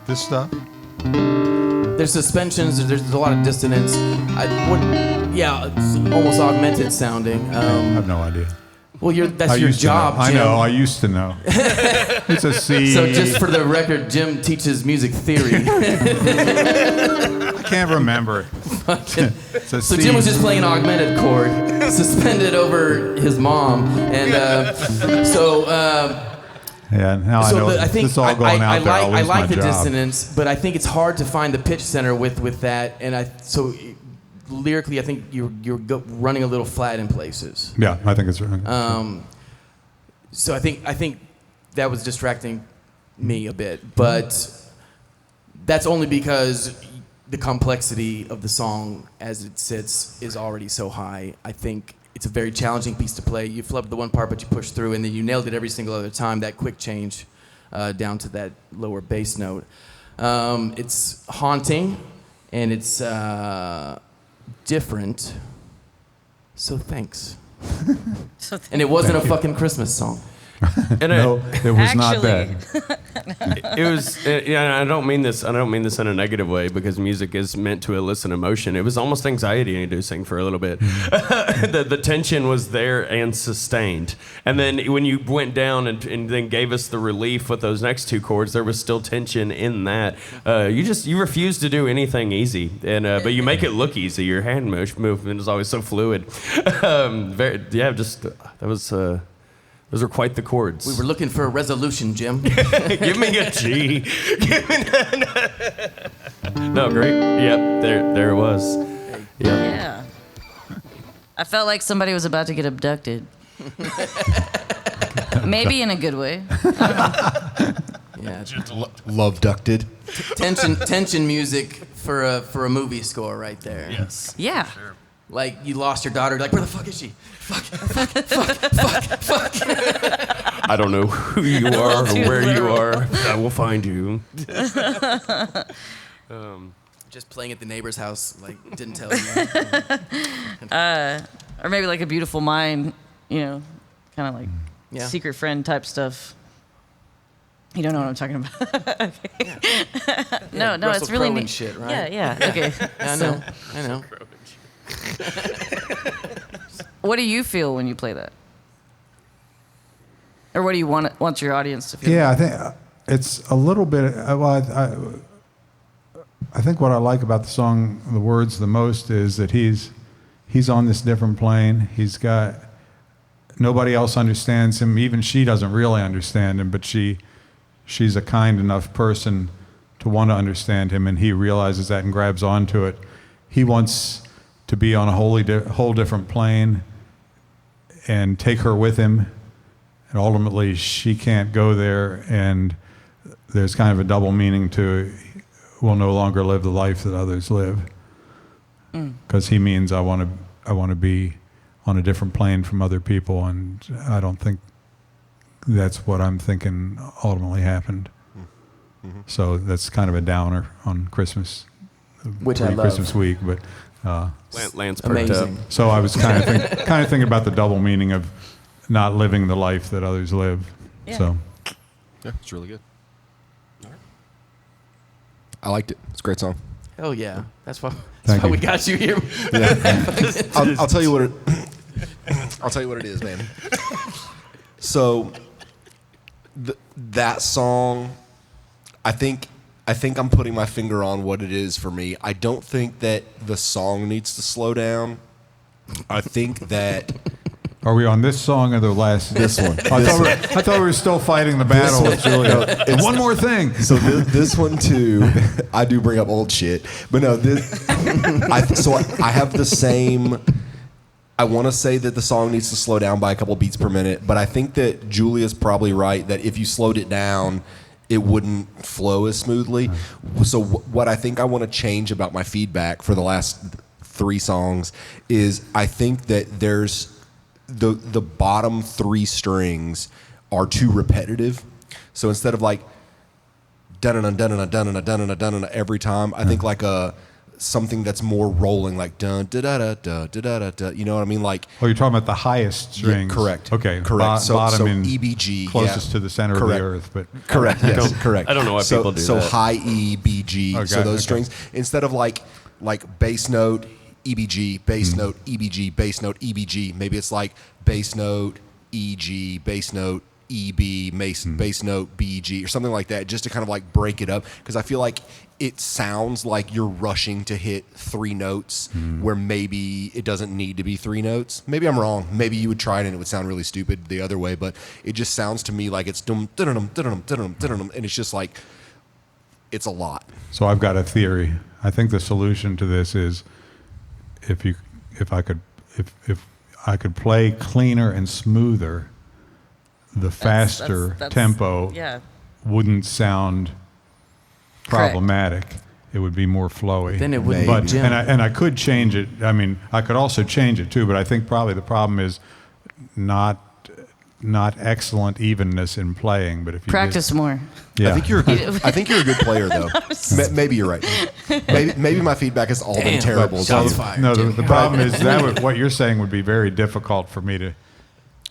This stuff? There's suspensions. There's a lot of dissonance. It's almost augmented sounding. I have no idea. Well, that's your job, Jim. I know. I used to know. It's a C. So just for the record, Jim teaches music theory. I can't remember it. So Jim was just playing an augmented chord, suspended over his mom, and yeah, now I know. I think it's all going out there. I like the job. dissonance, but I think it's hard to find the pitch center with that, and lyrically, I think you're running a little flat in places. Yeah, I think it's right. So I think that was distracting me a bit, but that's only because the complexity of the song as it sits is already so high. I think it's a very challenging piece to play. You flubbed the one part, but you pushed through, and then you nailed it every single other time. That quick change down to that lower bass note. It's haunting, and it's different. So thanks. And it wasn't a fucking Christmas song. And no, it was not that. It was. I don't mean this. I don't mean this in a negative way, because music is meant to elicit emotion. It was almost anxiety-inducing for a little bit. The tension was there and sustained. And then when you went down and then gave us the relief with those next two chords, there was still tension in that. You refuse to do anything easy, but you make it look easy. Your hand movement is always so fluid. That was. Those are quite the chords. We were looking for a resolution, Jim. Give me a G. No, great. Yep, there it was. Yep. Yeah. I felt like somebody was about to get abducted. Maybe in a good way. Yeah, love ducted. Tension music for a movie score right there. Yes. Yeah. Sure. Like you lost your daughter. Like where the fuck is she? Fuck. I don't know who you are or where you are. I will find you. Just playing at the neighbor's house. Like didn't tell you. Or maybe like A Beautiful Mind. You know, kind of like Yeah. secret friend type stuff. You don't know what I'm talking about. Okay. No, Russell it's really Crowe and neat. shit, right? Yeah. Okay. I know. I know. What do you feel when you play that? Or what do you want your audience to feel? Yeah, I think it's a little bit. I think what I like about the song, the words the most, is that he's on this different plane. He's got nobody else understands him. Even she doesn't really understand him, but she's a kind enough person to want to understand him, and he realizes that and grabs onto it. He wants to be on a whole different plane and take her with him, and ultimately she can't go there, and there's kind of a double meaning to will no longer live the life that others live, because he means I want to be on a different plane from other people, and I don't think that's what I'm thinking ultimately happened. Mm-hmm. So that's kind of a downer on Christmas, which I love. Christmas week, but Lance perked up. So I was kind of thinking about the double meaning of not living the life that others live. Yeah. So yeah, it's really good. All right. I liked it. It's a great song. Hell yeah, that's why you. we got you here. Yeah. I'll tell you what it. I'll tell you what it is, man. So, that song, I think I'm putting my finger on what it is for me. I don't think that the song needs to slow down. I think that. Are we on this song or the last? This one. I thought we were still fighting the battle. It's one more thing. So this one too. I do bring up old shit, but no. I have the same. I want to say that the song needs to slow down by a couple beats per minute, but I think that Julia's probably right that if you slowed it down, it wouldn't flow as smoothly. So what I think I want to change about my feedback for the last 3 songs is I think that there's the bottom 3 strings are too repetitive. So instead of like dun-dun-dun, dun-dun-dun, dun-dun-dun, dun-dun-dun, dun-dun-dun every time, I think like something that's more rolling, like dun da da da da da da da. You know what I mean? Like. Oh, you're talking about the highest strings. Yeah, correct. Okay. Correct. So in EBG, closest to the center of the earth, but. Correct. Yes. Correct. I don't know why people do that. So high E, B, G. Okay, so those strings instead of like bass note, EBG, bass note, EBG, bass note, EBG. Maybe it's like bass note, EG, bass note, EB, bass note, BG, or something like that, just to kind of like break it up. Because I feel like it sounds like you're rushing to hit 3 notes where maybe it doesn't need to be 3 notes. Maybe I'm wrong. Maybe you would try it and it would sound really stupid the other way, but it just sounds to me like it's dum dum dum dum dum dum, and it's just like it's a lot. So I've got a theory. I think the solution to this is if I could play cleaner and smoother, the faster tempo wouldn't sound problematic. It would be more flowy. Then it wouldn't be Jim. And I could change it. I mean, I could also change it too, but I think probably the problem is not excellent evenness in playing. But if you practice more. Yeah. I think you're a good player though. Maybe you're right. Maybe my feedback has all been terrible. No, the problem is that what you're saying would be very difficult for me to.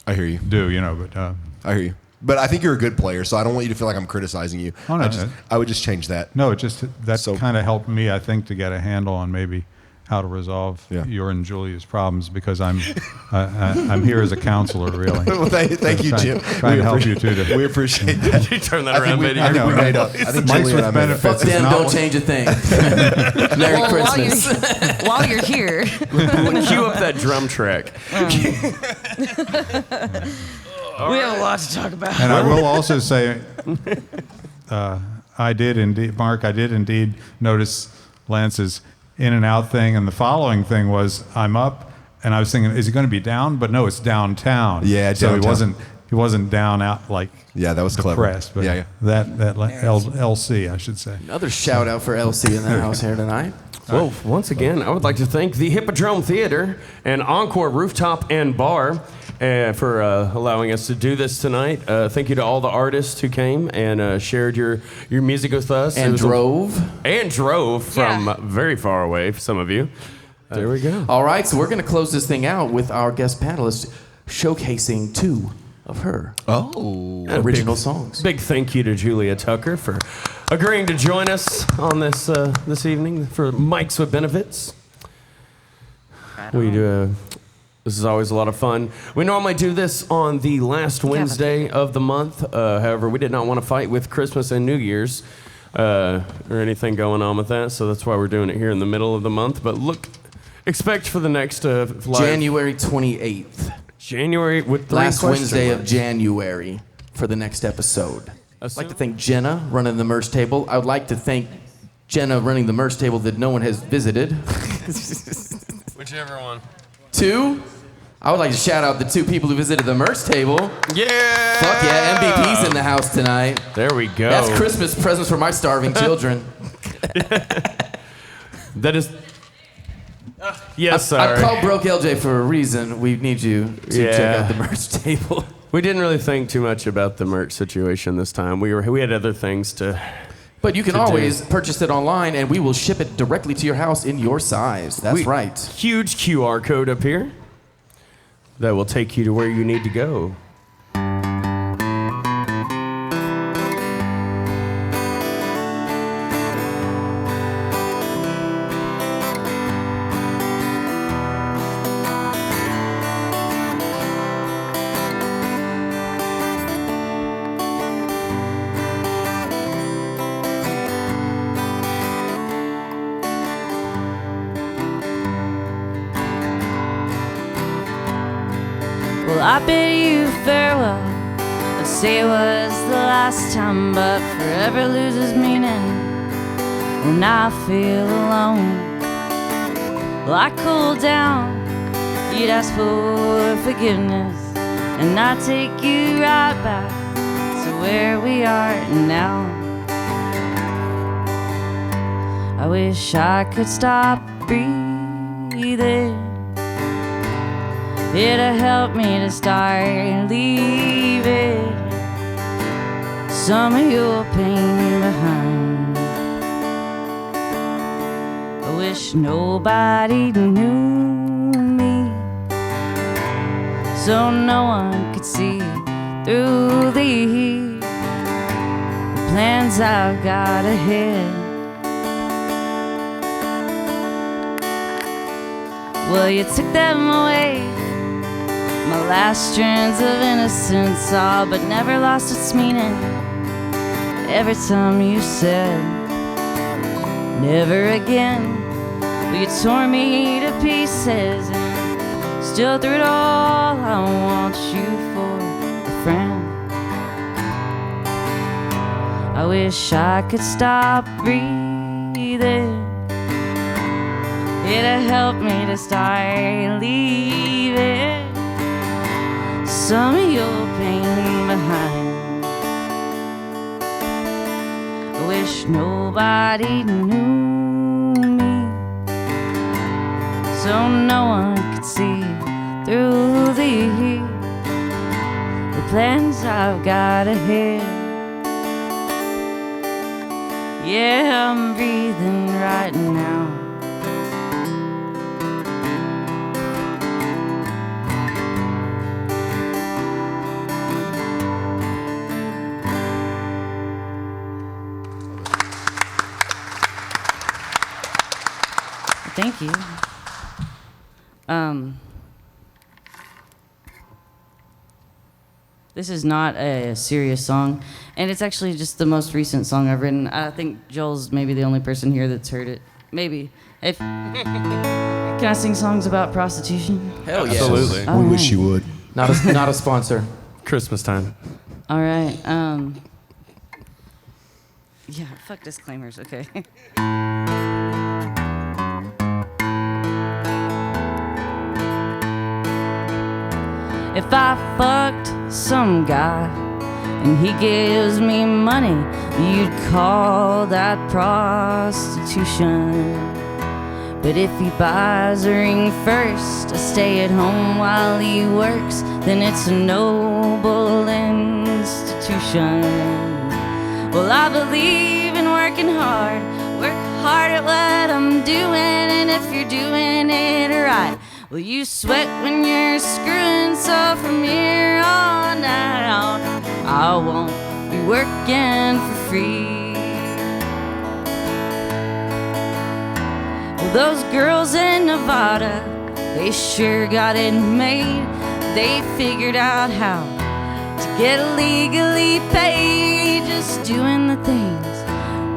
I hear you. But I hear you. But I think you're a good player, so I don't want you to feel like I'm criticizing you. Oh, no, I would just change that. No, that's kind of helped me, I think, to get a handle on maybe how to resolve your and Julia's problems, because I'm here as a counselor, really. Well, thank you, Jim. Trying to help you too. We appreciate that. You turn that around, baby. I think we made up. I think Mics Julia and I with made up. benefits. Fuck them, don't change a thing. Merry Christmas. While you're here. Cue up that drum track. We have a lot to talk about. And I will also say, I did indeed notice Lance's in and out thing, and the following thing was, I'm up and I was thinking, is he going to be down? But no, it's downtown. Yeah, so downtown. he wasn't down out like that was clever. But Yeah. that LC, I should say. Another shout out for LC in the house here tonight. Well, once again, I would like to thank the Hippodrome Theater and Encore Rooftop and Bar for allowing us to do this tonight. Thank you to all the artists who came and shared your music with us. And drove from very far away, for some of you. There we go. All right, so we're going to close this thing out with our guest panelists showcasing 2 of her original songs. Big thank you to Julia Tucker for agreeing to join us on this this evening for Mics with Benefits. We do. This is always a lot of fun. We normally do this on the last Wednesday of the month. However, we did not want to fight with Christmas and New Year's or anything going on with that, so that's why we're doing it here in the middle of the month. But expect for the next live January 28th. January with last Wednesday of January for the next episode. I'd like to thank Jenna running the merch table. I would like to thank Jenna running the merch table that no one has visited. Whichever one. 2. I would like to shout out the 2 people who visited the merch table. Yeah! Fuck yeah, MVP's in the house tonight. There we go. That's Christmas presents for my starving children. That is... Yes, I called Broke LJ for a reason. We need you to check out the merch table. We didn't really think too much about the merch situation this time. We had other things to... But you can always purchase it online, and we will ship it directly to your house in your size. That's right. Huge QR code up here that will take you to where you need to go. Well, I bid you farewell. I say it was the last time, but forever loses meaning when I feel alone. Well, I cool down, you'd ask for forgiveness, and I take you right back to where we are now. I wish I could stop breathing. It'll help me to start leaving some of your pain behind. I wish nobody knew me, so no one could see through the plans I've got ahead. Well, you took them away, my last strands of innocence, all but never lost its meaning. Every time you said never again, well, you tore me to pieces, and still through it all I want you for a friend. I wish I could stop breathing. It'll help me to start leaving some of your pain behind. I wish nobody knew me, so no one could see through the plans I've got ahead. Yeah, I'm breathing right now. Thank you. This is not a serious song, and it's actually just the most recent song I've written. I think Joel's maybe the only person here that's heard it. Maybe. Can I sing songs about prostitution? Hell yeah. Absolutely. We wish you would. Not a sponsor. Christmas time. All right. Yeah, fuck disclaimers, okay. if I fucked some guy and he gives me money, you'd call that prostitution. But if he buys a ring first, I stay at home while he works, then it's a noble institution. Well, I believe in working hard. Work hard at what I'm doing, and if you're doing it right, well, you sweat when you're screwing. So from here on out, I won't be working for free. Well, those girls in Nevada, they sure got it made. They figured out how to get legally paid, just doing the things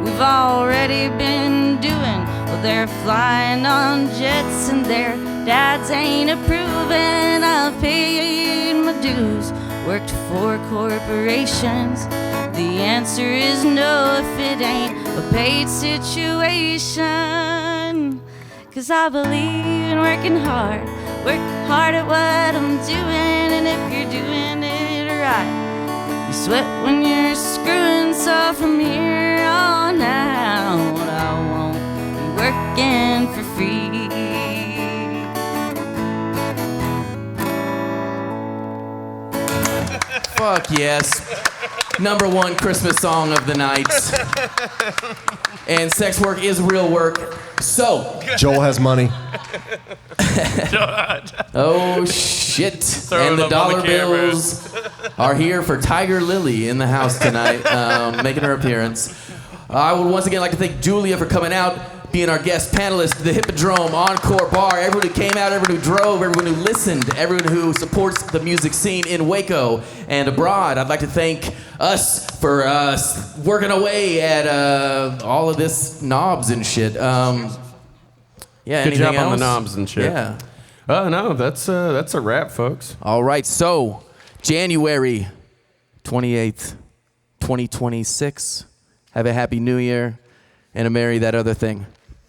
we've already been doing. Well, they're flying on jets and their dads ain't approving. I've paid my dues, worked for corporations. The answer is no if it ain't a paid situation. 'Cause I believe in working hard. Work hard at what I'm doing, and if you're doing it right, you sweat when you're screwing. So from here on out, I won't be working for free. Fuck yes. #1 Christmas song of the night. And sex work is real work. So, Joel has money. Oh shit. And the dollar bills are here for Tiger Lily in the house tonight, making her appearance. I would once again like to thank Julia for coming out, being our guest panelist, the Hippodrome Encore Bar, everyone who came out, everyone who drove, everyone who listened, everyone who supports the music scene in Waco and abroad. I'd like to thank us for working away at all of this knobs and shit. Yeah, good job else? on the knobs and shit. Yeah. No, that's a wrap, folks. All right, so January 28th, 2026. Have a happy new year and a merry that other thing.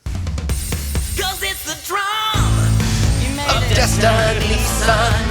'Cause it's the drum of destiny, son.